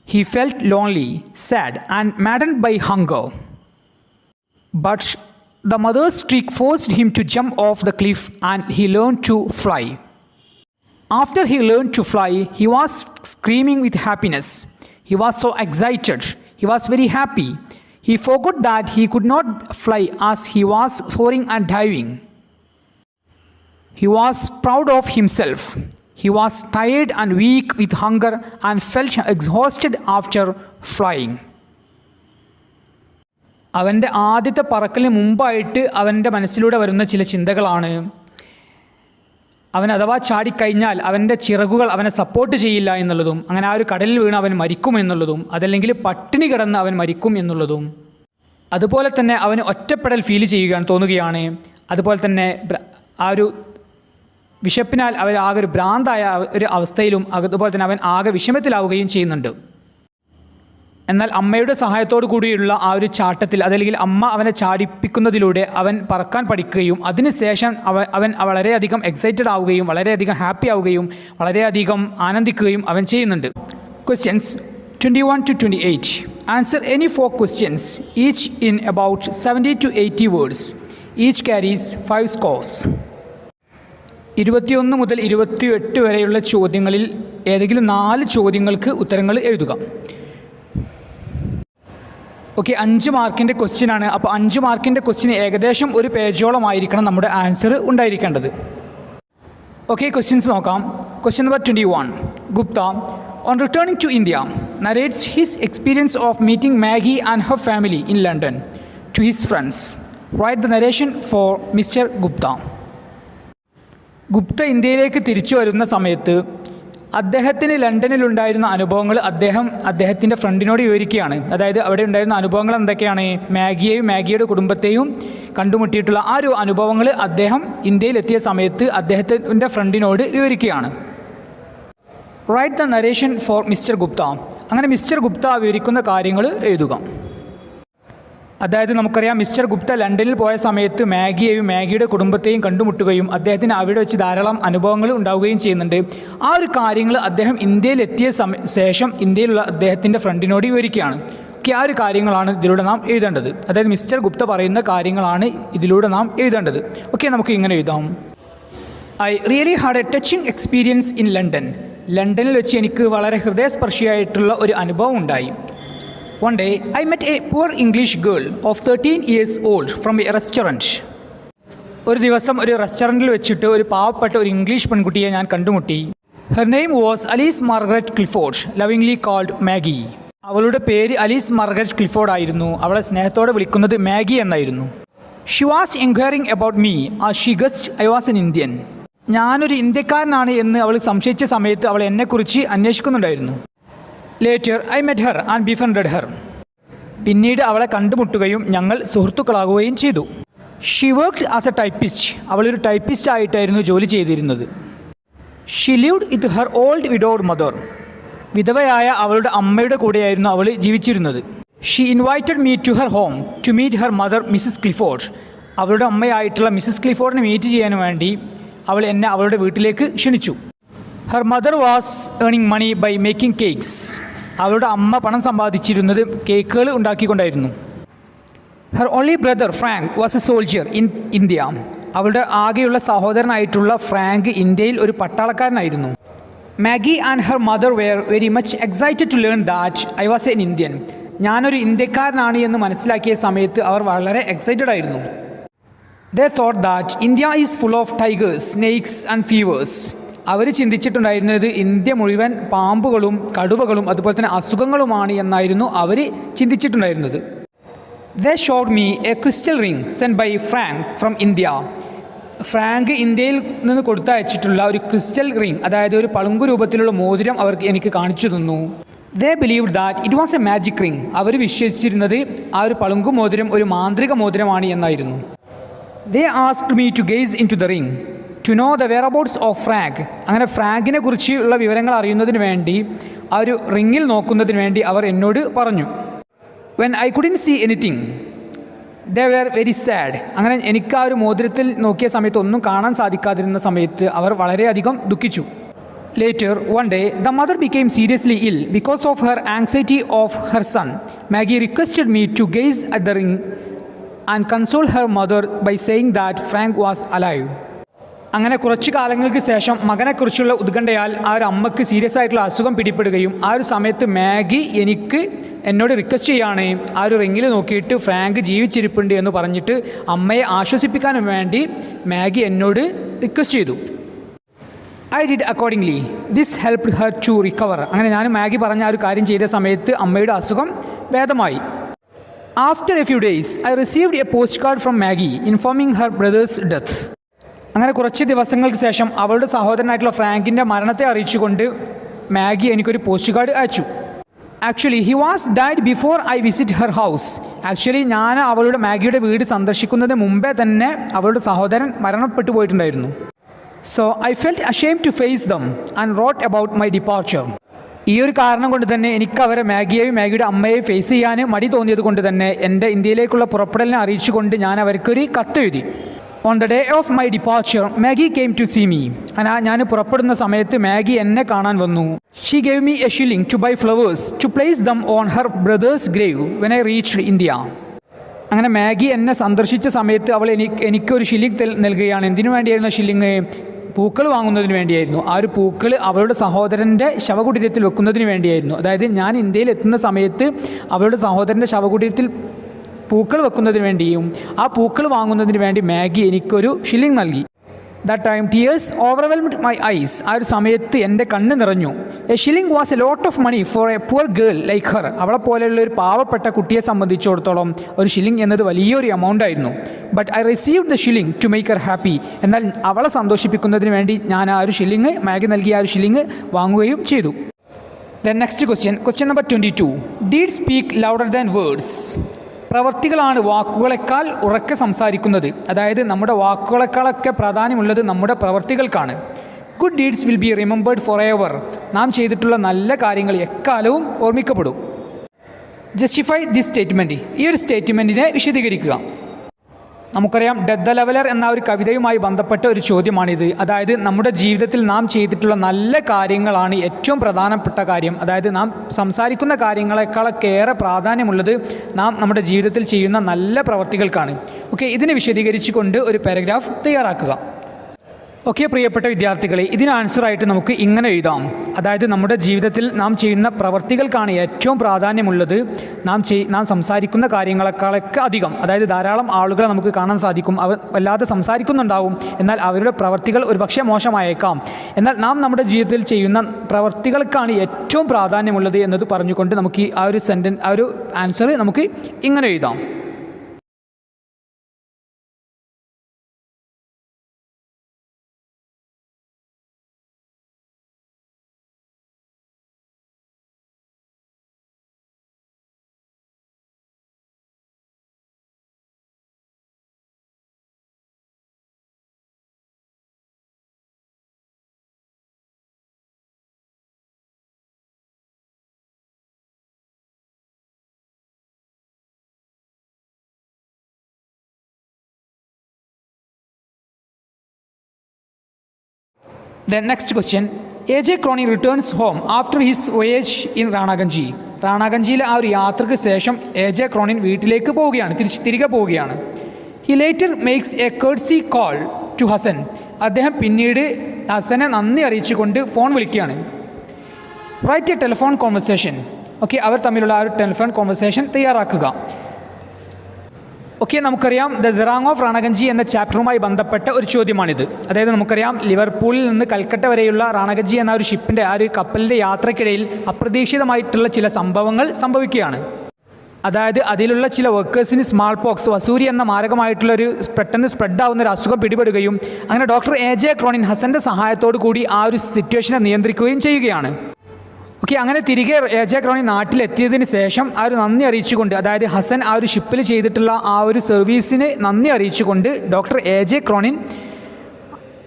He felt lonely, sad, and maddened by hunger. But the mother's trick forced him to jump off the cliff and he learned to fly. After he learned to fly, he was screaming with happiness. He was so excited. He was very happy. He forgot that he could not fly as he was soaring and diving. He was proud of himself. He was tired and weak with hunger and felt exhausted after flying. അവൻ്റെ ആദ്യത്തെ പറക്കലിന് മുമ്പായിട്ട് അവൻ്റെ മനസ്സിലൂടെ വരുന്ന ചില ചിന്തകളാണ്: അവൻ അഥവാ ചാടിക്കഴിഞ്ഞാൽ അവൻ്റെ ചിറകുകൾ അവനെ സപ്പോർട്ട് ചെയ്യില്ല എന്നുള്ളതും, അങ്ങനെ ആ ഒരു കടലിൽ വീണ് അവൻ മരിക്കും എന്നുള്ളതും, അതല്ലെങ്കിൽ പട്ടിണി കിടന്ന് അവൻ മരിക്കും എന്നുള്ളതും, അതുപോലെ തന്നെ അവന് ഒറ്റപ്പെടൽ ഫീൽ ചെയ്യുകയാണ് തോന്നുകയാണ്. അതുപോലെ തന്നെ ആ ഒരു വിശപ്പിനാൽ അവർ ആകെ ഒരു ഭ്രാന്തായ ഒരു അവസ്ഥയിലും അതുപോലെ തന്നെ അവൻ ആകെ വിഷമത്തിലാവുകയും ചെയ്യുന്നുണ്ട്. എന്നാൽ അമ്മയുടെ സഹായത്തോടു കൂടിയുള്ള ആ ഒരു ചാട്ടത്തിൽ, അതല്ലെങ്കിൽ അമ്മ അവനെ ചാടിപ്പിക്കുന്നതിലൂടെ അവൻ പറക്കാൻ പഠിക്കുകയും അതിനുശേഷം അവൻ വളരെയധികം എക്സൈറ്റഡ് ആവുകയും വളരെയധികം ഹാപ്പി ആവുകയും വളരെയധികം ആനന്ദിക്കുകയും അവൻ ചെയ്യുന്നുണ്ട്. Questions 21 to 28. Answer any 4 questions, each in about 70 to 80 words. Each carries 5 scores. 21 മുതൽ 28 വരെയുള്ള ചോദ്യങ്ങളിൽ ഏതെങ്കിലും 4 ചോദ്യങ്ങൾക്ക് ഉത്തരങ്ങൾ എഴുതുക. ഓക്കെ, 5 മാർക്കിൻ്റെ ക്വസ്റ്റ്യനാണ്. അപ്പോൾ 5 മാർക്കിൻ്റെ ക്വസ്റ്റ്യന് ഏകദേശം ഒരു പേജോളമായിരിക്കണം നമ്മുടെ ആൻസർ ഉണ്ടായിരിക്കേണ്ടത്. ഓക്കെ, ക്വസ്റ്റ്യൻസ് നോക്കാം. Question number 21. Gupta, on returning to India, narrates his experience of meeting Maggie and her family in London to his friends. Write the narration for Mr. Gupta. Gupta ഇന്ത്യയിലേക്ക് തിരിച്ചു വരുന്ന സമയത്ത് അദ്ദേഹത്തിന് ലണ്ടനിലുണ്ടായിരുന്ന അനുഭവങ്ങൾ അദ്ദേഹത്തിൻ്റെ ഫ്രണ്ടിനോട് വിവരിക്കുകയാണ്. അതായത് അവിടെ ഉണ്ടായിരുന്ന അനുഭവങ്ങൾ എന്തൊക്കെയാണ്? മാഗിയെയും മാഗിയുടെ കുടുംബത്തെയും കണ്ടുമുട്ടിയിട്ടുള്ള ആ ഒരു അനുഭവങ്ങൾ അദ്ദേഹം ഇന്ത്യയിലെത്തിയ സമയത്ത് അദ്ദേഹത്തിൻ്റെ ഫ്രണ്ടിനോട് വിവരിക്കുകയാണ്. Write the narration for mister Gupta. അങ്ങനെ മിസ്റ്റർ ഗുപ്ത വിവരിക്കുന്ന കാര്യങ്ങൾ എഴുതുക. അതായത് നമുക്കറിയാം, മിസ്റ്റർ ഗുപ്ത ലണ്ടനിൽ പോയ സമയത്ത് മാഗിയെയും മാഗിയുടെ കുടുംബത്തെയും കണ്ടുമുട്ടുകയും അദ്ദേഹത്തിന് അവിടെ വെച്ച് ധാരാളം അനുഭവങ്ങൾ ഉണ്ടാവുകയും ചെയ്യുന്നുണ്ട്. ആ ഒരു കാര്യങ്ങൾ അദ്ദേഹം ഇന്ത്യയിലെത്തിയ ശേഷം ഇന്ത്യയിലുള്ള അദ്ദേഹത്തിൻ്റെ ഫ്രണ്ടിനോട് വിവരിക്കുകയാണ്. ഓക്കെ, ആ ഒരു കാര്യങ്ങളാണ് ഇതിലൂടെ നാം എഴുതേണ്ടത്. അതായത് മിസ്റ്റർ ഗുപ്ത പറയുന്ന കാര്യങ്ങളാണ് ഇതിലൂടെ നാം എഴുതേണ്ടത്. ഓക്കെ, നമുക്ക് ഇങ്ങനെ എഴുതാം. I really had A touching experience in London. ലണ്ടനിൽ വെച്ച് എനിക്ക് വളരെ ഹൃദയസ്പർശിയായിട്ടുള്ള ഒരു അനുഭവം ഉണ്ടായി. One day, I met a poor English girl of 13 years old from a restaurant. ഒരു ദിവസം ഒരു റെസ്റ്റോറൻറ്റിൽ വെച്ചിട്ട് ഒരു പാവപ്പെട്ട ഒരു ഇംഗ്ലീഷ് പെൺകുട്ടിയെ ഞാൻ കണ്ടുമുട്ടി. Her name was Alice Margaret Clifford, lovingly called Maggie. അവളുടെ പേര് അലീസ് മാർഗരറ്റ് ക്ലിഫോർഡ് ആയിരുന്നു. അവളെ സ്നേഹത്തോടെ വിളിക്കുന്നത് മാഗി എന്നായിരുന്നു. She was inquiring about me as she guessed I was an Indian. ഞാനൊരു ഇന്ത്യക്കാരനാണ് എന്ന് അവൾ സംശയിച്ച സമയത്ത് അവൾ എന്നെക്കുറിച്ച് അന്വേഷിക്കുന്നുണ്ടായിരുന്നു. Later, I met her and befriended her. പിന്നീട് അവളെ കണ്ടുമുട്ടുകയും ഞങ്ങൾ സുഹൃത്തുക്കളാകുകയും ചെയ്തു. She worked as a typist. അവളൊരു ടൈപ്പിസ്റ്റ് ആയിട്ടായിരുന്നു ജോലി ചെയ്തിരുന്നത്. She lived with her old widowed mother. വിധവയായ അവളുടെ അമ്മയുടെ കൂടെയായിരുന്നു അവൾ ജീവിച്ചിരുന്നത്. She invited me to her home to meet her mother, Mrs. Clifford. അവളുടെ അമ്മയായിട്ടുള്ള മിസ്സസ് ക്ലിഫോർഡിനെ മീറ്റ് ചെയ്യാൻ വേണ്ടി അവൾ എന്നെ അവളുടെ വീട്ടിലേക്ക് ക്ഷണിച്ചു. Her mother was earning money by making cakes. അവളുടെ അമ്മ പണം സമ്പാദിച്ചിരുന്നത് കേക്കുകൾ ഉണ്ടാക്കിക്കൊണ്ടായിരുന്നു. Her only brother Frank was a soldier in India. അവളുടെ ആകെയുള്ള സഹോദരനായിട്ടുള്ള ഫ്രാങ്ക് ഇന്ത്യയിൽ ഒരു പട്ടാളക്കാരനായിരുന്നു. Maggie and her mother were very much excited to learn that I was an Indian. ഞാനൊരു ഇന്ത്യക്കാരനാണ് എന്ന് മനസ്സിലാക്കിയ സമയത്ത് അവർ വളരെ എക്സൈറ്റഡ് ആയിരുന്നു. They thought that India is full of tigers, snakes and fevers. അവർ ചിന്തിച്ചിട്ടുണ്ടായിരുന്നത് ഇന്ത്യ മുഴുവൻ പാമ്പുകളും കടുവകളും അതുപോലെ തന്നെ അസുഖങ്ങളുമാണ് എന്നായിരുന്നു അവർ ചിന്തിച്ചിട്ടുണ്ടായിരുന്നത്. They showed me a crystal ring sent by Frank from India. Frank ഇന്ത്യയിൽ നിന്ന് കൊടുത്തയച്ചിട്ടുള്ള ഒരു ക്രിസ്റ്റൽ റിംഗ്, അതായത് ഒരു പളുങ്കു രൂപത്തിലുള്ള മോതിരം അവർക്ക് എനിക്ക് കാണിച്ചു തന്നു. They believed that it was a magic ring. അവർ വിശ്വസിച്ചിരുന്നത് ആ ഒരു പളുങ്കു മോതിരം ഒരു മാന്ത്രിക മോതിരമാണ് എന്നായിരുന്നു. They asked me to gaze into the ring to know the whereabouts of Frank. അങ്ങനെ ഫ്രാങ്കിനെ കുറിച്ചുള്ള വിവരങ്ങൾ അറിയുന്നതിന് വേണ്ടി ആ ഒരു റിങ്ങിൽ നോക്കുന്നതിന് വേണ്ടി അവർ എന്നോട് പറഞ്ഞു. When I couldn't see anything, they were very sad. അങ്ങനെ എനിക്ക് ആ ഒരു മോതിരത്തിൽ നോക്കിയ സമയത്ത് ഒന്നും കാണാൻ സാധിക്കാതിരുന്ന സമയത്ത് അവർ വളരെയധികം ദുഃഖിച്ചു. Later, one day, the mother became seriously ill because of her anxiety of her son. Maggie requested me to gaze at the ring and console her mother by saying that Frank was alive. അങ്ങനെ കുറച്ചു കാലങ്ങൾക്ക് ശേഷം മകനെക്കുറിച്ചുള്ള ഉത്കണ്ഠയാൽ ആ ഒരു അമ്മക്ക് serious ആയിട്ടുള്ള അസുഖം പിടിപ്പെടുകയും ആ ഒരു സമയത്ത് മാഗി എന്നോട് റിക്വസ്റ്റ് ചെയ്യുകയാണ് ആ ഒരു റിങ്ങിൽ നോക്കിയിട്ട് ഫ്രാങ്ക് ജീവിച്ചിരിപ്പുണ്ട് എന്ന് പറഞ്ഞിട്ട് അമ്മയെ ആശ്വസിപ്പിക്കാനും വേണ്ടി മാഗി എന്നോട് റിക്വസ്റ്റ് ചെയ്തു. I did accordingly. This helped her to recover. അങ്ങനെ ഞാൻ മാഗി പറഞ്ഞ ആ ഒരു കാര്യം ചെയ്ത സമയത്ത് അമ്മയുടെ അസുഖം ഭേദമായി. After A few days I received A post card from Maggi informing Har brothers death. അങ്ങനെ കുറച്ച് ദിവസങ്ങൾക്ക് ശേഷം അവളുടെ സഹോദരനായിട്ടുള്ള ഫ്രാങ്കിൻ്റെ മരണത്തെ അറിയിച്ചുകൊണ്ട് മാഗി എനിക്കൊരു പോസ്റ്റ് കാർഡ് അയച്ചു. Actually he was died before I visit her house. Actually ഞാൻ അവളുടെ മാഗിയുടെ വീട് സന്ദർശിക്കുന്നതിന് മുമ്പേ തന്നെ അവളുടെ സഹോദരൻ മരണപ്പെട്ടു പോയിട്ടുണ്ടായിരുന്നു. So I felt ashamed to face them and wrote about my departure. ഈ ഒരു കാരണം കൊണ്ട് തന്നെ എനിക്ക് അവരെ മാഗിയെയും മാഗിയുടെ അമ്മയെയും ഫേസ് ചെയ്യാൻ മടി തോന്നിയത് കൊണ്ട് തന്നെ എൻ്റെ ഇന്ത്യയിലേക്കുള്ള പുറപ്പെടലിനെ അറിയിച്ചുകൊണ്ട് ഞാൻ അവർക്കൊരു കത്ത് എഴുതി. On the day of my departure Maggie came to see me. ഞാൻ പുറപ്പെടുന്ന സമയത്ത് മാഗി എന്നെ കാണാൻ വന്നു. She gave me a shilling to buy flowers to place them on her brother's grave when I reached India. അങ്ങനെ മാഗി എന്നെ സന്ദർശിച്ച സമയത്ത് അവൾ എനിക്കൊരു ഷില്ലിംഗ് നൽകുകയാണ്. എന്തിനു വേണ്ടിയായിരുന്നു ഷില്ലിംഗ്? പൂക്കൾ വാങ്ങുന്നതിന് വേണ്ടിയായിരുന്നു. ആ ഒരു പൂക്കൾ അവളുടെ സഹോദരൻ്റെ ശവകുടീരത്തിൽ വെക്കുന്നതിന് വേണ്ടിയായിരുന്നു. അതായത് ഞാൻ ഇന്ത്യയിൽ എത്തുന്ന സമയത്ത് അവളുടെ സഹോദരൻ്റെ ശവകുടീരത്തിൽ പൂക്കൾ വെക്കുന്നതിന് വേണ്ടിയും ആ പൂക്കൾ വാങ്ങുന്നതിന് വേണ്ടി മാഗി എനിക്കൊരു ഷില്ലിംഗ് നൽകി. That time tears overwhelmed my eyes. ആ ഒരു സമയത്ത് എൻ്റെ കണ്ണ് നിറഞ്ഞു. A shilling was a lot of money for a poor girl like her. അവളെ പോലെയുള്ള ഒരു പാവപ്പെട്ട കുട്ടിയെ സംബന്ധിച്ചിടത്തോളം ഒരു ഷില്ലിംഗ് എന്നത് വലിയൊരു എമൗണ്ട് ആയിരുന്നു. But I received the shilling to make her happy. എന്നാൽ അവളെ സന്തോഷിപ്പിക്കുന്നതിന് വേണ്ടി ഞാൻ ആ ഒരു ഷില്ലിംഗ്, മാഗി നൽകിയ ആ ഒരു ഷില്ലിംഗ് വാങ്ങുകയും ചെയ്തു. Then next question number 22. Deed speak louder than words. പ്രവർത്തികളാണ് വാക്കുകളെക്കാൾ ഉറക്കെ സംസാരിക്കുന്നത്. അതായത് നമ്മുടെ വാക്കുകളെക്കാളൊക്കെ പ്രാധാന്യമുള്ളത് നമ്മുടെ പ്രവർത്തികൾക്കാണ്. Good deeds will be remembered forever. നാം ചെയ്തിട്ടുള്ള നല്ല കാര്യങ്ങൾ എക്കാലവും ഓർമ്മിക്കപ്പെടും. Justify this statement. ഈ ഒരു സ്റ്റേറ്റ്മെൻറ്റിനെ വിശദീകരിക്കുക. നമുക്കറിയാം ഡെത്ത് ദ ലെവലർ എന്ന ഒരു കവിതയുമായി ബന്ധപ്പെട്ട ഒരു ചോദ്യമാണിത്. അതായത് നമ്മുടെ ജീവിതത്തിൽ നാം ചെയ്തിട്ടുള്ള നല്ല കാര്യങ്ങളാണ് ഏറ്റവും പ്രധാനപ്പെട്ട കാര്യം. അതായത് നാം സംസാരിക്കുന്ന കാര്യങ്ങളെക്കാളൊക്കെ ഏറെ പ്രാധാന്യമുള്ളത് നാം നമ്മുടെ ജീവിതത്തിൽ ചെയ്യുന്ന നല്ല പ്രവർത്തികൾക്കാണ്. ഓക്കെ, ഇതിനെ വിശദീകരിച്ചുകൊണ്ട് ഒരു പാരഗ്രാഫ് തയ്യാറാക്കുക. ഓക്കെ പ്രിയപ്പെട്ട വിദ്യാർത്ഥികളെ, ഇതിന് ആൻസറായിട്ട് നമുക്ക് ഇങ്ങനെ എഴുതാം. അതായത് നമ്മുടെ ജീവിതത്തിൽ നാം ചെയ്യുന്ന പ്രവർത്തികൾക്കാണ് ഏറ്റവും പ്രാധാന്യമുള്ളത് നാം സംസാരിക്കുന്ന കാര്യങ്ങളെക്കാളൊക്കെ അധികം. അതായത് ധാരാളം ആളുകളെ നമുക്ക് കാണാൻ സാധിക്കും, അവർ വല്ലാതെ സംസാരിക്കുന്നുണ്ടാവും, എന്നാൽ അവരുടെ പ്രവർത്തികൾ ഒരുപക്ഷെ മോശമായേക്കാം. എന്നാൽ നാം നമ്മുടെ ജീവിതത്തിൽ ചെയ്യുന്ന പ്രവർത്തികൾക്കാണ് ഏറ്റവും പ്രാധാന്യമുള്ളത് എന്നത് പറഞ്ഞുകൊണ്ട് നമുക്ക് ആ ഒരു ആൻസർ നമുക്ക് ഇങ്ങനെ എഴുതാം. The next question. A.J. Cronin returns home after his voyage in റാണാഗഞ്ചി. റാണാഗഞ്ചിയിലെ ആ ഒരു യാത്രയ്ക്ക് ശേഷം A.J. ക്രോണിൻ വീട്ടിലേക്ക് തിരികെ പോവുകയാണ്. He later makes a courtesy call to Hasan. അദ്ദേഹം പിന്നീട് ഹസനെ നന്ദി അറിയിച്ചുകൊണ്ട് ഫോൺ വിളിക്കുകയാണ്. Write a telephone conversation. Okay, അവർ തമ്മിലുള്ള ആ ഒരു ടെലിഫോൺ കോൺവെർസേഷൻ തയ്യാറാക്കുക. ഓക്കെ, നമുക്കറിയാം ദ സെറാങ് ഓഫ് റാണാഗഞ്ചി എന്ന ചാപ്റ്ററുമായി ബന്ധപ്പെട്ട ഒരു ചോദ്യമാണിത്. അതായത് നമുക്കറിയാം ലിവർപൂളിൽ നിന്ന് കൽക്കട്ട വരെയുള്ള റാണാഗഞ്ചി എന്ന ഒരു ഷിപ്പിൻ്റെ ആ ഒരു കപ്പലിൻ്റെ യാത്രക്കിടയിൽ അപ്രതീക്ഷിതമായിട്ടുള്ള ചില സംഭവങ്ങൾ സംഭവിക്കുകയാണ്. അതായത് അതിലുള്ള ചില വർക്കേഴ്സിന് സ്മാൾ പോക്സ്, വസൂരി എന്ന മാരകമായിട്ടുള്ളൊരു പെട്ടെന്ന് സ്പ്രെഡാവുന്ന ഒരു അസുഖം പിടിപെടുകയും അങ്ങനെ ഡോക്ടർ A.J. ക്രോണിൻ ഹസൻ്റെ സഹായത്തോടു കൂടി ആ ഒരു സിറ്റുവേഷനെ നിയന്ത്രിക്കുകയും ചെയ്യുകയാണ്. ഓക്കെ, അങ്ങനെ തിരികെ A.J. ക്രോണിൻ നാട്ടിലെത്തിയതിന് ശേഷം ആ ഒരു നന്ദി അറിയിച്ചുകൊണ്ട്, അതായത് ഹസൻ ആ ഒരു ഷിപ്പിൽ ചെയ്തിട്ടുള്ള ആ ഒരു സർവീസിന് നന്ദി അറിയിച്ചുകൊണ്ട് ഡോക്ടർ A.J. ക്രോണിൻ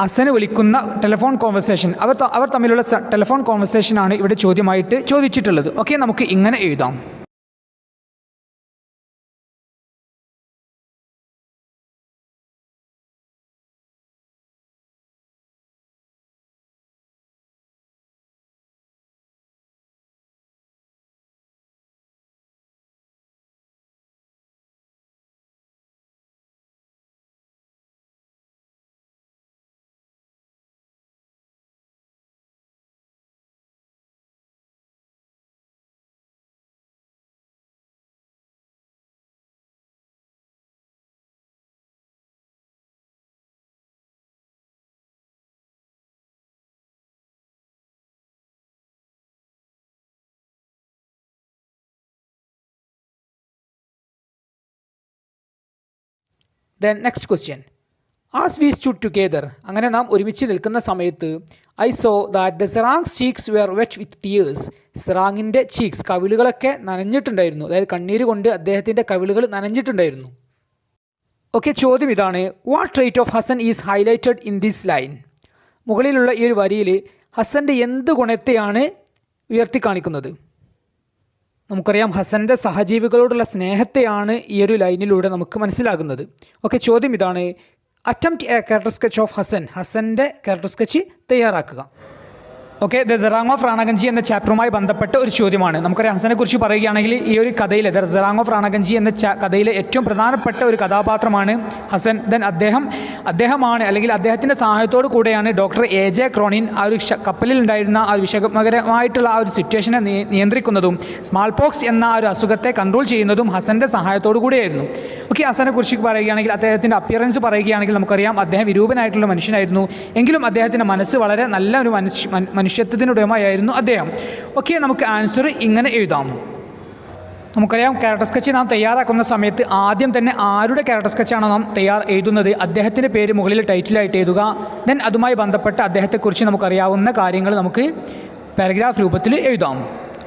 ഹസന് വിളിക്കുന്ന ടെലിഫോൺ കോൺവെർസേഷൻ, അവർ തമ്മിലുള്ള ടെലിഫോൺ കോൺവെർസേഷനാണ് ഇവിടെ ചോദ്യമായിട്ട് ചോദിച്ചിട്ടുള്ളത്. ഓക്കെ, നമുക്ക് ഇങ്ങനെ എഴുതാം. Then next question. As we stood together, അങ്ങനെ നാം ഒരുമിച്ച് നിൽക്കുന്ന സമയത്ത്, I saw that the serang's cheeks were wet with tears, സെറാങ്ങിൻ്റെ ചീക്സ് കവിളുകളൊക്കെ നനഞ്ഞിട്ടുണ്ടായിരുന്നു, അതായത് കണ്ണീര് കൊണ്ട് അദ്ദേഹത്തിൻ്റെ കവിളുകൾ നനഞ്ഞിട്ടുണ്ടായിരുന്നു. ഓക്കെ, ചോദ്യം ഇതാണ്, what trait of Hasan is highlighted in this line? മുകളിലുള്ള ഈ ഒരു വരിയിൽ ഹസൻ്റെ എന്ത് ഗുണത്തെയാണ് ഉയർത്തി കാണിക്കുന്നത്? നമുക്കറിയാം ഹസൻ്റെ സഹജീവികളോടുള്ള സ്നേഹത്തെയാണ് ഈ ഒരു ലൈനിലൂടെ നമുക്ക് മനസ്സിലാകുന്നത്. ഓക്കെ, ചോദ്യം ഇതാണ്, attempt a character sketch of Hasan, ഹസൻ്റെ ക്യാരക്ടർ സ്കെച്ച് തയ്യാറാക്കുക. Okay, the serang of Ranaganji എന്ന ചാപ്റ്ററുമായി ബന്ധപ്പെട്ട ഒരു ചോദ്യമാണ്. നമുക്കറിയാം ഹസനെ കുറിച്ച് പറയുകയാണെങ്കിൽ ഈ ഒരു കഥയിലെ ദ സെറാങ് ഓഫ് റാണഗഞ്ചി എന്ന കഥയിലെ ഏറ്റവും പ്രധാനപ്പെട്ട ഒരു കഥാപാത്രമാണ് ഹസൻ. ദെൻ അദ്ദേഹമാണ് അല്ലെങ്കിൽ അദ്ദേഹത്തിൻ്റെ സഹായത്തോടു കൂടെയാണ് ഡോക്ടർ AJ ക്രോണിൻ ആ ഒരു കപ്പലിൽ ഉണ്ടായിരുന്ന ആ ഒരു വിഷമകരമായിട്ടുള്ള ആ ഒരു സിറ്റുവേഷനെ നിയന്ത്രിക്കുന്നതും സ്മാൾ പോക്സ് എന്ന ആ ഒരു അസുഖത്തെ കൺട്രോൾ ചെയ്യുന്നതും ഹസൻ്റെ സഹായത്തോടു കൂടിയായിരുന്നു. ഓക്കെ, ഹസനെ കുറിച്ച് പറയുകയാണെങ്കിൽ അദ്ദേഹത്തിൻ്റെ അപ്പിയറൻസ് പറയുകയാണെങ്കിൽ നമുക്കറിയാം അദ്ദേഹം വിരൂപനായിട്ടുള്ള മനുഷ്യനായിരുന്നു. എങ്കിലും അദ്ദേഹത്തിൻ്റെ മനസ്സ് വളരെ നല്ല ഒരു മനുഷ്യത്വത്തിനുടമയായിരുന്നു അദ്ദേഹം. ഓക്കെ, നമുക്ക് ആൻസർ ഇങ്ങനെ എഴുതാം. നമുക്കറിയാം ക്യാരക്ടർ സ്കെച്ച് നാം തയ്യാറാക്കുന്ന സമയത്ത് ആദ്യം തന്നെ ആരുടെ ക്യാരക്ടർ സ്കെച്ചാണോ നാം എഴുതുന്നത് അദ്ദേഹത്തിൻ്റെ പേര് മുകളിൽ ടൈറ്റിലായിട്ട് എഴുതുക. ദെൻ അതുമായി ബന്ധപ്പെട്ട അദ്ദേഹത്തെക്കുറിച്ച് നമുക്കറിയാവുന്ന കാര്യങ്ങൾ നമുക്ക് പാരഗ്രാഫ് രൂപത്തിൽ എഴുതാം.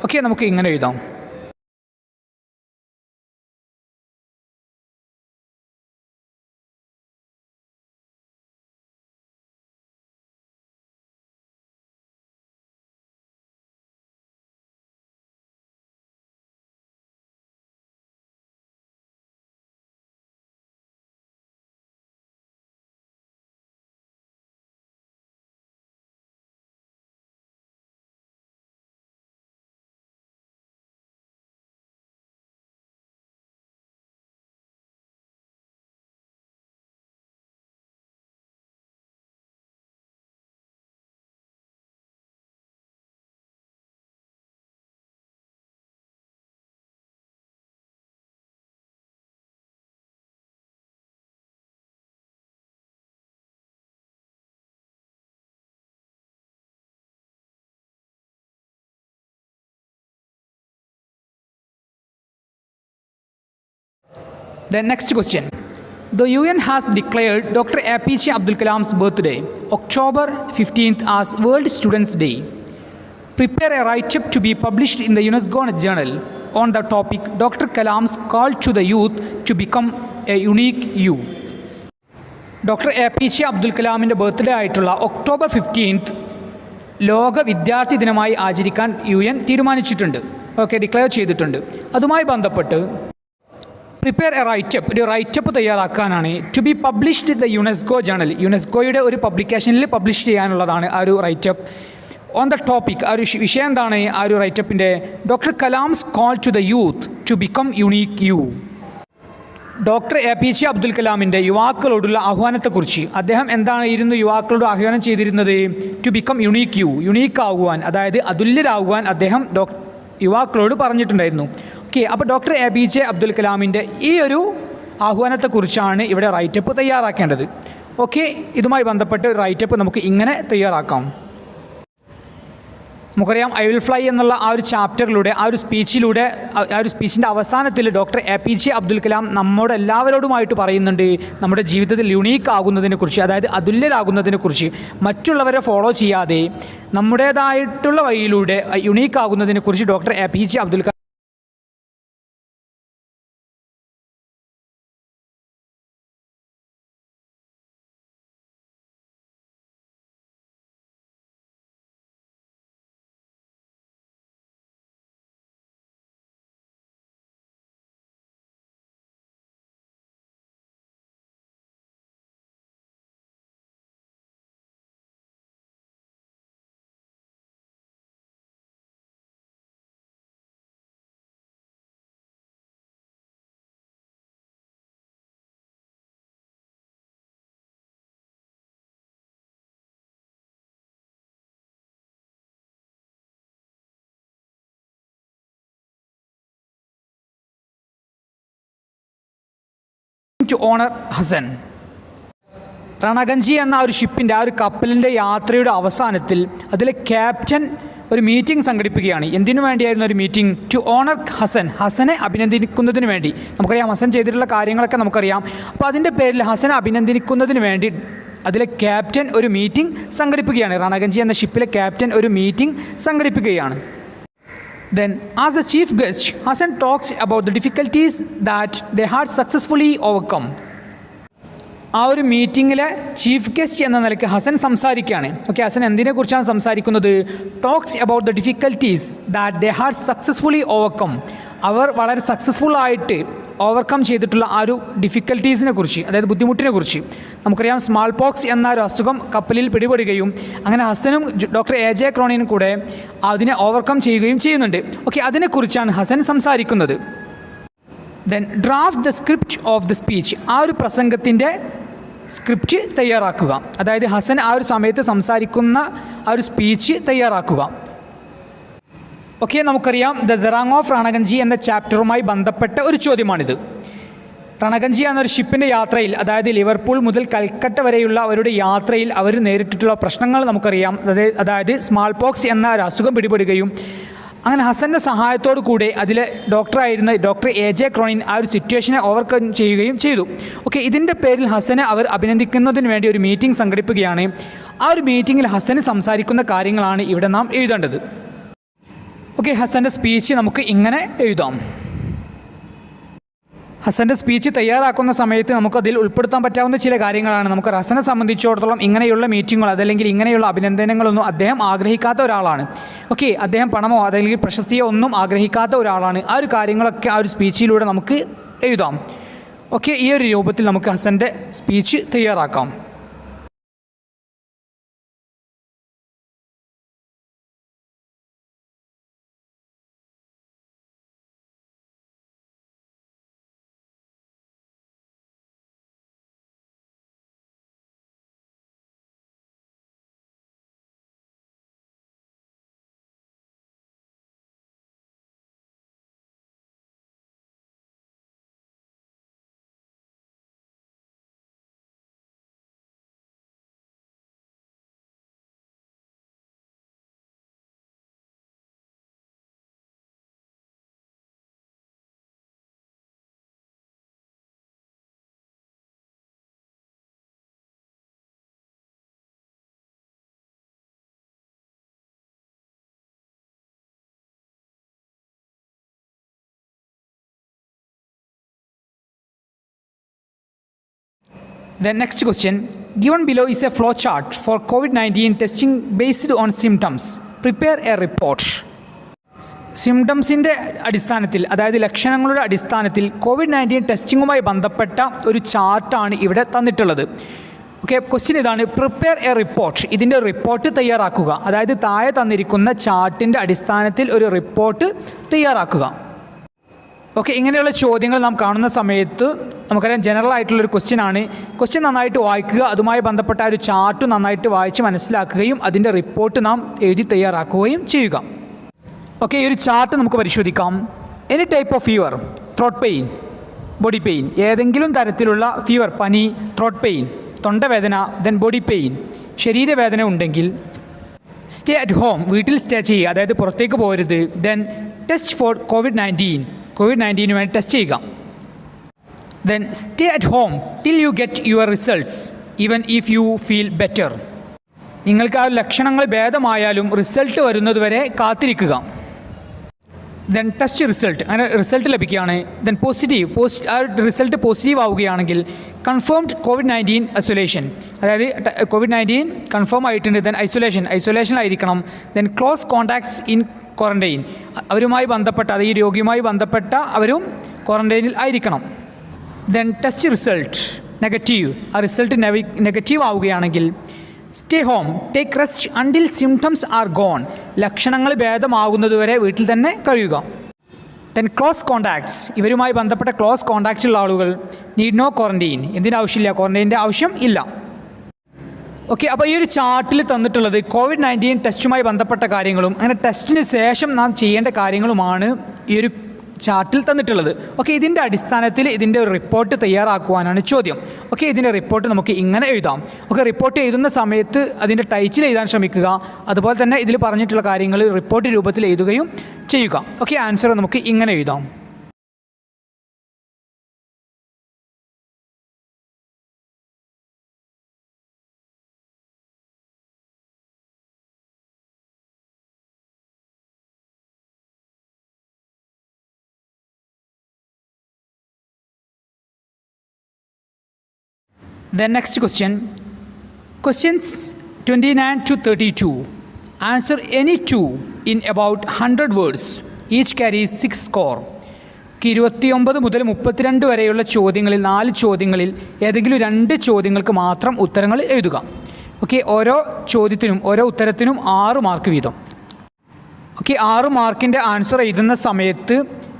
ഓക്കെ, നമുക്ക് ഇങ്ങനെ എഴുതാം. The next question. The UN has declared Dr. APJ Abdul Kalam's birthday, October 15th, as World Students' Day. Prepare a write-up to be published in the UNESCO Journal on the topic Dr. Kalam's call to the youth to become a unique you. Doctor APJ Abdul കലാമിൻ്റെ birthday ആയിട്ടുള്ള October 15th ലോക വിദ്യാർത്ഥി ദിനമായി ആചരിക്കാൻ UN തീരുമാനിച്ചിട്ടുണ്ട്. Okay, declare ചെയ്തിട്ടുണ്ട്. അതുമായി ബന്ധപ്പെട്ട് പ്രിപ്പയർ എ റൈറ്റപ്പ്, ഒരു റൈറ്റപ്പ് തയ്യാറാക്കാനാണ് to be published in the UNESCO journal, യുനെസ്കോയുടെ ഒരു പബ്ലിക്കേഷനിൽ പബ്ലിഷ് ചെയ്യാനുള്ളതാണ് ആ ഒരു റൈറ്റപ്പ്. ഓൺ ദ ടോപ്പിക്, ആ ഒരു വിഷയം എന്താണ് ആ ഒരു റൈറ്റപ്പിൻ്റെ? Doctor Kalam's call to the youth to become unique you. Doctor APJ Abdul കലാമിൻ്റെ യുവാക്കളോടുള്ള ആഹ്വാനത്തെക്കുറിച്ച് അദ്ദേഹം എന്തായിരുന്നു യുവാക്കളോട് ആഹ്വാനം ചെയ്തിരുന്നത്? To become unique you, unique ആകുവാൻ, അതായത് അതുല്യരാകുവാൻ അദ്ദേഹം യുവാക്കളോട് പറഞ്ഞിട്ടുണ്ടായിരുന്നു. ഓക്കെ, അപ്പോൾ ഡോക്ടർ APJ അബ്ദുൽ കലാമിൻ്റെ ഈ ഒരു ആഹ്വാനത്തെക്കുറിച്ചാണ് ഇവിടെ റൈറ്റപ്പ് തയ്യാറാക്കേണ്ടത്. ഓക്കെ, ഇതുമായി ബന്ധപ്പെട്ട് ഒരു റൈറ്റപ്പ് നമുക്ക് ഇങ്ങനെ തയ്യാറാക്കാം. നമുക്കറിയാം ഐ വിൽ ഫ്ലൈ എന്നുള്ള ആ ഒരു ചാപ്റ്ററിലൂടെ ആ ഒരു സ്പീച്ചിൻ്റെ അവസാനത്തിൽ ഡോക്ടർ APJ അബ്ദുൽ കലാം നമ്മോട് എല്ലാവരോടുമായിട്ട് പറയുന്നുണ്ട് നമ്മുടെ ജീവിതത്തിൽ യുണീക്ക് ആകുന്നതിനെക്കുറിച്ച്, അതായത് അതുല്യരാകുന്നതിനെക്കുറിച്ച്, മറ്റുള്ളവരെ ഫോളോ ചെയ്യാതെ നമ്മുടേതായിട്ടുള്ള വഴിയിലൂടെ യുണീക്ക് ആകുന്നതിനെക്കുറിച്ച് doctor APJ Abdul Kalam to honour Hasan. റാണഗഞ്ചി എന്ന ഒരു ഷിപ്പിൻ്റെ ആ ഒരു കപ്പലിൻ്റെ യാത്രയുടെ അവസാനത്തിൽ അതിലെ ക്യാപ്റ്റൻ ഒരു മീറ്റിംഗ് സംഘടിപ്പിക്കുകയാണ്. എന്തിനു വേണ്ടിയായിരുന്നു ഒരു മീറ്റിംഗ്? ടു ഓണർ ഹസൻ, ഹസനെ അഭിനന്ദിക്കുന്നതിന് വേണ്ടി. നമുക്കറിയാം ഹസൻ ചെയ്തിട്ടുള്ള കാര്യങ്ങളൊക്കെ നമുക്കറിയാം. അപ്പോൾ അതിൻ്റെ പേരിൽ ഹസനെ അഭിനന്ദിക്കുന്നതിന് വേണ്ടി അതിലെ ക്യാപ്റ്റൻ ഒരു മീറ്റിംഗ് സംഘടിപ്പിക്കുകയാണ്. റാണാഗഞ്ചി എന്ന ഷിപ്പിലെ ക്യാപ്റ്റൻ ഒരു meeting സംഘടിപ്പിക്കുകയാണ്. Then, as a chief guest, Hassan talks about the difficulties that they had successfully overcome. ആ ഒരു മീറ്റിങ്ങിലെ ചീഫ് ഗസ്റ്റ് എന്ന നിലയ്ക്ക് ഹസൻ സംസാരിക്കുകയാണ്. ഓക്കെ, ഹസൻ എന്തിനെക്കുറിച്ചാണ് സംസാരിക്കുന്നത്? Talks about the difficulties that they had successfully overcome. അവർ വളരെ സക്സസ്ഫുള്ളായിട്ട് ഓവർകം ചെയ്തിട്ടുള്ള ആ ഒരു ഡിഫിക്കൽട്ടീസിനെ കുറിച്ച്, അതായത് ബുദ്ധിമുട്ടിനെ കുറിച്ച്. നമുക്കറിയാം സ്മാൾ പോക്സ് എന്ന ഒരു അസുഖം കപ്പലിൽ പിടിപെടുകയും അങ്ങനെ ഹസനും ഡോക്ടർ AJ ക്രോണിനും കൂടെ അതിനെ ഓവർകം ചെയ്യുകയും ചെയ്യുന്നുണ്ട്. ഓക്കെ, അതിനെക്കുറിച്ചാണ് ഹസൻ സംസാരിക്കുന്നത്. Then draft the script of the speech. ആ ഒരു പ്രസംഗത്തിൻ്റെ സ്ക്രിപ്റ്റ് തയ്യാറാക്കുക. അതായത് ഹസൻ ആ ഒരു സമയത്ത് സംസാരിക്കുന്ന ആ ഒരു സ്പീച്ച് തയ്യാറാക്കുക. ഓക്കെ, നമുക്കറിയാം ദ സെറാങ് ഓഫ് റാണാഗഞ്ചി എന്ന ചാപ്റ്ററുമായി ബന്ധപ്പെട്ട ഒരു ചോദ്യമാണിത്. റാണാഗഞ്ചി എന്നൊരു ഷിപ്പിൻ്റെ യാത്രയിൽ, അതായത് ലിവർപൂൾ മുതൽ കൽക്കട്ട വരെയുള്ള അവരുടെ യാത്രയിൽ അവർ നേരിട്ടിട്ടുള്ള പ്രശ്നങ്ങൾ നമുക്കറിയാം. അതായത് സ്മാൾ പോക്സ് എന്ന ഒരു അസുഖം പിടിപെടുകയും അങ്ങനെ ഹസൻ്റെ സഹായത്തോടു കൂടെ അതിലെ ഡോക്ടറായിരുന്ന ഡോക്ടർ AJ ക്രോണിൻ ആ ഒരു സിറ്റുവേഷനെ ഓവർകം ചെയ്യുകയും ചെയ്തു. ഓക്കെ, ഇതിൻ്റെ പേരിൽ ഹസനെ അവർ അഭിനന്ദിക്കുന്നതിന് വേണ്ടി ഒരു മീറ്റിംഗ് സംഘടിപ്പിക്കുകയാണ്. ആ ഒരു മീറ്റിങ്ങിൽ ഹസന് സംസാരിക്കുന്ന കാര്യങ്ങളാണ് ഇവിടെ നാം എഴുതേണ്ടത്. ഓക്കെ, ഹസൻ്റെ സ്പീച്ച് നമുക്ക് ഇങ്ങനെ എഴുതാം. ഹസൻ്റെ സ്പീച്ച് തയ്യാറാക്കുന്ന സമയത്ത് നമുക്കതിൽ ഉൾപ്പെടുത്താൻ പറ്റാവുന്ന ചില കാര്യങ്ങളാണ്. നമുക്ക് ഹസനെ സംബന്ധിച്ചിടത്തോളം ഇങ്ങനെയുള്ള മീറ്റിങ്ങുകൾ അതല്ലെങ്കിൽ ഇങ്ങനെയുള്ള അഭിനന്ദനങ്ങളൊന്നും അദ്ദേഹം ആഗ്രഹിക്കാത്ത ഒരാളാണ്. ഓക്കെ, അദ്ദേഹം പണമോ അതല്ലെങ്കിൽ പ്രശസ്തിയോ ഒന്നും ആഗ്രഹിക്കാത്ത ഒരാളാണ്. ആ ഒരു കാര്യങ്ങളൊക്കെ ആ ഒരു സ്പീച്ചിലൂടെ നമുക്ക് എഴുതാം. ഓക്കെ, ഈ ഒരു രൂപത്തിൽ നമുക്ക് ഹസൻ്റെ സ്പീച്ച് തയ്യാറാക്കാം. The next question, given below is a flow chart for COVID-19 testing based on symptoms. Prepare a report. സിംറ്റംസിൻ്റെ അടിസ്ഥാനത്തിൽ, അതായത് ലക്ഷണങ്ങളുടെ അടിസ്ഥാനത്തിൽ COVID-19 ടെസ്റ്റിങ്ങുമായി ബന്ധപ്പെട്ട ഒരു ചാർട്ടാണ് ഇവിടെ തന്നിട്ടുള്ളത്. ഓക്കെ, ക്വസ്റ്റ്യൻ ഇതാണ്, പ്രിപ്പയർ എ റിപ്പോർട്ട്. ഇതിൻ്റെ റിപ്പോർട്ട് തയ്യാറാക്കുക. അതായത് താഴെ തന്നിരിക്കുന്ന ചാർട്ടിൻ്റെ അടിസ്ഥാനത്തിൽ ഒരു റിപ്പോർട്ട് തയ്യാറാക്കുക. ഓക്കെ, ഇങ്ങനെയുള്ള ചോദ്യങ്ങൾ നാം കാണുന്ന സമയത്ത് നമുക്കറിയാം ജനറൽ ആയിട്ടുള്ളൊരു ക്വസ്റ്റ്യൻ ആണ്. ക്വസ്റ്റ്യൻ നന്നായിട്ട് വായിക്കുക, അതുമായി ബന്ധപ്പെട്ട ഒരു ചാർട്ട് നന്നായിട്ട് വായിച്ച് മനസ്സിലാക്കുകയും അതിൻ്റെ റിപ്പോർട്ട് നാം എഴുതി തയ്യാറാക്കുകയും ചെയ്യുക. ഓക്കെ, ഈ ഒരു ചാർട്ട് നമുക്ക് പരിശോധിക്കാം. Any type of fever, throat pain, body pain. ഏതെങ്കിലും തരത്തിലുള്ള ഫീവർ, പനി, ത്രോട്ട് പെയിൻ, തൊണ്ടവേദന, ദെൻ ബോഡി പെയിൻ, ശരീരവേദന ഉണ്ടെങ്കിൽ സ്റ്റേ അറ്റ് ഹോം, വീട്ടിൽ സ്റ്റേ ചെയ്യുക, അതായത് പുറത്തേക്ക് പോകരുത്. Then test for COVID-19, COVID-19 വേണ്ടി ടെസ്റ്റ് ചെയ്യുക. Then stay at home till you get your results even if you feel better. നിങ്ങൾക്ക് ആ ലക്ഷണങ്ങൾ ഭേദമായാലും റിസൾട്ട് വരുന്നതുവരെ കാത്തിരിക്കുക. ദെൻ ടെസ്റ്റ് റിസൾട്ട്, അങ്ങനെ റിസൾട്ട് ലഭിക്കുകയാണ്. ദെൻ ആ റിസൾട്ട് പോസിറ്റീവ് ആവുകയാണെങ്കിൽ കൺഫേംഡ് COVID-19 ഐസൊലേഷൻ, അതായത് COVID-19 കൺഫേം ആയിട്ടുണ്ട്. ദെൻ ഐസൊലേഷനിലായിരിക്കണം. Then close contacts in quarantine, അവരുമായി ബന്ധപ്പെട്ട, അത് ഈ രോഗിയുമായി ബന്ധപ്പെട്ട അവരും ക്വാറൻറ്റൈനിൽ ആയിരിക്കണം. ദെൻ ടെസ്റ്റ് റിസൾട്ട് നെഗറ്റീവ്, ആ റിസൾട്ട് നെഗറ്റീവ് ആവുകയാണെങ്കിൽ stay home, take rest until symptoms are gone, ലക്ഷണങ്ങൾ ഭേദമാകുന്നതുവരെ വീട്ടിൽ തന്നെ കഴിയുക. ദെൻ ക്ലോസ് കോൺടാക്ട്സ്, ഇവരുമായി ബന്ധപ്പെട്ട ക്ലോസ് കോൺടാക്ട്സുള്ള ആളുകൾ നീഡ് നോ ക്വാറൻറ്റൈൻ, എന്തിനാവശ്യമില്ല, ക്വാറൻറ്റൈൻ്റെ ആവശ്യം ഇല്ല. ഓക്കെ, അപ്പോൾ ഈ ഒരു ചാർട്ടിൽ തന്നിട്ടുള്ളത് COVID-19 ടെസ്റ്റുമായി ബന്ധപ്പെട്ട കാര്യങ്ങളും അങ്ങനെ ടെസ്റ്റിന് ശേഷം നാം ചെയ്യേണ്ട കാര്യങ്ങളുമാണ് ഈ ഒരു ചാർട്ടിൽ തന്നിട്ടുള്ളത്. ഓക്കെ, ഇതിൻ്റെ അടിസ്ഥാനത്തിൽ ഇതിൻ്റെ ഒരു റിപ്പോർട്ട് തയ്യാറാക്കുവാനാണ് ചോദ്യം. ഓക്കെ, ഇതിൻ്റെ റിപ്പോർട്ട് നമുക്ക് ഇങ്ങനെ എഴുതാം. ഓക്കെ, റിപ്പോർട്ട് എഴുതുന്ന സമയത്ത് അതിൻ്റെ ടൈറ്റിൽ എഴുതാൻ ശ്രമിക്കുക. അതുപോലെ തന്നെ ഇതിൽ പറഞ്ഞിട്ടുള്ള കാര്യങ്ങൾ റിപ്പോർട്ട് രൂപത്തിൽ എഴുതുകയും ചെയ്യുക. ഓക്കെ, ആൻസർ നമുക്ക് ഇങ്ങനെ എഴുതാം. The next question, questions 29 to 32. Answer any two in about 100 words. Each carries 6 score. 29 മുതൽ 32 വരെയുള്ള ചോദ്യങ്ങളിൽ 4 ചോദ്യങ്ങളിൽ ഏതെങ്കിലും 2 ചോദ്യങ്ങൾക്ക് മാത്രം ഉത്തരങ്ങൾ എഴുതുക. ഓക്കെ, ഓരോ ചോദ്യത്തിനും ഓരോ ഉത്തരത്തിനും 6 മാർക്ക് വീതം. ഓക്കെ, 6 മാർക്കിൻ്റെ ആൻസർ എഴുതുന്ന സമയത്ത്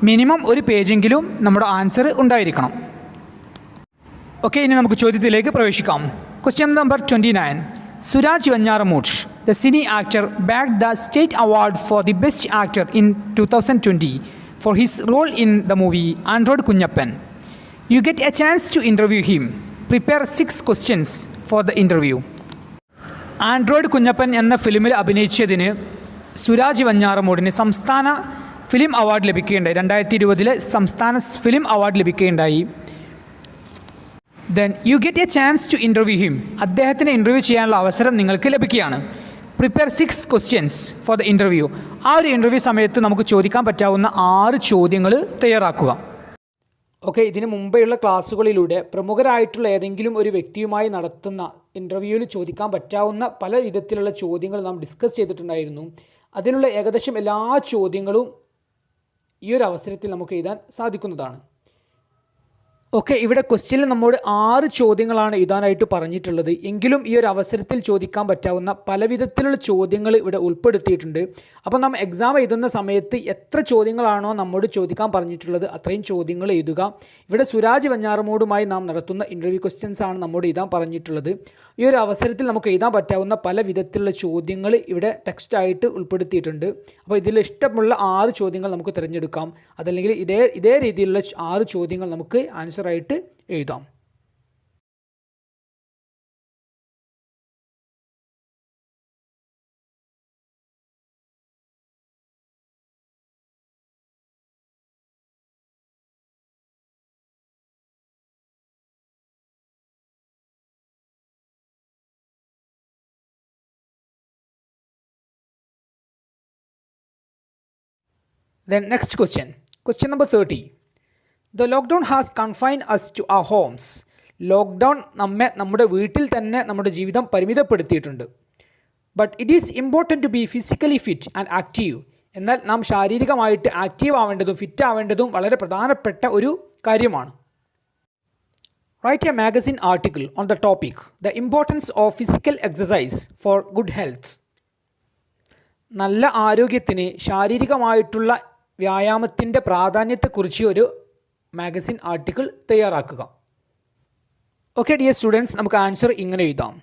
മിനിമം ഒരു പേജെങ്കിലും നമ്മുടെ ആൻസർ ഉണ്ടായിരിക്കണം. ഓക്കെ, ഇനി നമുക്ക് ചോദ്യത്തിലേക്ക് പ്രവേശിക്കാം. Question number 29. Suraj Venjaramoodu, the cine actor, bagged the state award for the best actor in 2020 for his role in the movie Android Kunyappan. You get a chance to interview him. Prepare 6 questions for the interview. Android Kunjappan എന്ന ഫിലിമിൽ അഭിനയിച്ചതിന് സുരാജ് വെഞ്ഞാറമൂടിന് സംസ്ഥാന film award ലഭിക്കുകയുണ്ടായി. 2020 സംസ്ഥാന film award ലഭിക്കുകയുണ്ടായി. Then you get a chance to interview him. അദ്ദേഹത്തിന് interview ചെയ്യാനുള്ള അവസരം നിങ്ങൾക്ക് ലഭിക്കുകയാണ്. Prepare 6 questions for the interview. ആ ഒരു ഇൻ്റർവ്യൂ സമയത്ത് നമുക്ക് ചോദിക്കാൻ പറ്റാവുന്ന 6 ചോദ്യങ്ങൾ തയ്യാറാക്കുക. ഓക്കെ, ഇതിന് മുമ്പെയുള്ള ക്ലാസ്സുകളിലൂടെ പ്രമുഖരായിട്ടുള്ള ഏതെങ്കിലും ഒരു വ്യക്തിയുമായി നടത്തുന്ന ഇൻ്റർവ്യൂവിൽ ചോദിക്കാൻ പറ്റാവുന്ന പല വിധത്തിലുള്ള ചോദ്യങ്ങൾ നാം ഡിസ്കസ് ചെയ്തിട്ടുണ്ടായിരുന്നു. അതിനുള്ള ഏകദേശം എല്ലാ ചോദ്യങ്ങളും ഈ ഒരു അവസരത്തിൽ നമുക്ക് എഴുതാൻ സാധിക്കുന്നതാണ്. ഓക്കെ, ഇവിടെ ക്വസ്റ്റ്യനിൽ നമ്മോട് 6 ചോദ്യങ്ങളാണ് എഴുതാനായിട്ട് പറഞ്ഞിട്ടുള്ളത്. എങ്കിലും ഈ ഒരു അവസരത്തിൽ ചോദിക്കാൻ പറ്റാവുന്ന പല വിധത്തിലുള്ള ചോദ്യങ്ങൾ ഇവിടെ ഉൾപ്പെടുത്തിയിട്ടുണ്ട്. അപ്പോൾ നാം എക്സാം എഴുതുന്ന സമയത്ത് എത്ര ചോദ്യങ്ങളാണോ നമ്മോട് ചോദിക്കാൻ പറഞ്ഞിട്ടുള്ളത് അത്രയും ചോദ്യങ്ങൾ എഴുതുക. ഇവിടെ സുരാജ് വെഞ്ഞാറമൂടുമായി നാം നടത്തുന്ന ഇൻ്റർവ്യൂ ക്വസ്റ്റ്യൻസ് ആണ് നമ്മോട് എഴുതാൻ പറഞ്ഞിട്ടുള്ളത്. ഈ ഒരു അവസരത്തിൽ നമുക്ക് എഴുതാൻ പറ്റാവുന്ന പല വിധത്തിലുള്ള ചോദ്യങ്ങൾ ഇവിടെ ടെക്സ്റ്റായിട്ട് ഉൾപ്പെടുത്തിയിട്ടുണ്ട്. അപ്പോൾ ഇതിൽ ഇഷ്ടമുള്ള 6 ചോദ്യങ്ങൾ നമുക്ക് തിരഞ്ഞെടുക്കാം. അതല്ലെങ്കിൽ ഇതേ രീതിയിലുള്ള 6 ചോദ്യങ്ങൾ നമുക്ക് ആൻസറായിട്ട് എഴുതാം. Then next question. Question number 30. The lockdown has confined us to our homes. Lockdown നമ്മുടെ വീട്ടിൽ തന്നെ നമ്മുടെ ജീവിതം പരിമിതപ്പെടുത്തിയിട്ടുണ്ട്. But it is important to be physically fit and active. എന്നാൽ നാം ശാരീരികമായിട്ട് ആക്റ്റീവ് ആവേണ്ടതും ഫിറ്റ് ആവേണ്ടതും വളരെ പ്രധാനപ്പെട്ട ഒരു കാര്യമാണ്. Write a magazine article on the topic, the importance of physical exercise for good health. നല്ല ആരോഗ്യത്തിന് ശാരീരികമായിട്ടുള്ള വ്യായാമത്തിൻ്റെ പ്രാധാന്യത്തെക്കുറിച്ച് ഒരു മാഗസിൻ ആർട്ടിക്കിൾ തയ്യാറാക്കുക. ഓക്കെ ഡിയർ സ്റ്റുഡൻസ്, നമുക്ക് ആൻസർ ഇങ്ങനെ എഴുതാം.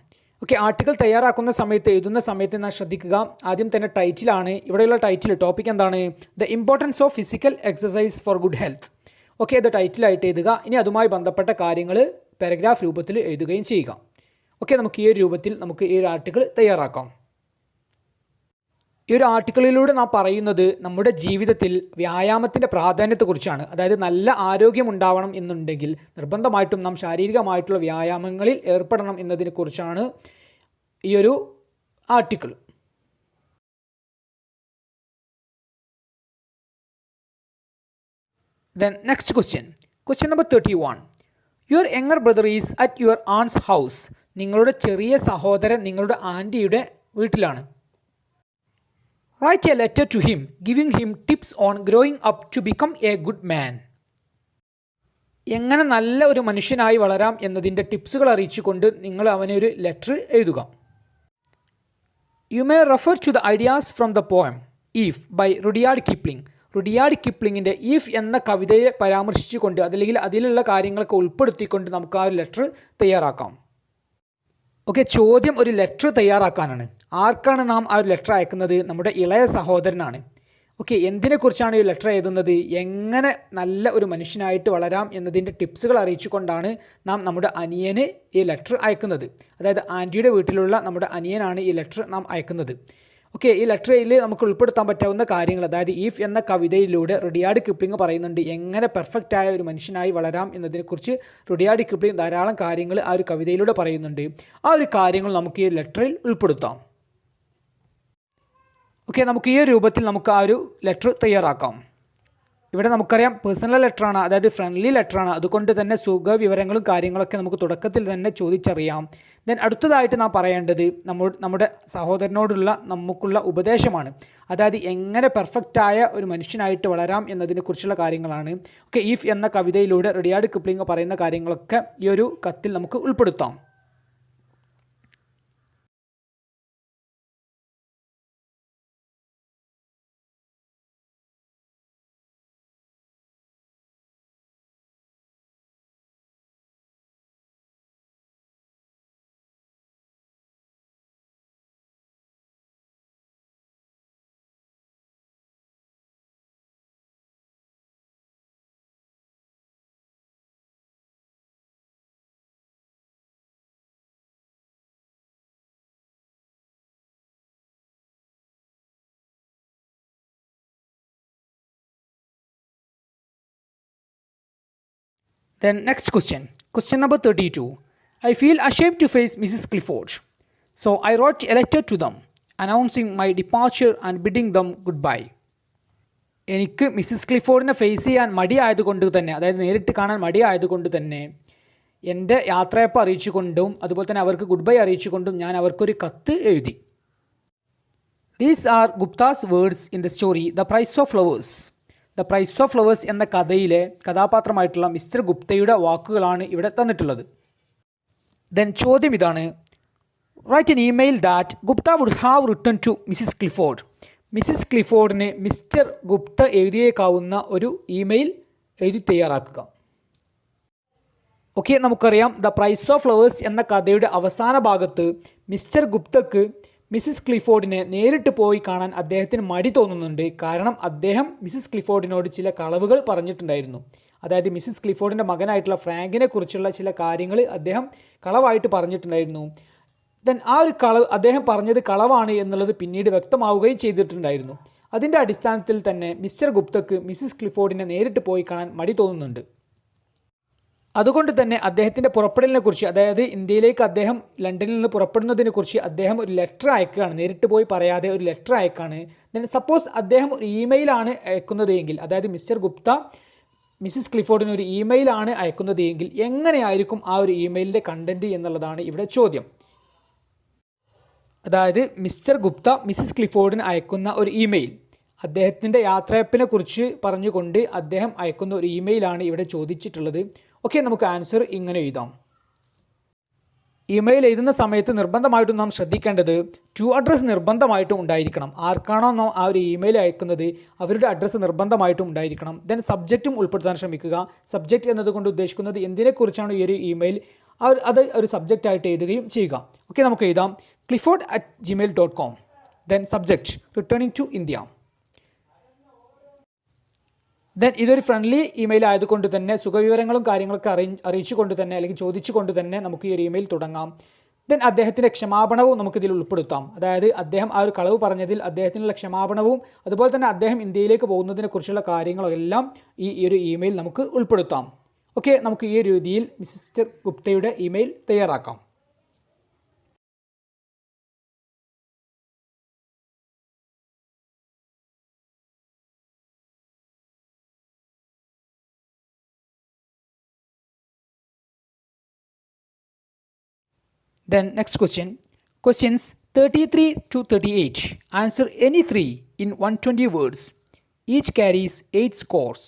ഓക്കെ, ആർട്ടിക്കിൾ തയ്യാറാക്കുന്ന സമയത്ത് എഴുതുന്ന സമയത്ത് നാം ശ്രദ്ധിക്കുക. ആദ്യം തന്നെ ടൈറ്റിലാണ്. ഇവിടെയുള്ള ടൈറ്റിൽ ടോപ്പിക് എന്താണ്? The importance of physical exercise four good health. Okay, അത് ടൈറ്റിലായിട്ട് എഴുതുക. ഇനി അതുമായി ബന്ധപ്പെട്ട കാര്യങ്ങൾ പാരഗ്രാഫ് രൂപത്തിൽ എഴുതുകയും ചെയ്യുക. ഓക്കെ, നമുക്ക് ഈ ഒരു രൂപത്തിൽ നമുക്ക് ഈ ഒരു ആർട്ടിക്കിൾ തയ്യാറാക്കാം. ഈ ഒരു ആർട്ടിക്കിളിലൂടെ നാം പറയുന്നത് നമ്മുടെ ജീവിതത്തിൽ വ്യായാമത്തിൻ്റെ പ്രാധാന്യത്തെക്കുറിച്ചാണ്. അതായത് നല്ല ആരോഗ്യം ഉണ്ടാവണം എന്നുണ്ടെങ്കിൽ നിർബന്ധമായിട്ടും നാം ശാരീരികമായിട്ടുള്ള വ്യായാമങ്ങളിൽ ഏർപ്പെടണം എന്നതിനെക്കുറിച്ചാണ് ഈ ഒരു article. Then next question. Question number 31. Your younger brother is at your aunt's house. നിങ്ങളുടെ ചെറിയ സഹോദരൻ നിങ്ങളുടെ ആൻറ്റിയുടെ വീട്ടിലാണ്. Write a letter to him, giving him tips on growing up to become a good man. എങ്ങനെ നല്ല ഒരു മനുഷ്യനായി വളരാം എന്നതിൻ്റെ ടിപ്സുകൾ അറിയിച്ചുകൊണ്ട് നിങ്ങൾ അവനൊരു ലെറ്റർ എഴുതുക. You may refer to the ideas from the poem Eve by Rudyard Kipling. Rudyard കിപ്ലിങ്ങിൻ്റെ ഈഫ് എന്ന കവിതയെ പരാമർശിച്ചുകൊണ്ട് അതല്ലെങ്കിൽ അതിലുള്ള കാര്യങ്ങളൊക്കെ ഉൾപ്പെടുത്തിക്കൊണ്ട് നമുക്ക് ആ ഒരു ലെറ്റർ തയ്യാറാക്കാം. ഓക്കെ, ചോദ്യം ഒരു ലെറ്റർ തയ്യാറാക്കാനാണ്. ആർക്കാണ് നാം ആ ഒരു ലെറ്റർ അയക്കുന്നത്? നമ്മുടെ ഇളയ സഹോദരനാണ്. ഓക്കെ, എന്തിനെക്കുറിച്ചാണ് ഈ ലെറ്റർ എഴുതുന്നത്? എങ്ങനെ നല്ല ഒരു മനുഷ്യനായിട്ട് വളരാം എന്നതിൻ്റെ ടിപ്സുകൾ അറിയിച്ചുകൊണ്ടാണ് നാം നമ്മുടെ അനിയന് ഈ ലെറ്റർ അയക്കുന്നത്. അതായത് ആൻറ്റിയുടെ വീട്ടിലുള്ള നമ്മുടെ അനിയനാണ് ഈ ലെറ്റർ നാം അയക്കുന്നത്. ഓക്കെ, ഈ ലെറ്ററിൽ നമുക്ക് ഉൾപ്പെടുത്താൻ പറ്റാവുന്ന കാര്യങ്ങൾ, അതായത് ഈഫ് എന്ന കവിതയിലൂടെ റുഡിയാർഡ് കിപ്ലിംഗ് പറയുന്നുണ്ട് എങ്ങനെ പെർഫെക്റ്റായ ഒരു മനുഷ്യനായി വളരാം എന്നതിനെക്കുറിച്ച് റുഡിയാർഡ് കിപ്ലിംഗ് ധാരാളം കാര്യങ്ങൾ ആ ഒരു കവിതയിലൂടെ പറയുന്നുണ്ട്. ആ ഒരു കാര്യങ്ങൾ നമുക്ക് ഈ ലെറ്ററിൽ ഉൾപ്പെടുത്താം. ഓക്കെ, നമുക്ക് ഈ ഒരു രൂപത്തിൽ നമുക്ക് ആ ഒരു ലെറ്റർ തയ്യാറാക്കാം. ഇവിടെ നമുക്കറിയാം പേഴ്സണൽ ലെറ്ററാണ്, അതായത് ഫ്രണ്ട്ലി ലെറ്ററാണ്. അതുകൊണ്ട് തന്നെ സുഖവിവരങ്ങളും കാര്യങ്ങളൊക്കെ നമുക്ക് തുടക്കത്തിൽ തന്നെ ചോദിച്ചറിയാം. ദെൻ അടുത്തതായിട്ട് നാം പറയേണ്ടത് നമ്മുടെ സഹോദരനോടുള്ള നമുക്കുള്ള ഉപദേശമാണ്. അതായത് എങ്ങനെ പെർഫെക്റ്റായ ഒരു മനുഷ്യനായിട്ട് വളരാം എന്നതിനെക്കുറിച്ചുള്ള കാര്യങ്ങളാണ്. ഓക്കെ, ഈഫ് എന്ന കവിതയിലൂടെ റുഡിയാർഡ് കിപ്ലിംഗ് പറയുന്ന കാര്യങ്ങളൊക്കെ ഈ ഒരു കത്തിൽ നമുക്ക് ഉൾപ്പെടുത്താം. Then next question. Question number 32. I feel ashamed to face Mrs. Clifford. So I wrote a letter to them announcing my departure and bidding them goodbye. എനിക്ക് മിസ്സിസ് ക്ലിഫോർഡിനെ ഫേസ് ചെയ്യാൻ മടിയായതുകൊണ്ട് തന്നെ, അതായത് നേരിട്ട് കാണാൻ മടിയായതുകൊണ്ട് തന്നെ എൻ്റെ യാത്രയപ്പ് അറിയിച്ചുകൊണ്ടും അതുപോലെ തന്നെ അവർക്ക് ഗുഡ് ബൈ അറിയിച്ചുകൊണ്ടും ഞാൻ അവർക്കൊരു കത്ത് എഴുതി. These are Gupta's words in the story The Price of Flowers. The price of flowers എന്ന കഥയിലെ കഥാപാത്രമായിട്ടുള്ള മിസ്റ്റർ ഗുപ്തയുടെ വാക്കുകളാണ് ഇവിടെ തന്നിട്ടുള്ളത്. ദെൻ ചോദ്യം ഇതാണ്: write an email that Gupta would have written to missus Clifford. Missus ക്ലിഫോർഡിന് മിസ്റ്റർ ഗുപ്ത എഴുതിയേക്കാവുന്ന ഒരു ഇമെയിൽ എഴുതി തയ്യാറാക്കുക. ഓക്കെ, നമുക്കറിയാം ദ പ്രൈസ് ഓഫ് ഫ്ലവേഴ്സ് എന്ന കഥയുടെ അവസാന ഭാഗത്ത് മിസ്റ്റർ ഗുപ്തക്ക് മിസ്സിസ് ക്ലിഫോർഡിനെ നേരിട്ട് പോയി കാണാൻ അദ്ദേഹത്തിന് മടി തോന്നുന്നുണ്ട്. കാരണം അദ്ദേഹം മിസ്സിസ് ക്ലിഫോർഡിനോട് ചില കളവുകൾ പറഞ്ഞിട്ടുണ്ടായിരുന്നു. അതായത് മിസ്സിസ് ക്ലിഫോർഡിൻ്റെ മകനായിട്ടുള്ള ഫ്രാങ്കിനെ കുറിച്ചുള്ള ചില കാര്യങ്ങൾ അദ്ദേഹം കളവായിട്ട് പറഞ്ഞിട്ടുണ്ടായിരുന്നു. ദെൻ ആ ഒരു അദ്ദേഹം പറഞ്ഞത് കളവാണ് എന്നുള്ളത് പിന്നീട് വ്യക്തമാവുകയും ചെയ്തിട്ടുണ്ടായിരുന്നു. അതിൻ്റെ അടിസ്ഥാനത്തിൽ തന്നെ മിസ്റ്റർ ഗുപ്തക്ക് മിസ്സിസ് ക്ലിഫോർഡിനെ നേരിട്ട് പോയി കാണാൻ മടി തോന്നുന്നുണ്ട്. അതുകൊണ്ട് തന്നെ അദ്ദേഹത്തിൻ്റെ പുറപ്പെടലിനെ കുറിച്ച്, അതായത് ഇന്ത്യയിലേക്ക് അദ്ദേഹം ലണ്ടനിൽ നിന്ന് പുറപ്പെടുന്നതിനെ കുറിച്ച് അദ്ദേഹം ഒരു ലെറ്റർ അയക്കുകയാണ്. നേരിട്ട് പോയി പറയാതെ ഒരു ലെറ്റർ അയക്കുകയാണ്. ദെൻ സപ്പോസ് അദ്ദേഹം ഒരു ഇമെയിലാണ് അയക്കുന്നത് എങ്കിൽ, അതായത് മിസ്റ്റർ ഗുപ്ത മിസ്സിസ് ക്ലിഫോർഡിന് ഒരു ഇമെയിലാണ് അയക്കുന്നത് എങ്കിൽ എങ്ങനെയായിരിക്കും ആ ഒരു ഇമെയിലിൻ്റെ കണ്ടൻറ്റ് എന്നുള്ളതാണ് ഇവിടെ ചോദ്യം. അതായത് മിസ്റ്റർ ഗുപ്ത മിസ്സിസ് ക്ലിഫോർഡിന് അയക്കുന്ന ഒരു ഇമെയിൽ, അദ്ദേഹത്തിൻ്റെ യാത്രയപ്പിനെ കുറിച്ച് പറഞ്ഞുകൊണ്ട് അദ്ദേഹം അയക്കുന്ന ഒരു ഇമെയിലാണ് ഇവിടെ ചോദിച്ചിട്ടുള്ളത്. ഓക്കെ, നമുക്ക് ആൻസർ ഇങ്ങനെ എഴുതാം. ഇമെയിൽ എഴുതുന്ന സമയത്ത് നിർബന്ധമായിട്ടും നാം ശ്രദ്ധിക്കേണ്ടത് ടു അഡ്രസ്സ് നിർബന്ധമായിട്ടും ഉണ്ടായിരിക്കണം. ആർക്കാണോ നാം ആ ഒരു ഇമെയിൽ അയക്കുന്നത് അവരുടെ അഡ്രസ്സ് നിർബന്ധമായിട്ടും ഉണ്ടായിരിക്കണം. ദെൻ സബ്ജക്റ്റും ഉൾപ്പെടുത്താൻ ശ്രമിക്കുക. സബ്ജക്റ്റ് എന്നതുകൊണ്ട് ഉദ്ദേശിക്കുന്നത് എന്തിനെക്കുറിച്ചാണ് ഈ ഒരു ഇമെയിൽ, അത് ഒരു സബ്ജക്റ്റായിട്ട് എഴുതുകയും ചെയ്യുക. ഓക്കെ, നമുക്ക് എഴുതാം clifford@gmail.com. Then subject returning to India. Then ഇതൊരു ഫ്രണ്ട്ലി ഇമെയിൽ ആയതുകൊണ്ട് തന്നെ സുഖവിവരങ്ങളും കാര്യങ്ങളൊക്കെ അറിയിച്ചുകൊണ്ട് തന്നെ അല്ലെങ്കിൽ ചോദിച്ചുകൊണ്ട് തന്നെ നമുക്ക് ഈ ഒരു ഇമെയിൽ തുടങ്ങാം. ദെൻ അദ്ദേഹത്തിൻ്റെ ക്ഷമാപണവും നമുക്കിതിൽ ഉൾപ്പെടുത്താം. അതായത് അദ്ദേഹം ആ ഒരു കളവ് പറഞ്ഞതിൽ അദ്ദേഹത്തിനുള്ള ക്ഷമാപണവും അതുപോലെ തന്നെ അദ്ദേഹം ഇന്ത്യയിലേക്ക് പോകുന്നതിനെക്കുറിച്ചുള്ള കാര്യങ്ങളെല്ലാം ഈ ഒരു ഇമെയിൽ നമുക്ക് ഉൾപ്പെടുത്താം. ഓക്കെ, നമുക്ക് ഈ ഒരു രീതിയിൽ മിസ്റ്റർ ഗുപ്തയുടെ ഇമെയിൽ തയ്യാറാക്കാം. Then next question. Questions 33 to 38. Answer any three in 120 words. Each carries 8 scores.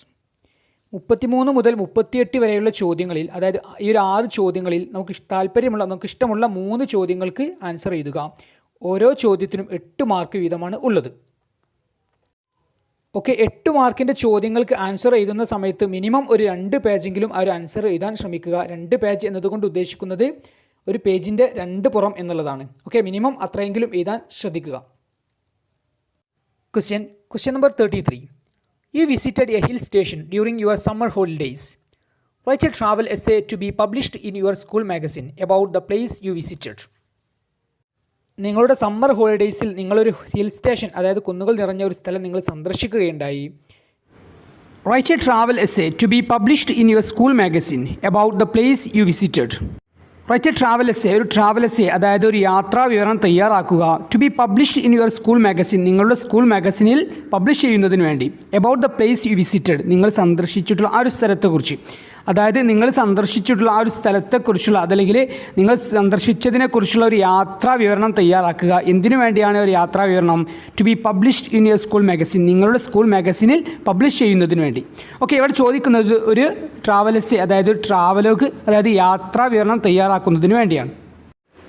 33 മുതൽ 38 വരെയുള്ള ചോദ്യങ്ങളിൽ, അതായത് ഈ ഒരു 6 ചോദ്യങ്ങളിൽ നമുക്ക് ഇഷ്ടമുള്ള 3 ചോദ്യങ്ങൾക്ക് ആൻസർ എഴുതുക. ഓരോ ചോദ്യത്തിനും 8 മാർക്ക് വീതമാണ് ഉള്ളത്. ഓക്കെ, 8 മാർക്കിൻ്റെ ചോദ്യങ്ങൾക്ക് ആൻസർ എഴുതുന്ന സമയത്ത് മിനിമം ഒരു 2 പേജെങ്കിലും ആ ഒരു ആൻസർ എഴുതാൻ ശ്രമിക്കുക. 2 പേജ് എന്നതുകൊണ്ട് ഉദ്ദേശിക്കുന്നത് ഒരു പേജിൻ്റെ 2 പുറം എന്നുള്ളതാണ്. ഓക്കെ, മിനിമം അത്രയെങ്കിലും എഴുതാൻ ശ്രദ്ധിക്കുക. Question Question number 33. You visited a hill station during your summer holidays. Write a travel essay to be published in your school magazine about the place you visited. നിങ്ങളുടെ സമ്മർ ഹോളിഡേയ്സിൽ നിങ്ങളൊരു hill station, അതായത് കുന്നുകൾ നിറഞ്ഞ ഒരു സ്ഥലം നിങ്ങൾ സന്ദർശിക്കുകയുണ്ടായി. Write a travel essay to be published in your school magazine about the place you visited. Write a travel essay, ഒരു ട്രാവൽ എസ്സേ അതായത് ഒരു യാത്രാ വിവരണം തയ്യാറാക്കുക. To be published in your school magazine, നിങ്ങളുടെ സ്കൂൾ മാഗസിനിൽ പബ്ലിഷ് ചെയ്യുന്നതിന് വേണ്ടി. About the place you visited, നിങ്ങൾ സന്ദർശിച്ചിട്ടുള്ള ആ ഒരു സ്ഥലത്തെക്കുറിച്ച്, അതായത് നിങ്ങൾ സന്ദർശിച്ചിട്ടുള്ള ആ ഒരു സ്ഥലത്തെക്കുറിച്ചുള്ള അതല്ലെങ്കിൽ നിങ്ങൾ സന്ദർശിച്ചതിനെക്കുറിച്ചുള്ള ഒരു യാത്രാ വിവരണം തയ്യാറാക്കുക. എന്തിനു വേണ്ടിയാണ് ഒരു യാത്രാ വിവരണം? To be published in your school magazine, നിങ്ങളുടെ സ്കൂൾ മാഗസിനിൽ പബ്ലിഷ് ചെയ്യുന്നതിന് വേണ്ടി. ഓക്കെ, ഇവിടെ ചോദിക്കുന്നത് ഒരു ട്രാവൽ എസ്സേ അതായത് ട്രാവലോഗ് അതായത് യാത്രാ വിവരണം തയ്യാറാക്കുന്നതിന് വേണ്ടിയാണ്.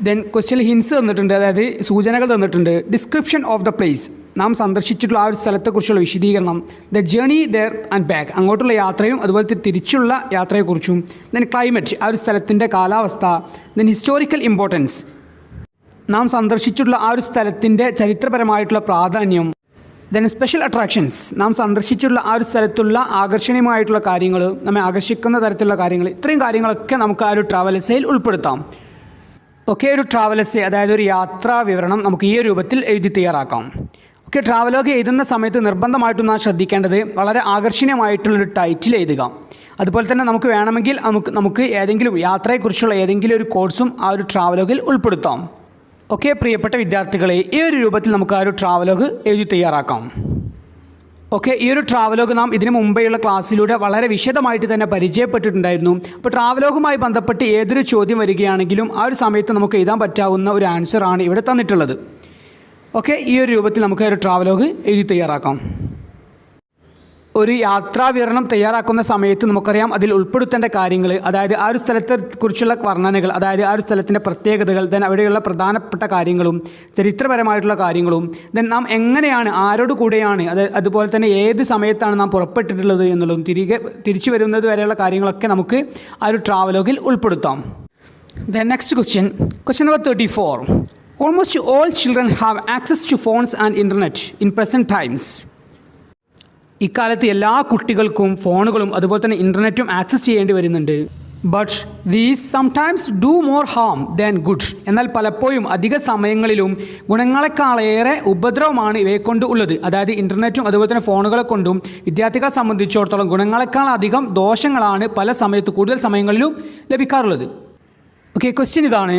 ദെൻ ക്വസ്റ്റ്യനിൽ ഹിൻസ് തന്നിട്ടുണ്ട്, അതായത് സൂചനകൾ തന്നിട്ടുണ്ട്. ഡിസ്ക്രിപ്ഷൻ ഓഫ് ദ പ്ലേസ്, നാം സന്ദർശിച്ചിട്ടുള്ള ആ ഒരു സ്ഥലത്തെക്കുറിച്ചുള്ള വിശദീകരണം. The journey there and back, അങ്ങോട്ടുള്ള യാത്രയും അതുപോലത്തെ തിരിച്ചുള്ള യാത്രയെക്കുറിച്ചും. ദെൻ ക്ലൈമറ്റ്, ആ ഒരു സ്ഥലത്തിൻ്റെ കാലാവസ്ഥ. ദെൻ ഹിസ്റ്റോറിക്കൽ ഇമ്പോർട്ടൻസ്, നാം സന്ദർശിച്ചിട്ടുള്ള ആ ഒരു സ്ഥലത്തിൻ്റെ ചരിത്രപരമായിട്ടുള്ള പ്രാധാന്യം. ദെൻ സ്പെഷ്യൽ അട്രാക്ഷൻസ്, നാം സന്ദർശിച്ചിട്ടുള്ള ആ ഒരു സ്ഥലത്തുള്ള ആകർഷണീയമായിട്ടുള്ള കാര്യങ്ങൾ, നമ്മെ ആകർഷിക്കുന്ന തരത്തിലുള്ള കാര്യങ്ങൾ. ഇത്രയും കാര്യങ്ങളൊക്കെ നമുക്ക് ആ ഒരു ട്രാവൽ എസ്സേയിൽ ഉൾപ്പെടുത്താം. ഓക്കെ, ഒരു ട്രാവൽ എസ്സേ അതായത് ഒരു യാത്രാ വിവരണം നമുക്ക് ഈ രൂപത്തിൽ എഴുതി തയ്യാറാക്കാം. ഓക്കെ, ട്രാവലോഗ് എഴുതുന്ന സമയത്ത് നിർബന്ധമായിട്ടും നാം ശ്രദ്ധിക്കേണ്ടത് വളരെ ആകർഷണീയമായിട്ടുള്ളൊരു ടൈറ്റിൽ എഴുതുക. അതുപോലെ തന്നെ നമുക്ക് വേണമെങ്കിൽ നമുക്ക് ഏതെങ്കിലും യാത്രയെക്കുറിച്ചുള്ള ഏതെങ്കിലും ഒരു കോഴ്സും ആ ഒരു ട്രാവലോഗിൽ ഉൾപ്പെടുത്താം. ഓക്കെ, പ്രിയപ്പെട്ട വിദ്യാർത്ഥികളെ, ഈ ഒരു രൂപത്തിൽ നമുക്ക് ആ ഒരു ട്രാവലോഗ് എഴുതി തയ്യാറാക്കാം. ഓക്കെ, ഈ ഒരു ട്രാവലോഗ് നാം ഇതിനു മുമ്പെയുള്ള ക്ലാസ്സിലൂടെ വളരെ വിശദമായിട്ട് തന്നെ പരിചയപ്പെട്ടിട്ടുണ്ടായിരുന്നു. അപ്പോൾ ട്രാവലോഗുമായി ബന്ധപ്പെട്ട് ഏതൊരു ചോദ്യം വരികയാണെങ്കിലും ആ ഒരു സമയത്ത് നമുക്ക് എഴുതാൻ പറ്റാവുന്ന ഒരു ആൻസറാണ് ഇവിടെ തന്നിട്ടുള്ളത്. ഓക്കെ, ഈ ഒരു രൂപത്തിൽ നമുക്ക് ഒരു ട്രാവലോഗ് എഴുതി തയ്യാറാക്കാം. ഒരു യാത്രാ വിവരണം തയ്യാറാക്കുന്ന സമയത്ത് നമുക്കറിയാം അതിൽ ഉൾപ്പെടുത്തേണ്ട കാര്യങ്ങൾ, അതായത് ആ ഒരു സ്ഥലത്തെക്കുറിച്ചുള്ള വർണ്ണനകൾ, അതായത് ആ ഒരു സ്ഥലത്തിൻ്റെ പ്രത്യേകതകൾ, ദെൻ അവിടെയുള്ള പ്രധാനപ്പെട്ട കാര്യങ്ങളും ചരിത്രപരമായിട്ടുള്ള കാര്യങ്ങളും, ദെൻ നാം എങ്ങനെയാണ് ആരോട് കൂടെയാണ് അതുപോലെ തന്നെ ഏത് സമയത്താണ് നാം പുറപ്പെട്ടിട്ടുള്ളത് എന്നുള്ളതും തിരിച്ചു വരുന്നത് വരെയുള്ള കാര്യങ്ങളൊക്കെ നമുക്ക് ആ ഒരു ട്രാവലോഗിൽ ഉൾപ്പെടുത്താം. Then next question number 34. Almost all children have access to phones and internet in present times. ഇക്കാലത്ത് എല്ലാ കുട്ടികൾക്കും ഫോണുകളും അതുപോലെ തന്നെ ഇൻ്റർനെറ്റും ആക്സസ് ചെയ്യേണ്ടി വരുന്നുണ്ട്. But these sometimes do more Ham than good. എന്നാൽ പലപ്പോഴും അധിക സമയങ്ങളിലും ഗുണങ്ങളെക്കാളേറെ ഉപദ്രവമാണ് ഇവയെക്കൊണ്ട് ഉള്ളത്. അതായത് ഇൻ്റർനെറ്റും അതുപോലെ തന്നെ ഫോണുകളെ കൊണ്ടും വിദ്യാർത്ഥികളെ സംബന്ധിച്ചിടത്തോളം ഗുണങ്ങളെക്കാൾ അധികം ദോഷങ്ങളാണ് പല സമയത്ത് കൂടുതൽ സമയങ്ങളിലും ലഭിക്കാറുള്ളത്. ഓക്കെ, ക്വസ്റ്റ്യൻ ഇതാണ്.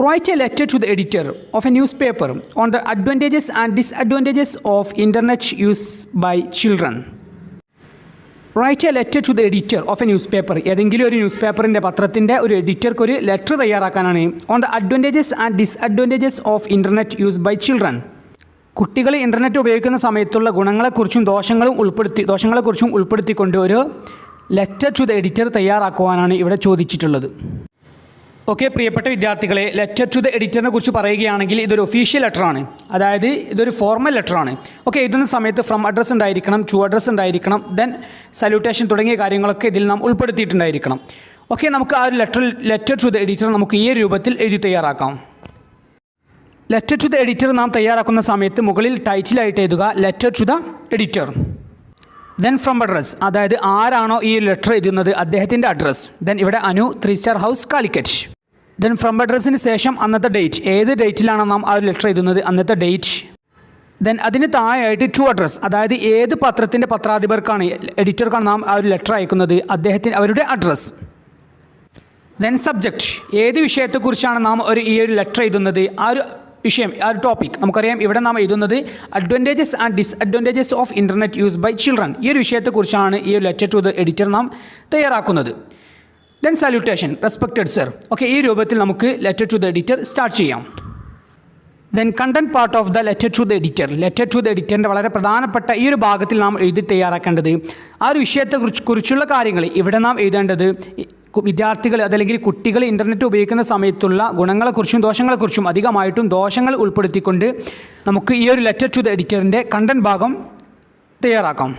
Write a letter to the editor of a newspaper on the advantages and disadvantages of internet use by children. Write a letter to the editor of a newspaper, ഏതെങ്കിലും ഒരു ന്യൂസ് പേപ്പറിൻ്റെ പത്രത്തിൻ്റെ ഒരു എഡിറ്റർക്ക് ഒരു letter തയ്യാറാക്കാനാണ്. On the advantages and disadvantages of internet use by children. കുട്ടികൾ ഇൻ്റർനെറ്റ് ഉപയോഗിക്കുന്ന സമയത്തുള്ള ഗുണങ്ങളെക്കുറിച്ചും ദോഷങ്ങളെക്കുറിച്ചും ഉൾപ്പെടുത്തിക്കൊണ്ട് ഒരു ലെറ്റർ ടു ദ എഡിറ്റർ തയ്യാറാക്കുവാനാണ് ഇവിടെ ചോദിച്ചിട്ടുള്ളത്. ഓക്കെ, പ്രിയപ്പെട്ട വിദ്യാർത്ഥികളെ, ലെറ്റർ ടു ദ എഡിറ്ററിനെ കുറിച്ച് പറയുകയാണെങ്കിൽ ഇതൊരു ഒഫീഷ്യൽ ലെറ്ററാണ്, അതായത് ഇതൊരു ഫോർമൽ ലെറ്ററാണ്. ഓക്കെ, എഴുതുന്ന സമയത്ത് ഫ്രം അഡ്രസ്സ് ഉണ്ടായിരിക്കണം, ടു അഡ്രസ്സ് ഉണ്ടായിരിക്കണം, ദെൻ സല്യൂട്ടേഷൻ തുടങ്ങിയ കാര്യങ്ങളൊക്കെ ഇതിൽ നാം ഉൾപ്പെടുത്തിയിട്ടുണ്ടായിരിക്കണം. ഓക്കെ, നമുക്ക് ആ ഒരു ലെറ്റർ ടു ദ എഡിറ്റർ നമുക്ക് ഈ രൂപത്തിൽ എഴുതി തയ്യാറാക്കാം. ലെറ്റർ ടു ദ എഡിറ്റർ നാം തയ്യാറാക്കുന്ന സമയത്ത് മുകളിൽ ടൈറ്റിലായിട്ട് എഴുതുക letter to the editor. Then from address, അതായത് ആരാണോ ഈ ലെറ്റർ എഴുതുന്നത് അദ്ദേഹത്തിൻ്റെ അഡ്രസ്സ്. ദെൻ ഇവിടെ Anu 3 star house Calicut. Then from അഡ്രസ്സിന് ശേഷം അന്നത്തെ ഡേറ്റ്, ഏത് ഡേറ്റിലാണ് നാം ആ ഒരു ലെറ്റർ എഴുതുന്നത് അന്നത്തെ ഡേറ്റ്. ദെൻ അതിന് താഴെയായിട്ട് ടു അഡ്രസ്സ്, അതായത് ഏത് പത്രത്തിൻ്റെ പത്രാധിപർക്കാണ് എഡിറ്റർക്കാണ് നാം ആ ഒരു ലെറ്റർ അയക്കുന്നത് അവരുടെ അഡ്രസ്സ്. ദെൻ സബ്ജക്റ്റ്, ഏത് വിഷയത്തെക്കുറിച്ചാണ് നാം ഈ ഒരു ലെറ്റർ എഴുതുന്നത് ആ ഒരു വിഷയം, ആ ഒരു ടോപ്പിക്. നമുക്കറിയാം ഇവിടെ നാം എഴുതുന്നത് advantages and disadvantages of internet use by children. ഈ ഒരു വിഷയത്തെക്കുറിച്ചാണ് ഈ ഒരു ലെറ്റർ ടു ദ എഡിറ്റർ നാം തയ്യാറാക്കുന്നത്. Then salutation, respected sir. Okay, ഈ രൂപത്തിൽ നമുക്ക് letter to the editor start ചെയ്യാം. Then content part of the letter to the editor. Letter to the എഡിറ്ററിൻ്റെ വളരെ പ്രധാനപ്പെട്ട ഈ ഒരു ഭാഗത്തിൽ നാം എഴുതി തയ്യാറാക്കേണ്ടത് ആ ഒരു വിഷയത്തെക്കുറിച്ചുള്ള കാര്യങ്ങൾ. ഇവിടെ നാം എഴുതേണ്ടത് വിദ്യാർത്ഥികൾ അതല്ലെങ്കിൽ കുട്ടികൾ ഇൻ്റർനെറ്റ് ഉപയോഗിക്കുന്ന സമയത്തുള്ള ഗുണങ്ങളെക്കുറിച്ചും ദോഷങ്ങളെക്കുറിച്ചും അധികമായിട്ടും ദോഷങ്ങൾ ഉൾപ്പെടുത്തിക്കൊണ്ട് നമുക്ക് ഈ ഒരു ലെറ്റർ ടു ദ എഡിറ്ററിൻ്റെ കണ്ടന്റ് ഭാഗം തയ്യാറാക്കാം.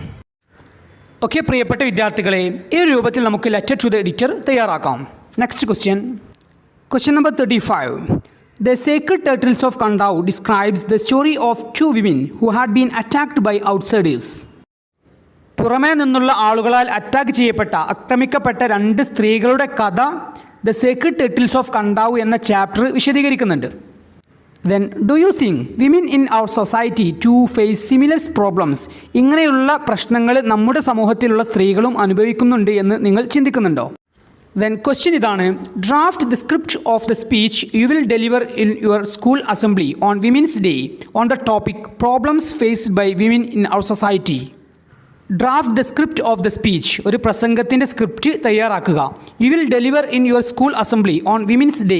ഓക്കെ, പ്രിയപ്പെട്ട വിദ്യാർത്ഥികളെ, ഈ ഒരു രൂപത്തിൽ നമുക്ക് ലെറ്റർ ടു ദ എഡിറ്റർ തയ്യാറാക്കാം. Next question number 35. The Sacred Turtles of Kandau describes the story of two women who had been attacked by outsiders. പുറമേ നിന്നുള്ള ആളുകളാൽ അറ്റാക്ക് ചെയ്യപ്പെട്ട ആക്രമിക്കപ്പെട്ട രണ്ട് സ്ത്രീകളുടെ കഥ the sacred turtles of Kandavu എന്ന ചാപ്റ്റർ വിശദീകരിക്കുന്നുണ്ട്. Then do you think women in our society to face similar problems? ഇങ്ങനെയുള്ള പ്രശ്നങ്ങൾ നമ്മുടെ സമൂഹത്തിലുള്ള സ്ത്രീകളും അനുഭവിക്കുന്നുണ്ട് എന്ന് നിങ്ങൾ ചിന്തിക്കുന്നുണ്ടോ? ദെൻ ക്വസ്റ്റ്യൻ ഇതാണ്, draft the script of the speech you will deliver in your school assembly on women's day on the topic problems faced by women in our society. Draft the script of the speech, ഒരു പ്രസംഗത്തിൻ്റെ script തയ്യാറാക്കുക. U will deliver in your school assembly on women's day,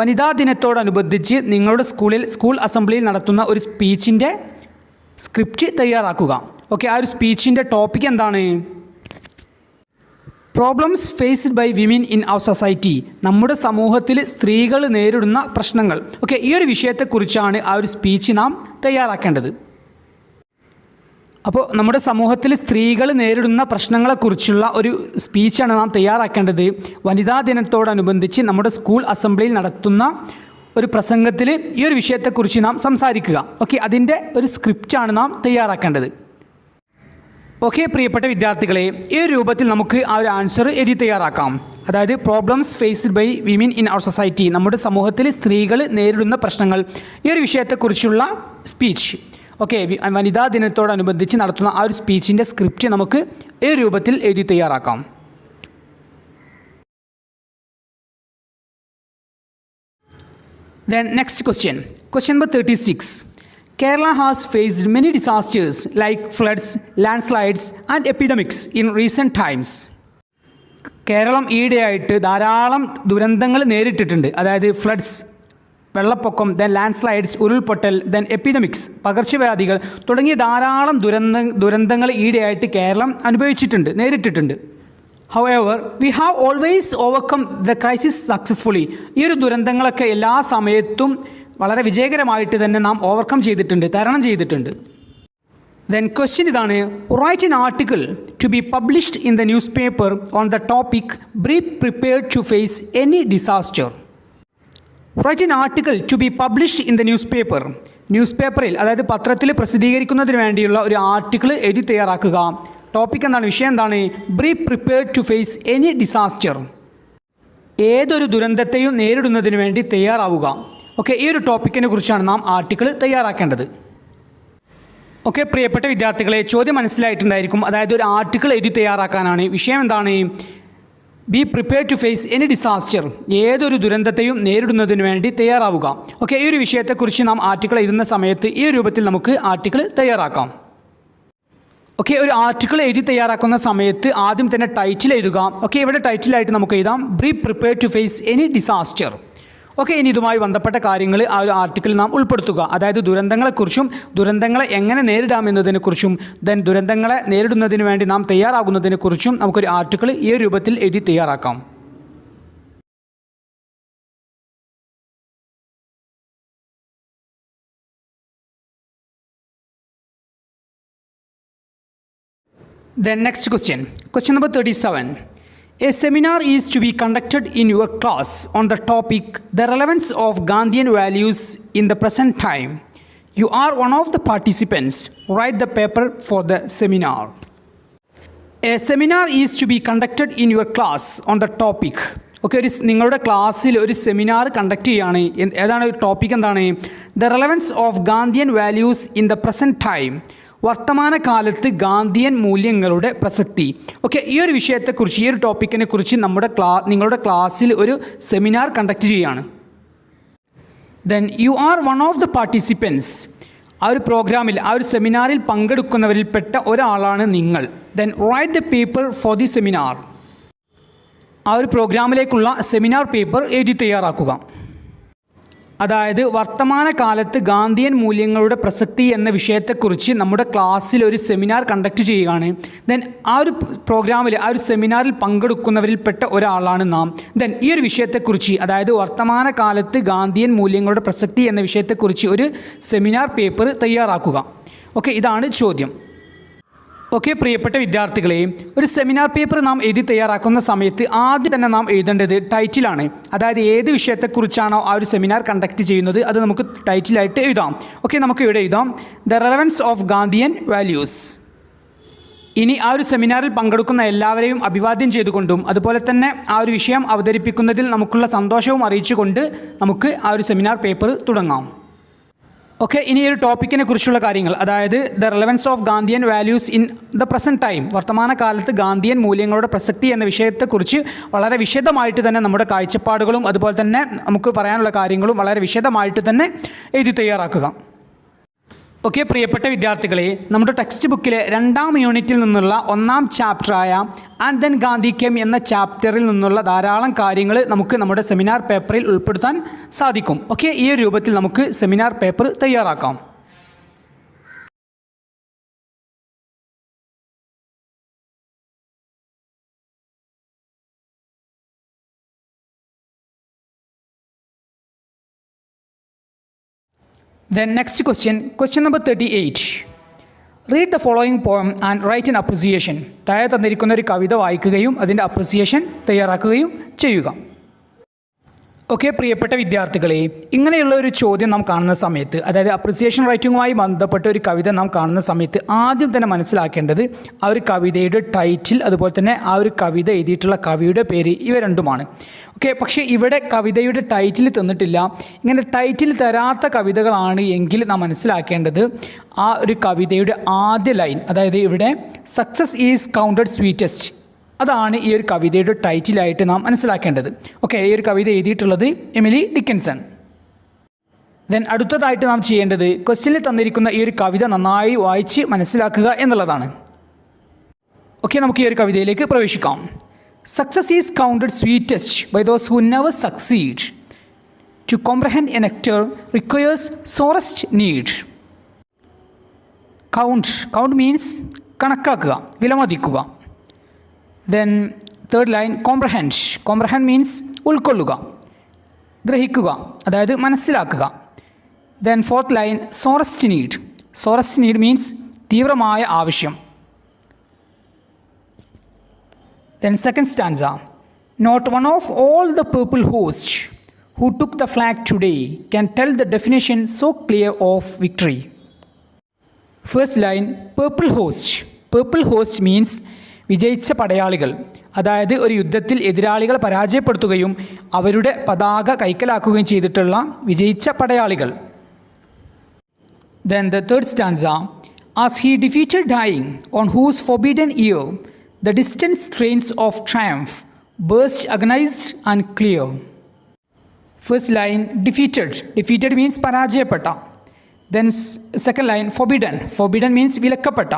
വനിതാ ദിനത്തോടനുബന്ധിച്ച് നിങ്ങളുടെ school അസംബ്ലിയിൽ നടത്തുന്ന ഒരു സ്പീച്ചിൻ്റെ script തയ്യാറാക്കുക. ഓക്കെ, ആ ഒരു സ്പീച്ചിൻ്റെ ടോപ്പിക് എന്താണ്? Problems faced by women in our society, നമ്മുടെ സമൂഹത്തിൽ സ്ത്രീകൾ നേരിടുന്ന പ്രശ്നങ്ങൾ. ഓക്കെ, ഈ ഒരു വിഷയത്തെക്കുറിച്ചാണ് ആ ഒരു സ്പീച്ച് നാം തയ്യാറാക്കേണ്ടത്. അപ്പോൾ നമ്മുടെ സമൂഹത്തിൽ സ്ത്രീകൾ നേരിടുന്ന പ്രശ്നങ്ങളെക്കുറിച്ചുള്ള ഒരു സ്പീച്ചാണ് നാം തയ്യാറാക്കേണ്ടത്. വനിതാ ദിനത്തോടനുബന്ധിച്ച് നമ്മുടെ സ്കൂൾ അസംബ്ലിയിൽ നടത്തുന്ന ഒരു പ്രസംഗത്തിൽ ഈ ഒരു വിഷയത്തെക്കുറിച്ച് നാം സംസാരിക്കുക. ഓക്കെ, അതിൻ്റെ ഒരു സ്ക്രിപ്റ്റാണ് നാം തയ്യാറാക്കേണ്ടത്. ഓക്കെ പ്രിയപ്പെട്ട വിദ്യാർത്ഥികളെ, ഈ ഒരു രൂപത്തിൽ നമുക്ക് ആ ഒരു ആൻസർ എഴുതി തയ്യാറാക്കാം. അതായത് problems faced by women in our society, നമ്മുടെ സമൂഹത്തിൽ സ്ത്രീകൾ നേരിടുന്ന പ്രശ്നങ്ങൾ, ഈ ഒരു വിഷയത്തെക്കുറിച്ചുള്ള സ്പീച്ച്. ഓക്കെ, വനിതാ ദിനത്തോടനുബന്ധിച്ച് നടത്തുന്ന ആ ഒരു സ്പീച്ചിൻ്റെ സ്ക്രിപ്റ്റ് നമുക്ക് ഈ രൂപത്തിൽ എഴുതി തയ്യാറാക്കാം. Then next question number 36. Kerala has faced many disasters like floods, landslides and epidemics in recent times. Keralam ഈയിടെയായിട്ട് ധാരാളം ദുരന്തങ്ങൾ നേരിട്ടിട്ടുണ്ട്. അതായത് ഫ്ലഡ്സ്, വെള്ളപ്പൊക്കം, ദെൻ ലാൻഡ് സ്ലൈഡ്സ്, ഉരുൾപൊട്ടൽ, ദെൻ എപ്പിഡമിക്സ്, പകർച്ചവ്യാധികൾ തുടങ്ങിയ ധാരാളം ദുരന്തങ്ങൾ ഈയിടെയായിട്ട് കേരളം നേരിട്ടിട്ടുണ്ട്. However, we have always overcome the crisis successfully. ഈ ഒരു ദുരന്തങ്ങളൊക്കെ എല്ലാ സമയത്തും വളരെ വിജയകരമായിട്ട് തന്നെ നാം ഓവർകം ചെയ്തിട്ടുണ്ട്, തരണം ചെയ്തിട്ടുണ്ട്. Then question ഇതാണ്, write an article to be published in the newspaper on the topic be prepared to face any disaster. Write an article to be published in the newspaper. ന്യൂസ്പേപ്പറിൽ, അതായത് പത്രത്തിൽ പ്രസിദ്ധീകരിക്കുന്നതിന് വേണ്ടിയുള്ള ഒരു ആർട്ടിക്കിൾ എഴുതി തയ്യാറാക്കുക. ടോപ്പിക് എന്താണ്, വിഷയം എന്താണ്? Be prepared to face any disaster, ഏതൊരു ദുരന്തത്തെയും നേരിടുന്നതിന് വേണ്ടി തയ്യാറാവുക. ഓക്കെ, ഈ ഒരു ടോപ്പിക്കിനെ കുറിച്ചാണ് നാം ആർട്ടിക്കിൾ തയ്യാറാക്കേണ്ടത്. ഓക്കെ പ്രിയപ്പെട്ട വിദ്യാർത്ഥികളെ, ചോദ്യം മനസ്സിലായിട്ടുണ്ടായിരിക്കും. അതായത് ഒരു ആർട്ടിക്കിൾ എഴുതി തയ്യാറാക്കാനാണ്. വിഷയം എന്താണ്? Be prepared to face any disaster, ഏതൊരു ദുരന്തത്തെയും നേരിടുന്നതിന് വേണ്ടി തയ്യാറാവുക. ഓക്കെ, ഈ ഒരു വിഷയത്തെക്കുറിച്ച് നാം ആർട്ടിക്കിൾ എഴുതുന്ന സമയത്ത് ഈ രൂപത്തിൽ നമുക്ക് ആർട്ടിക്കിൾ തയ്യാറാക്കാം. ഓക്കെ, ഒരു ആർട്ടിക്കിൾ എഴുതി തയ്യാറാക്കുന്ന സമയത്ത് ആദ്യം തന്നെ ടൈറ്റിൽ എഴുതുക. ഓക്കെ, ഇവിടെ ടൈറ്റിലായിട്ട് നമുക്ക് എഴുതാം be prepared to face any disaster. Okay, ഇനി ഇതുമായി ബന്ധപ്പെട്ട കാര്യങ്ങൾ ആ ഒരു ആർട്ടിക്കിൾ നാം ഉൾപ്പെടുത്തുക. അതായത് ദുരന്തങ്ങളെക്കുറിച്ചും ദുരന്തങ്ങളെ എങ്ങനെ നേരിടാമെന്നതിനെക്കുറിച്ചും ദെൻ ദുരന്തങ്ങളെ നേരിടുന്നതിന് വേണ്ടി നാം തയ്യാറാകുന്നതിനെക്കുറിച്ചും നമുക്കൊരു ആർട്ടിക്കിൾ ഈ രൂപത്തിൽ എഴുതി തയ്യാറാക്കാം. Then next question number 37. A seminar is to be conducted in your class on the topic the relevance of Gandhian values in the present time. You are one of the participants. Write the paper for the seminar. A seminar is to be conducted in your class on the topic. Okay, നിങ്ങളുടെ ക്ലാസ്സിൽ ഒരു seminar conduct ചെയ്യുകയാണ്. ഏതാണ് topic? എന്താണ്? The relevance of Gandhian values in the present time, വർത്തമാനകാലത്ത് ഗാന്ധിയൻ മൂല്യങ്ങളുടെ പ്രസക്തി. Okay, ഈ ഒരു വിഷയത്തെക്കുറിച്ച്, ഈ ഒരു ടോപ്പിക്കിനെ കുറിച്ച് നിങ്ങളുടെ ക്ലാസ്സിൽ ഒരു സെമിനാർ കണ്ടക്ട് ചെയ്യുകയാണ്. Then you are one of the participants, ആ ഒരു പ്രോഗ്രാമിൽ, ആ ഒരു സെമിനാറിൽ പങ്കെടുക്കുന്നവരിൽപ്പെട്ട ഒരാളാണ് നിങ്ങൾ. Then write the paper for the seminar, ആ ഒരു പ്രോഗ്രാമിലേക്കുള്ള സെമിനാർ പേപ്പർ എഴുതി തയ്യാറാക്കുക. അതായത് വർത്തമാനകാലത്ത് ഗാന്ധിയൻ മൂല്യങ്ങളുടെ പ്രസക്തി എന്ന വിഷയത്തെക്കുറിച്ച് നമ്മുടെ ക്ലാസ്സിൽ ഒരു സെമിനാർ കണ്ടക്ട് ചെയ്യുകയാണ്. ദെൻ ആ ഒരു പ്രോഗ്രാമിൽ, ആ ഒരു സെമിനാറിൽ പങ്കെടുക്കുന്നവരിൽപ്പെട്ട ഒരാളാണ് നാം. ദെൻ ഈ ഒരു വിഷയത്തെക്കുറിച്ച്, അതായത് വർത്തമാനകാലത്ത് ഗാന്ധിയൻ മൂല്യങ്ങളുടെ പ്രസക്തി എന്ന വിഷയത്തെക്കുറിച്ച് ഒരു സെമിനാർ പേപ്പർ തയ്യാറാക്കുക. ഓക്കെ, ഇതാണ് ചോദ്യം. ഓക്കെ, പ്രിയപ്പെട്ട വിദ്യാർത്ഥികളെ, ഒരു സെമിനാർ പേപ്പർ നാം എഴുതി തയ്യാറാക്കുന്ന സമയത്ത് ആദ്യം തന്നെ നാം എഴുതേണ്ടത് ടൈറ്റിലാണ്. അതായത് ഏത് വിഷയത്തെക്കുറിച്ചാണോ ആ ഒരു സെമിനാർ കണ്ടക്ട് ചെയ്യുന്നത് അത് നമുക്ക് ടൈറ്റിലായിട്ട് എഴുതാം. ഓക്കെ, നമുക്ക് ഇവിടെ എഴുതാം the relevance of Gandhian values. ഇനി ആ ഒരു സെമിനാറിൽ പങ്കെടുക്കുന്ന എല്ലാവരെയും അഭിവാദ്യം ചെയ്തുകൊണ്ടും അതുപോലെ തന്നെ ആ ഒരു വിഷയം അവതരിപ്പിക്കുന്നതിൽ നമുക്കുള്ള സന്തോഷവും അറിയിച്ചുകൊണ്ട് നമുക്ക് ആ ഒരു സെമിനാർ പേപ്പർ തുടങ്ങാം. ഓക്കെ, ഇനി ഒരു ടോപ്പിക്കിനെ കുറിച്ചുള്ള കാര്യങ്ങൾ, അതായത് the relevance of Gandhian values in the present time. വർത്തമാനകാലത്ത് ഗാന്ധിയൻ മൂല്യങ്ങളുടെ പ്രസക്തി എന്ന വിഷയത്തെക്കുറിച്ച് വളരെ വിശദമായിട്ട് തന്നെ നമ്മുടെ കാഴ്ചപ്പാടുകളും അതുപോലെ തന്നെ നമുക്ക് പറയാനുള്ള കാര്യങ്ങളും വളരെ വിശദമായിട്ട് തന്നെ എഴുതി തയ്യാറാക്കുക. ഓക്കെ, പ്രിയപ്പെട്ട വിദ്യാർത്ഥികളെ, നമ്മുടെ ടെക്സ്റ്റ് ബുക്കിലെ 2ാം യൂണിറ്റിൽ നിന്നുള്ള 1ാം ചാപ്റ്ററായ ആൻഡ് ദെൻ ഗാന്ധി കെം എന്ന ചാപ്റ്ററിൽ നിന്നുള്ള ധാരാളം കാര്യങ്ങൾ നമുക്ക് നമ്മുടെ സെമിനാർ പേപ്പറിൽ ഉൾപ്പെടുത്താൻ സാധിക്കും. ഓക്കെ, ഈ ഒരു രൂപത്തിൽ നമുക്ക് സെമിനാർ പേപ്പർ തയ്യാറാക്കാം. Then next question number 38. Read the following poem and write an appreciation. താഴെ തന്നിരിക്കുന്ന ഒരു കവിത വായിക്കുകയും അതിൻ്റെ അപ്രിസിയേഷൻ തയ്യാറാക്കുകയും ചെയ്യുക. ഓക്കെ, പ്രിയപ്പെട്ട വിദ്യാർത്ഥികളെ, ഇങ്ങനെയുള്ള ഒരു ചോദ്യം നാം കാണുന്ന സമയത്ത്, അതായത് അപ്രിസിയേഷൻ റൈറ്റിങ്ങുമായി ബന്ധപ്പെട്ട ഒരു കവിത നാം കാണുന്ന സമയത്ത് ആദ്യം തന്നെ മനസ്സിലാക്കേണ്ടത് ആ ഒരു കവിതയുടെ ടൈറ്റിൽ അതുപോലെ തന്നെ ആ ഒരു കവിത എഴുതിയിട്ടുള്ള കവിയുടെ പേര്, ഇവ രണ്ടുമാണ്. ഓക്കെ, പക്ഷേ ഇവിടെ കവിതയുടെ ടൈറ്റിൽ തന്നിട്ടില്ല. ഇങ്ങനെ ടൈറ്റിൽ തരാത്ത കവിതകളാണ് എങ്കിൽ നാം മനസ്സിലാക്കേണ്ടത് ആ ഒരു കവിതയുടെ ആദ്യ ലൈൻ, അതായത് ഇവിടെ സക്സസ് ഈസ് കൗണ്ടഡ് സ്വീറ്റസ്റ്റ്, അതാണ് ഈ ഒരു കവിതയുടെ ടൈറ്റിലായിട്ട് നാം മനസ്സിലാക്കേണ്ടത്. ഓക്കെ, ഈ ഒരു കവിത എഴുതിയിട്ടുള്ളത് എമിലി ഡിക്കിൻസൺ. ദെൻ അടുത്തതായിട്ട് നാം ചെയ്യേണ്ടത് ക്വസ്റ്റ്യനിൽ തന്നിരിക്കുന്ന ഈ ഒരു കവിത നന്നായി വായിച്ച് മനസ്സിലാക്കുക എന്നുള്ളതാണ്. ഓക്കെ, നമുക്ക് ഈ ഒരു കവിതയിലേക്ക് പ്രവേശിക്കാം. Success is counted sweetest by those who never succeed. To comprehend a nectar requires sorest need. Count means കണക്കാക്കുക, വിലമതിക്കുക. Then third line comprehend means ഉൾക്കൊള്ളുക, ഗ്രഹിക്കുക, അതായത് മനസ്സിലാക്കുക. Then fourth line sorest need means തീവ്രമായ ആവശ്യം. Then second stanza, not one of all the people host who took the flag today can tell the definition so clear of victory. First line purple host means വിജയിച്ച പടയാളികൾ, അതായത് ഒരു യുദ്ധത്തിൽ എതിരാളികളെ പരാജയപ്പെടുത്തുകയും അവരുടെ പതാക കൈക്കലാക്കുകയും ചെയ്തിട്ടുള്ള വിജയിച്ച പടയാളികൾ. Then the third stanza, as he defeated dying on whose forbidden ear the distant strains of triumph burst agonized and clear. First line defeated means പരാജയപ്പെട്ട. Then second line forbidden means വിലക്കപ്പെട്ട.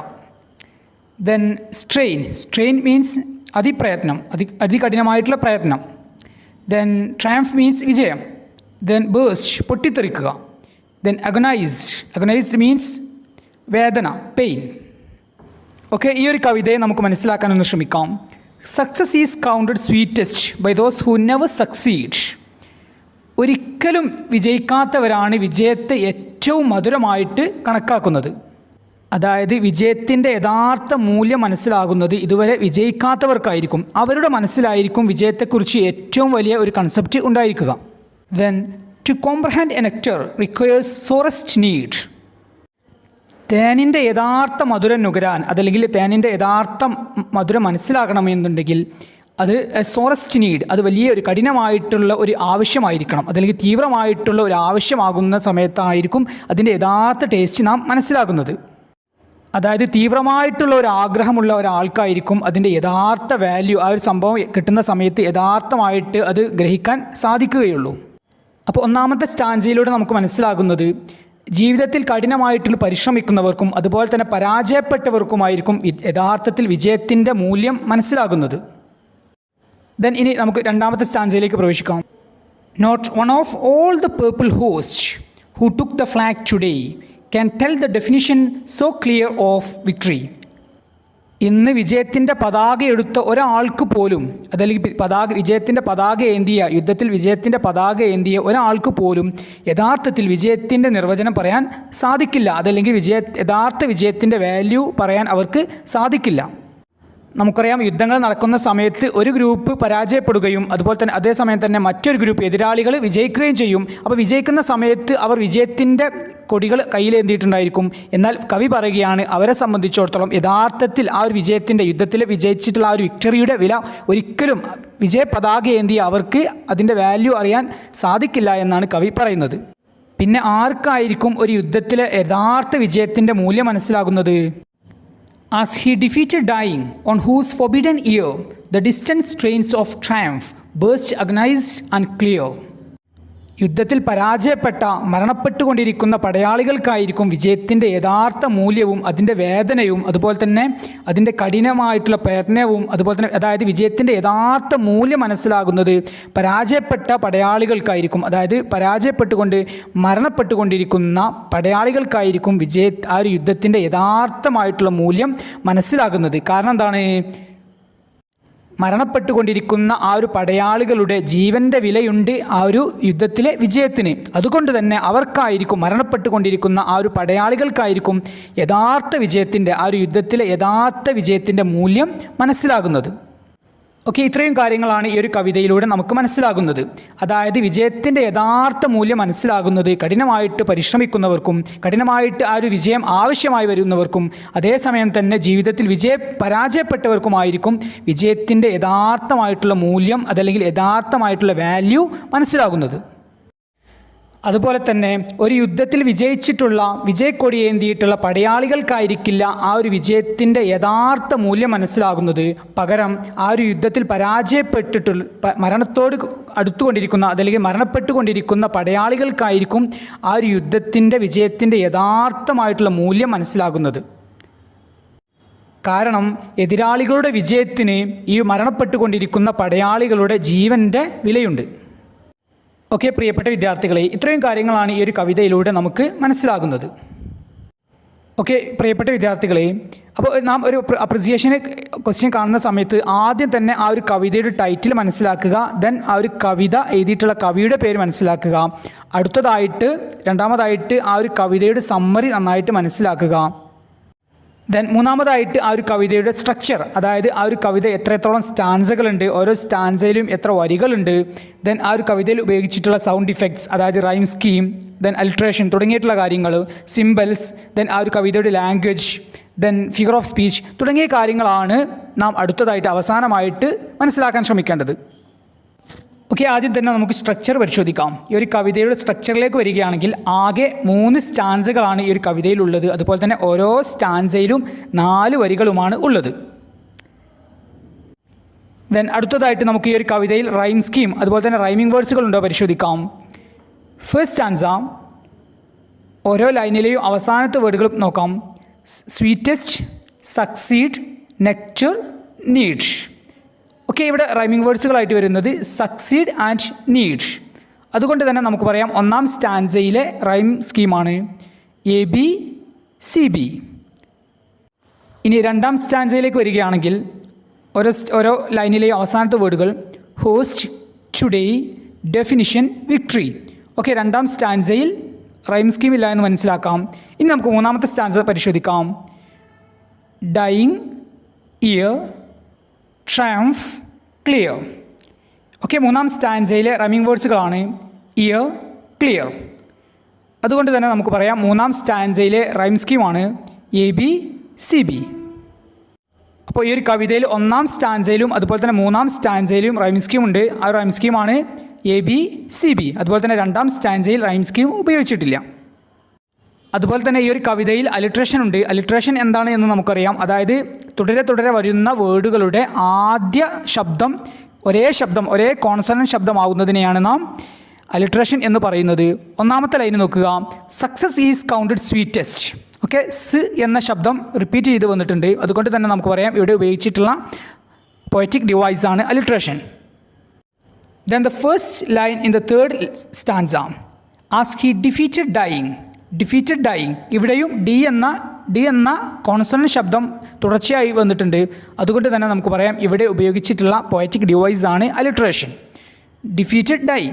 Then strain means അതിപ്രയത്നം, അതികഠിനമായിട്ടുള്ള പ്രയത്നം. Then triumph means വിജയം. Then burst പൊട്ടിത്തെറിക്കുക. Then agonized means വേദന, pain. Okay, ഈ ഒരു കവിതയെ നമുക്ക് മനസ്സിലാക്കാനൊന്ന് ശ്രമിക്കാം. Success is counted sweetest by those who never succeed. ഒരിക്കലും വിജയിക്കാത്തവരാണ് വിജയത്തെ ഏറ്റവും മധുരമായിട്ട് കണക്കാക്കുന്നത്. അതായത് വിജയത്തിൻ്റെ യഥാർത്ഥ മൂല്യം മനസ്സിലാകുന്നത് ഇതുവരെ വിജയിക്കാത്തവർക്കായിരിക്കും. അവരുടെ മനസ്സിലായിരിക്കും വിജയത്തെക്കുറിച്ച് ഏറ്റവും വലിയ ഒരു കൺസെപ്റ്റ് ഉണ്ടായിരിക്കുക. Then to comprehend a nectar requires sorest need. തേനിൻ്റെ യഥാർത്ഥ മധുരം നുകരാൻ, അതല്ലെങ്കിൽ തേനിൻ്റെ യഥാർത്ഥ മധുരം മനസ്സിലാക്കണമെന്നുണ്ടെങ്കിൽ അത് സോറസ്റ്റ് നീഡ്, അത് വലിയൊരു കഠിനമായിട്ടുള്ള ഒരു ആവശ്യമായിരിക്കണം, അതല്ലെങ്കിൽ തീവ്രമായിട്ടുള്ള ഒരു ആവശ്യമാകുന്ന സമയത്തായിരിക്കും അതിൻ്റെ യഥാർത്ഥ ടേസ്റ്റ് നാം മനസ്സിലാക്കുന്നത്. അതായത് തീവ്രമായിട്ടുള്ള ഒരു ആഗ്രഹമുള്ള ഒരാൾക്കായിരിക്കും അതിൻ്റെ യഥാർത്ഥ വാല്യൂ, ആ ഒരു സംഭവം കിട്ടുന്ന സമയത്ത് യഥാർത്ഥമായിട്ട് അത് ഗ്രഹിക്കാൻ സാധിക്കുകയുള്ളൂ. അപ്പോൾ ഒന്നാമത്തെ സ്റ്റാൻസയിലൂടെ നമുക്ക് മനസ്സിലാകുന്നത് ജീവിതത്തിൽ കഠിനമായിട്ട് പരിശ്രമിക്കുന്നവർക്കും അതുപോലെ തന്നെ പരാജയപ്പെട്ടവർക്കുമായിരിക്കും യഥാർത്ഥത്തിൽ വിജയത്തിൻ്റെ മൂല്യം മനസ്സിലാകുന്നത്. ദെൻ ഇനി നമുക്ക് രണ്ടാമത്തെ സ്റ്റാൻസയിലേക്ക് പ്രവേശിക്കാം. Not one of all the people host who took the flag today can tell the definition so clear of victory. ഇന്ന് വിജയത്തിൻ്റെ പതാക എടുത്ത ഒരാൾക്ക് പോലും, അതല്ലെങ്കിൽ വിജയത്തിൻ്റെ പതാക ഏന്തിയ, യുദ്ധത്തിൽ വിജയത്തിൻ്റെ പതാക ഏന്തിയ ഒരാൾക്ക് പോലും യഥാർത്ഥത്തിൽ വിജയത്തിൻ്റെ നിർവചനം പറയാൻ സാധിക്കില്ല. അതല്ലെങ്കിൽ യഥാർത്ഥ വിജയത്തിൻ്റെ വാല്യൂ പറയാൻ അവർക്ക് സാധിക്കില്ല. നമുക്കറിയാം, യുദ്ധങ്ങൾ നടക്കുന്ന സമയത്ത് ഒരു ഗ്രൂപ്പ് പരാജയപ്പെടുകയും അതുപോലെ തന്നെ അതേസമയം തന്നെ മറ്റൊരു ഗ്രൂപ്പ് എതിരാളികൾ വിജയിക്കുകയും ചെയ്യും. അപ്പോൾ വിജയിക്കുന്ന സമയത്ത് അവർ വിജയത്തിൻ്റെ കൊടികൾ കയ്യിലേന്തിയിട്ടുണ്ടായിരിക്കും. എന്നാൽ കവി പറയുകയാണ്, അവരെ സംബന്ധിച്ചിടത്തോളം യഥാർത്ഥത്തിൽ ആ ഒരു വിജയത്തിൻ്റെ, യുദ്ധത്തിൽ വിജയിച്ചിട്ടുള്ള ആ ഒരു വിക്ടറിയുടെ വില ഒരിക്കലും വിജയ പതാക ഏന്തിയ അവർക്ക് അതിൻ്റെ വാല്യൂ അറിയാൻ സാധിക്കില്ല എന്നാണ് കവി പറയുന്നത്. പിന്നെ ആർക്കായിരിക്കും ഒരു യുദ്ധത്തിലെ യഥാർത്ഥ വിജയത്തിൻ്റെ മൂല്യം മനസ്സിലാകുന്നത്? As he defeated dying, on whose forbidden ear the distant strains of triumph burst agonized and clear. യുദ്ധത്തിൽ പരാജയപ്പെട്ട, മരണപ്പെട്ടുകൊണ്ടിരിക്കുന്ന പടയാളികൾക്കായിരിക്കും വിജയത്തിൻ്റെ യഥാർത്ഥ മൂല്യവും അതിൻ്റെ വേദനയും അതുപോലെ തന്നെ അതിൻ്റെ കഠിനമായിട്ടുള്ള പ്രയത്നവും അതുപോലെ തന്നെ അതായത് വിജയത്തിൻ്റെ യഥാർത്ഥ മൂല്യം മനസ്സിലാകുന്നത് പരാജയപ്പെട്ട പടയാളികൾക്കായിരിക്കും. അതായത് പരാജയപ്പെട്ടുകൊണ്ട് മരണപ്പെട്ടുകൊണ്ടിരിക്കുന്ന പടയാളികൾക്കായിരിക്കും ആ ഒരു യുദ്ധത്തിൻ്റെ യഥാർത്ഥമായിട്ടുള്ള മൂല്യം മനസ്സിലാകുന്നത്. കാരണം എന്താണ്? മരണപ്പെട്ടുകൊണ്ടിരിക്കുന്ന ആ ഒരു പടയാളികളുടെ ജീവൻ്റെ വിലയുണ്ട് ആ ഒരു യുദ്ധത്തിലെ വിജയത്തിന്. അതുകൊണ്ട് തന്നെ അവർക്കായിരിക്കും, മരണപ്പെട്ടുകൊണ്ടിരിക്കുന്ന ആ ഒരു പടയാളികൾക്കായിരിക്കും യഥാർത്ഥ വിജയത്തിൻ്റെ, ആ ഒരു യുദ്ധത്തിലെ യഥാർത്ഥ വിജയത്തിൻ്റെ മൂല്യം മനസ്സിലാകുന്നത്. ഓക്കെ, ഇത്രയും കാര്യങ്ങളാണ് ഈ ഒരു കവിതയിലൂടെ നമുക്ക് മനസ്സിലാകുന്നത്. അതായത് വിജയത്തിൻ്റെ യഥാർത്ഥ മൂല്യം മനസ്സിലാകുന്നത് കഠിനമായിട്ട് പരിശ്രമിക്കുന്നവർക്കും കഠിനമായിട്ട് ആ ഒരു വിജയം ആവശ്യമായി വരുന്നവർക്കും അതേസമയം തന്നെ ജീവിതത്തിൽ പരാജയപ്പെട്ടവർക്കുമായിരിക്കും വിജയത്തിൻ്റെ യഥാർത്ഥമായിട്ടുള്ള മൂല്യം അതല്ലെങ്കിൽ യഥാർത്ഥമായിട്ടുള്ള വാല്യൂ മനസ്സിലാകുന്നത്. അതുപോലെ തന്നെ ഒരു യുദ്ധത്തിൽ വിജയിച്ചിട്ടുള്ള, വിജയക്കൊടിയേന്തിയിട്ടുള്ള പടയാളികൾക്കായിരിക്കില്ല ആ ഒരു വിജയത്തിൻ്റെ യഥാർത്ഥ മൂല്യം മനസ്സിലാകുന്നത്. പകരം ആ ഒരു യുദ്ധത്തിൽ മരണത്തോട് അടുത്തുകൊണ്ടിരിക്കുന്ന അതല്ലെങ്കിൽ മരണപ്പെട്ടുകൊണ്ടിരിക്കുന്ന പടയാളികൾക്കായിരിക്കും ആ ഒരു യുദ്ധത്തിൻ്റെ വിജയത്തിൻ്റെ യഥാർത്ഥമായിട്ടുള്ള മൂല്യം മനസ്സിലാകുന്നത്. കാരണം എതിരാളികളുടെ വിജയത്തിന് ഈ മരണപ്പെട്ടുകൊണ്ടിരിക്കുന്ന പടയാളികളുടെ ജീവൻ്റെ വിലയുണ്ട്. ഓക്കെ, പ്രിയപ്പെട്ട വിദ്യാർത്ഥികളെ, ഇത്രയും കാര്യങ്ങളാണ് ഈ ഒരു കവിതയിലൂടെ നമുക്ക് മനസ്സിലാകുന്നത്. ഓക്കെ, പ്രിയപ്പെട്ട വിദ്യാർത്ഥികളെ, അപ്പോൾ നാം ഒരു അപ്രിസിയേഷൻ ക്വസ്റ്റ്യൻ കാണുന്ന സമയത്ത് ആദ്യം തന്നെ ആ ഒരു കവിതയുടെ ടൈറ്റിൽ മനസ്സിലാക്കുക. ദെൻ ആ ഒരു കവിത എഴുതിയിട്ടുള്ള കവിയുടെ പേര് മനസ്സിലാക്കുക. രണ്ടാമതായിട്ട് ആ ഒരു കവിതയുടെ സമ്മറി നന്നായിട്ട് മനസ്സിലാക്കുക. ദെൻ മൂന്നാമതായിട്ട് ആ ഒരു കവിതയുടെ സ്ട്രക്ചർ, അതായത് ആ ഒരു കവിത എത്രത്തോളം സ്റ്റാൻസകളുണ്ട്, ഓരോ സ്റ്റാൻസയിലും എത്ര വരികളുണ്ട്, ദെൻ ആ ഒരു കവിതയിൽ ഉപയോഗിച്ചിട്ടുള്ള സൗണ്ട് ഇഫക്ട്സ്, അതായത് റൈം സ്കീം, ദെൻ അലിട്രേഷൻ തുടങ്ങിയിട്ടുള്ള കാര്യങ്ങൾ, സിംബൽസ്, ദെൻ ആ ഒരു കവിതയുടെ language, then figure of speech തുടങ്ങിയ കാര്യങ്ങളാണ് നാം അടുത്തതായിട്ട് അവസാനമായിട്ട് മനസ്സിലാക്കാൻ ശ്രമിക്കേണ്ടത്. ഓക്കെ, ആദ്യം തന്നെ നമുക്ക് സ്ട്രക്ചർ പരിശോധിക്കാം. ഈ ഒരു കവിതയുടെ സ്ട്രക്ചറിലേക്ക് വരികയാണെങ്കിൽ ആകെ 3 സ്റ്റാൻസകളാണ് ഈ ഒരു കവിതയിലുള്ളത്. അതുപോലെ തന്നെ ഓരോ സ്റ്റാൻസയിലും 4 വരികളുമാണ് ഉള്ളത്. ദെൻ അടുത്തതായിട്ട് നമുക്ക് ഈ ഒരു കവിതയിൽ റൈം സ്കീം അതുപോലെ തന്നെ റൈമിംഗ് വേർഡ്സുകളുണ്ടോ പരിശോധിക്കാം. ഫസ്റ്റ് സ്റ്റാൻസ, ഓരോ ലൈനിലെയും അവസാനത്തെ വേർഡുകൾ നോക്കാം. Sweetest, succeed, nectar, need. Okay, ഇവിടെ റൈമിംഗ് വേർഡ്സുകളായിട്ട് വരുന്നത് സക്സീഡ് ആൻഡ് നീഡ്. അതുകൊണ്ട് തന്നെ നമുക്ക് പറയാം ഒന്നാം സ്റ്റാൻസയിലെ റൈം സ്കീമാണ് ABCB. ഇനി രണ്ടാം സ്റ്റാൻസയിലേക്ക് വരികയാണെങ്കിൽ ഓരോ ലൈനിലെയും അവസാനത്തെ വേർഡുകൾ host, today, definition, victory. Okay, രണ്ടാം സ്റ്റാൻസയിൽ റൈം സ്കീം ഇല്ല എന്ന് മനസ്സിലാക്കാം. ഇനി നമുക്ക് മൂന്നാമത്തെ സ്റ്റാൻസ പരിശോധിക്കാം. Dying, ear, triumph, clear. Okay, മൂന്നാം സ്റ്റാൻസയിലെ റൈമിംഗ് വേർഡ്സുകളാണ് ഇയർ, ക്ലിയർ. അതുകൊണ്ട് തന്നെ നമുക്ക് പറയാം മൂന്നാം സ്റ്റാൻസയിലെ റൈം സ്കീമാണ് ABCB. അപ്പോൾ ഈ ഒരു കവിതയിൽ ഒന്നാം സ്റ്റാൻസയിലും അതുപോലെ തന്നെ മൂന്നാം സ്റ്റാൻസയിലും റൈം സ്കീം ഉണ്ട്. ആ റൈം സ്കീമാണ് ABCB. അതുപോലെ തന്നെ രണ്ടാം സ്റ്റാൻസയിൽ റൈം സ്കീം ഉപയോഗിച്ചിട്ടില്ല. അതുപോലെ തന്നെ ഈ ഒരു കവിതയിൽ അലിട്രേഷൻ ഉണ്ട്. അലിട്രേഷൻ എന്താണ് എന്ന് നമുക്കറിയാം. അതായത് തുടരെ വരുന്ന വേർഡുകളുടെ ആദ്യ ശബ്ദം ഒരേ കോൺസണന്റ് ശബ്ദമാകുന്നതിനെയാണ് നാം അലിട്രേഷൻ എന്ന് പറയുന്നത്. ഒന്നാമത്തെ ലൈന് നോക്കുക. Success is counted sweetest. Okay, സ് എന്ന ശബ്ദം റിപ്പീറ്റ് ചെയ്ത് വന്നിട്ടുണ്ട്. അതുകൊണ്ട് തന്നെ നമുക്ക് പറയാം ഇവിടെ ഉപയോഗിച്ചിട്ടുള്ള പോയറ്റിക് ഡിവൈസ് ആണ് alliteration. Then the first line in the third stanza, as he defeated dying. Defeated dying, ഇവിടെയും ഡി എന്ന ഡി എന്ന കോൺസണന്റ് ശബ്ദം തുടർച്ചയായി വന്നിട്ടുണ്ട്. അതുകൊണ്ട് തന്നെ നമുക്ക് പറയാം ഇവിടെ ഉപയോഗിച്ചിട്ടുള്ള പോയറ്റിക് ഡിവൈസ് ആണ് അലിട്രേഷൻ. Defeated die.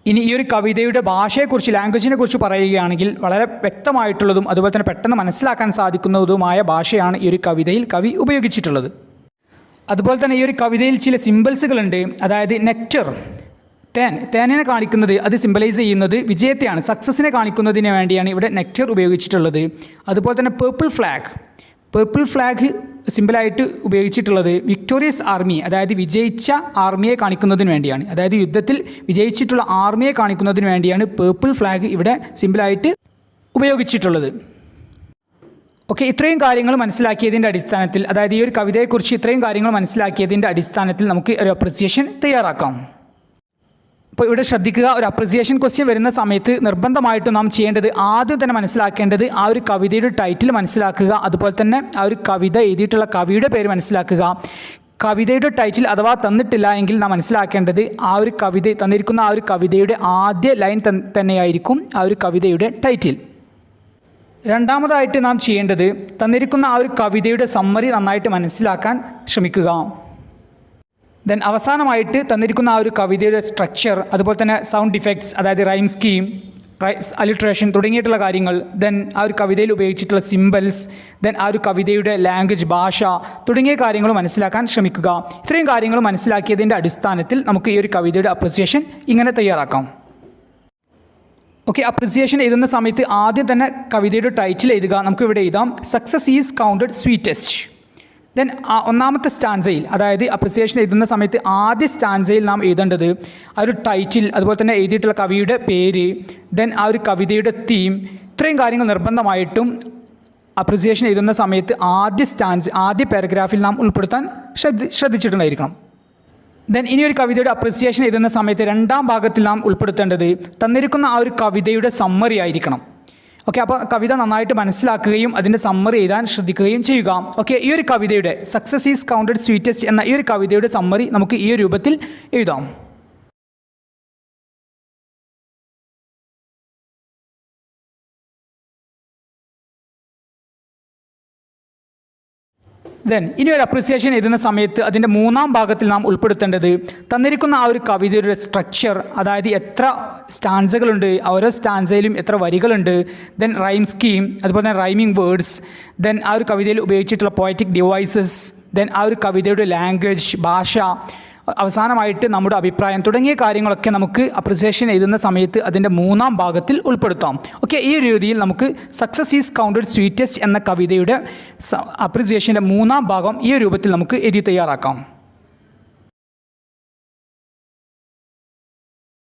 ഇനി ഈ ഒരു കവിതയുടെ ഭാഷയെക്കുറിച്ച്, ലാംഗ്വേജിനെ കുറിച്ച് പറയുകയാണെങ്കിൽ വളരെ വ്യക്തമായിട്ടുള്ളതും അതുപോലെ തന്നെ പെട്ടെന്ന് മനസ്സിലാക്കാൻ സാധിക്കുന്നതുമായ ഭാഷയാണ് ഈ ഒരു കവിതയിൽ കവി ഉപയോഗിച്ചിട്ടുള്ളത്. അതുപോലെ തന്നെ ഈ ഒരു കവിതയിൽ ചില സിമ്പിൾസുകളുണ്ട്. അതായത് നെക്ടർ, തേനിനെ കാണിക്കുന്നത്, അത് സിംബലൈസ് ചെയ്യുന്നത് വിജയത്തെയാണ്, സക്സസിനെ കാണിക്കുന്നതിന് വേണ്ടിയാണ് ഇവിടെ നെക്ടർ ഉപയോഗിച്ചിട്ടുള്ളത്. അതുപോലെ തന്നെ പേർപ്പിൾ ഫ്ലാഗ് സിമ്പിളായിട്ട് ഉപയോഗിച്ചിട്ടുള്ളത് വിക്ടോറിയസ് ആർമി, അതായത് വിജയിച്ച ആർമിയെ കാണിക്കുന്നതിന് വേണ്ടിയാണ്. അതായത് യുദ്ധത്തിൽ വിജയിച്ചിട്ടുള്ള ആർമിയെ കാണിക്കുന്നതിന് വേണ്ടിയാണ് പേർപ്പിൾ ഫ്ലാഗ് ഇവിടെ സിമ്പിളായിട്ട് ഉപയോഗിച്ചിട്ടുള്ളത്. ഓക്കെ, ഇത്രയും കാര്യങ്ങൾ മനസ്സിലാക്കിയതിൻ്റെ അടിസ്ഥാനത്തിൽ, അതായത് ഈ ഒരു കവിതയെക്കുറിച്ച് ഇത്രയും കാര്യങ്ങൾ മനസ്സിലാക്കിയതിൻ്റെ അടിസ്ഥാനത്തിൽ നമുക്ക് ഒരു അപ്രിസിയേഷൻ തയ്യാറാക്കാം. അപ്പോൾ ഇവിടെ ശ്രദ്ധിക്കുക, ഒരു അപ്രിസിയേഷൻ ക്വസ്റ്റ്യൻ വരുന്ന സമയത്ത് നിർബന്ധമായിട്ടും നാം ചെയ്യേണ്ടത്, ആദ്യം തന്നെ മനസ്സിലാക്കേണ്ടത് ആ ഒരു കവിതയുടെ ടൈറ്റിൽ മനസ്സിലാക്കുക. അതുപോലെ തന്നെ ആ ഒരു കവിത എഴുതിയിട്ടുള്ള കവിയുടെ പേര് മനസ്സിലാക്കുക. കവിതയുടെ ടൈറ്റിൽ അഥവാ തന്നിട്ടില്ല എങ്കിൽ നാം മനസ്സിലാക്കേണ്ടത് ആ ഒരു കവിത തന്നിരിക്കുന്ന ആ ഒരു കവിതയുടെ ആദ്യ ലൈൻ തന്നെയായിരിക്കും ആ ഒരു കവിതയുടെ ടൈറ്റിൽ. രണ്ടാമതായിട്ട് നാം ചെയ്യേണ്ടത് തന്നിരിക്കുന്ന ആ ഒരു കവിതയുടെ സമ്മറി നന്നായിട്ട് മനസ്സിലാക്കാൻ ശ്രമിക്കുക. ദെൻ അവസാനമായിട്ട് തന്നിരിക്കുന്ന ആ ഒരു കവിതയുടെ സ്ട്രക്ചർ, അതുപോലെ തന്നെ സൗണ്ട് ഇഫക്ട്സ്, അതായത് റൈം സ്കീം, അലിട്രേഷൻ തുടങ്ങിയിട്ടുള്ള കാര്യങ്ങൾ, ദെൻ ആ ഒരു കവിതയിൽ ഉപയോഗിച്ചിട്ടുള്ള സിംബൽസ്, ദെൻ ആ ഒരു കവിതയുടെ ലാംഗ്വേജ്, ഭാഷ തുടങ്ങിയ കാര്യങ്ങൾ മനസ്സിലാക്കാൻ ശ്രമിക്കുക. ഇത്രയും കാര്യങ്ങൾ മനസ്സിലാക്കിയതിൻ്റെ അടിസ്ഥാനത്തിൽ നമുക്ക് ഈ ഒരു കവിതയുടെ അപ്രിസിയേഷൻ ഇങ്ങനെ തയ്യാറാക്കാം. ഓക്കെ, അപ്രിസിയേഷൻ എഴുതുന്ന സമയത്ത് ആദ്യം തന്നെ കവിതയുടെ ടൈറ്റിൽ എഴുതുക. നമുക്കിവിടെ എഴുതാം success is counted sweetest. Then ഒന്നാമത്തെ സ്റ്റാൻസയിൽ, അതായത് അപ്രിസിയേഷൻ എഴുതുന്ന സമയത്ത് ആദ്യ സ്റ്റാൻസയിൽ നാം എഴുതേണ്ടത് ആ ഒരു ടൈറ്റിൽ, അതുപോലെ തന്നെ എഴുതിയിട്ടുള്ള കവിയുടെ പേര്, ദെൻ ആ ഒരു കവിതയുടെ തീം, ഇത്രയും കാര്യങ്ങൾ നിർബന്ധമായിട്ടും അപ്രിസിയേഷൻ എഴുതുന്ന സമയത്ത് ആദ്യ പാരഗ്രാഫിൽ നാം ഉൾപ്പെടുത്താൻ ശ്രദ്ധിച്ചിട്ടുണ്ടായിരിക്കണം. ദെൻ ഇനി ഒരു കവിതയുടെ അപ്രിസിയേഷൻ എഴുതുന്ന സമയത്ത് രണ്ടാം ഭാഗത്തിൽ നാം ഉൾപ്പെടുത്തേണ്ടത് തന്നിരിക്കുന്ന ആ ഒരു കവിതയുടെ സമ്മറി ആയിരിക്കണം. ഓക്കെ, അപ്പോൾ കവിത നന്നായിട്ട് മനസ്സിലാക്കുകയും അതിൻ്റെ സമ്മറി എഴുതാൻ ശ്രദ്ധിക്കുകയും ചെയ്യുക. ഓക്കെ, ഈ ഒരു കവിതയുടെ സക്സസ് ഈസ് കൗണ്ടഡ് സ്വീറ്റസ്റ്റ് എന്ന ഈ ഒരു കവിതയുടെ സമ്മറി നമുക്ക് ഈ രൂപത്തിൽ എഴുതാം. ദെൻ ഇനി ഒരു അപ്രിസിയേഷൻ എഴുതുന്ന സമയത്ത് അതിൻ്റെ മൂന്നാം ഭാഗത്തിൽ നാം ഉൾപ്പെടുത്തേണ്ടത് തന്നിരിക്കുന്ന ആ ഒരു കവിതയുടെ സ്ട്രക്ചർ, അതായത് എത്ര സ്റ്റാൻസകളുണ്ട്, ഓരോ സ്റ്റാൻസയിലും എത്ര വരികളുണ്ട്, ദെൻ റൈം സ്കീം, അതുപോലെ തന്നെ റൈമിംഗ് വേർഡ്സ്, ദെൻ ആ ഒരു കവിതയിൽ ഉപയോഗിച്ചിട്ടുള്ള പോയറ്റിക് ഡിവൈസസ്, ദെൻ ആ ഒരു കവിതയുടെ ലാംഗ്വേജ്, ഭാഷ, അവസാനമായിട്ട് നമ്മുടെ അഭിപ്രായം തുടങ്ങിയ കാര്യങ്ങളൊക്കെ നമുക്ക് അപ്രിസിയേഷൻ എഴുതുന്ന സമയത്ത് അതിൻ്റെ മൂന്നാം ഭാഗത്തിൽ ഉൾപ്പെടുത്താം. ഓക്കെ, ഈ രീതിയിൽ നമുക്ക് സക്സസ് ഈസ് കൗണ്ടഡ് സ്വീറ്റസ്റ്റ് എന്ന കവിതയുടെ അപ്രിസിയേഷൻ്റെ മൂന്നാം ഭാഗം ഈ രൂപത്തിൽ നമുക്ക് എഴുതി തയ്യാറാക്കാം.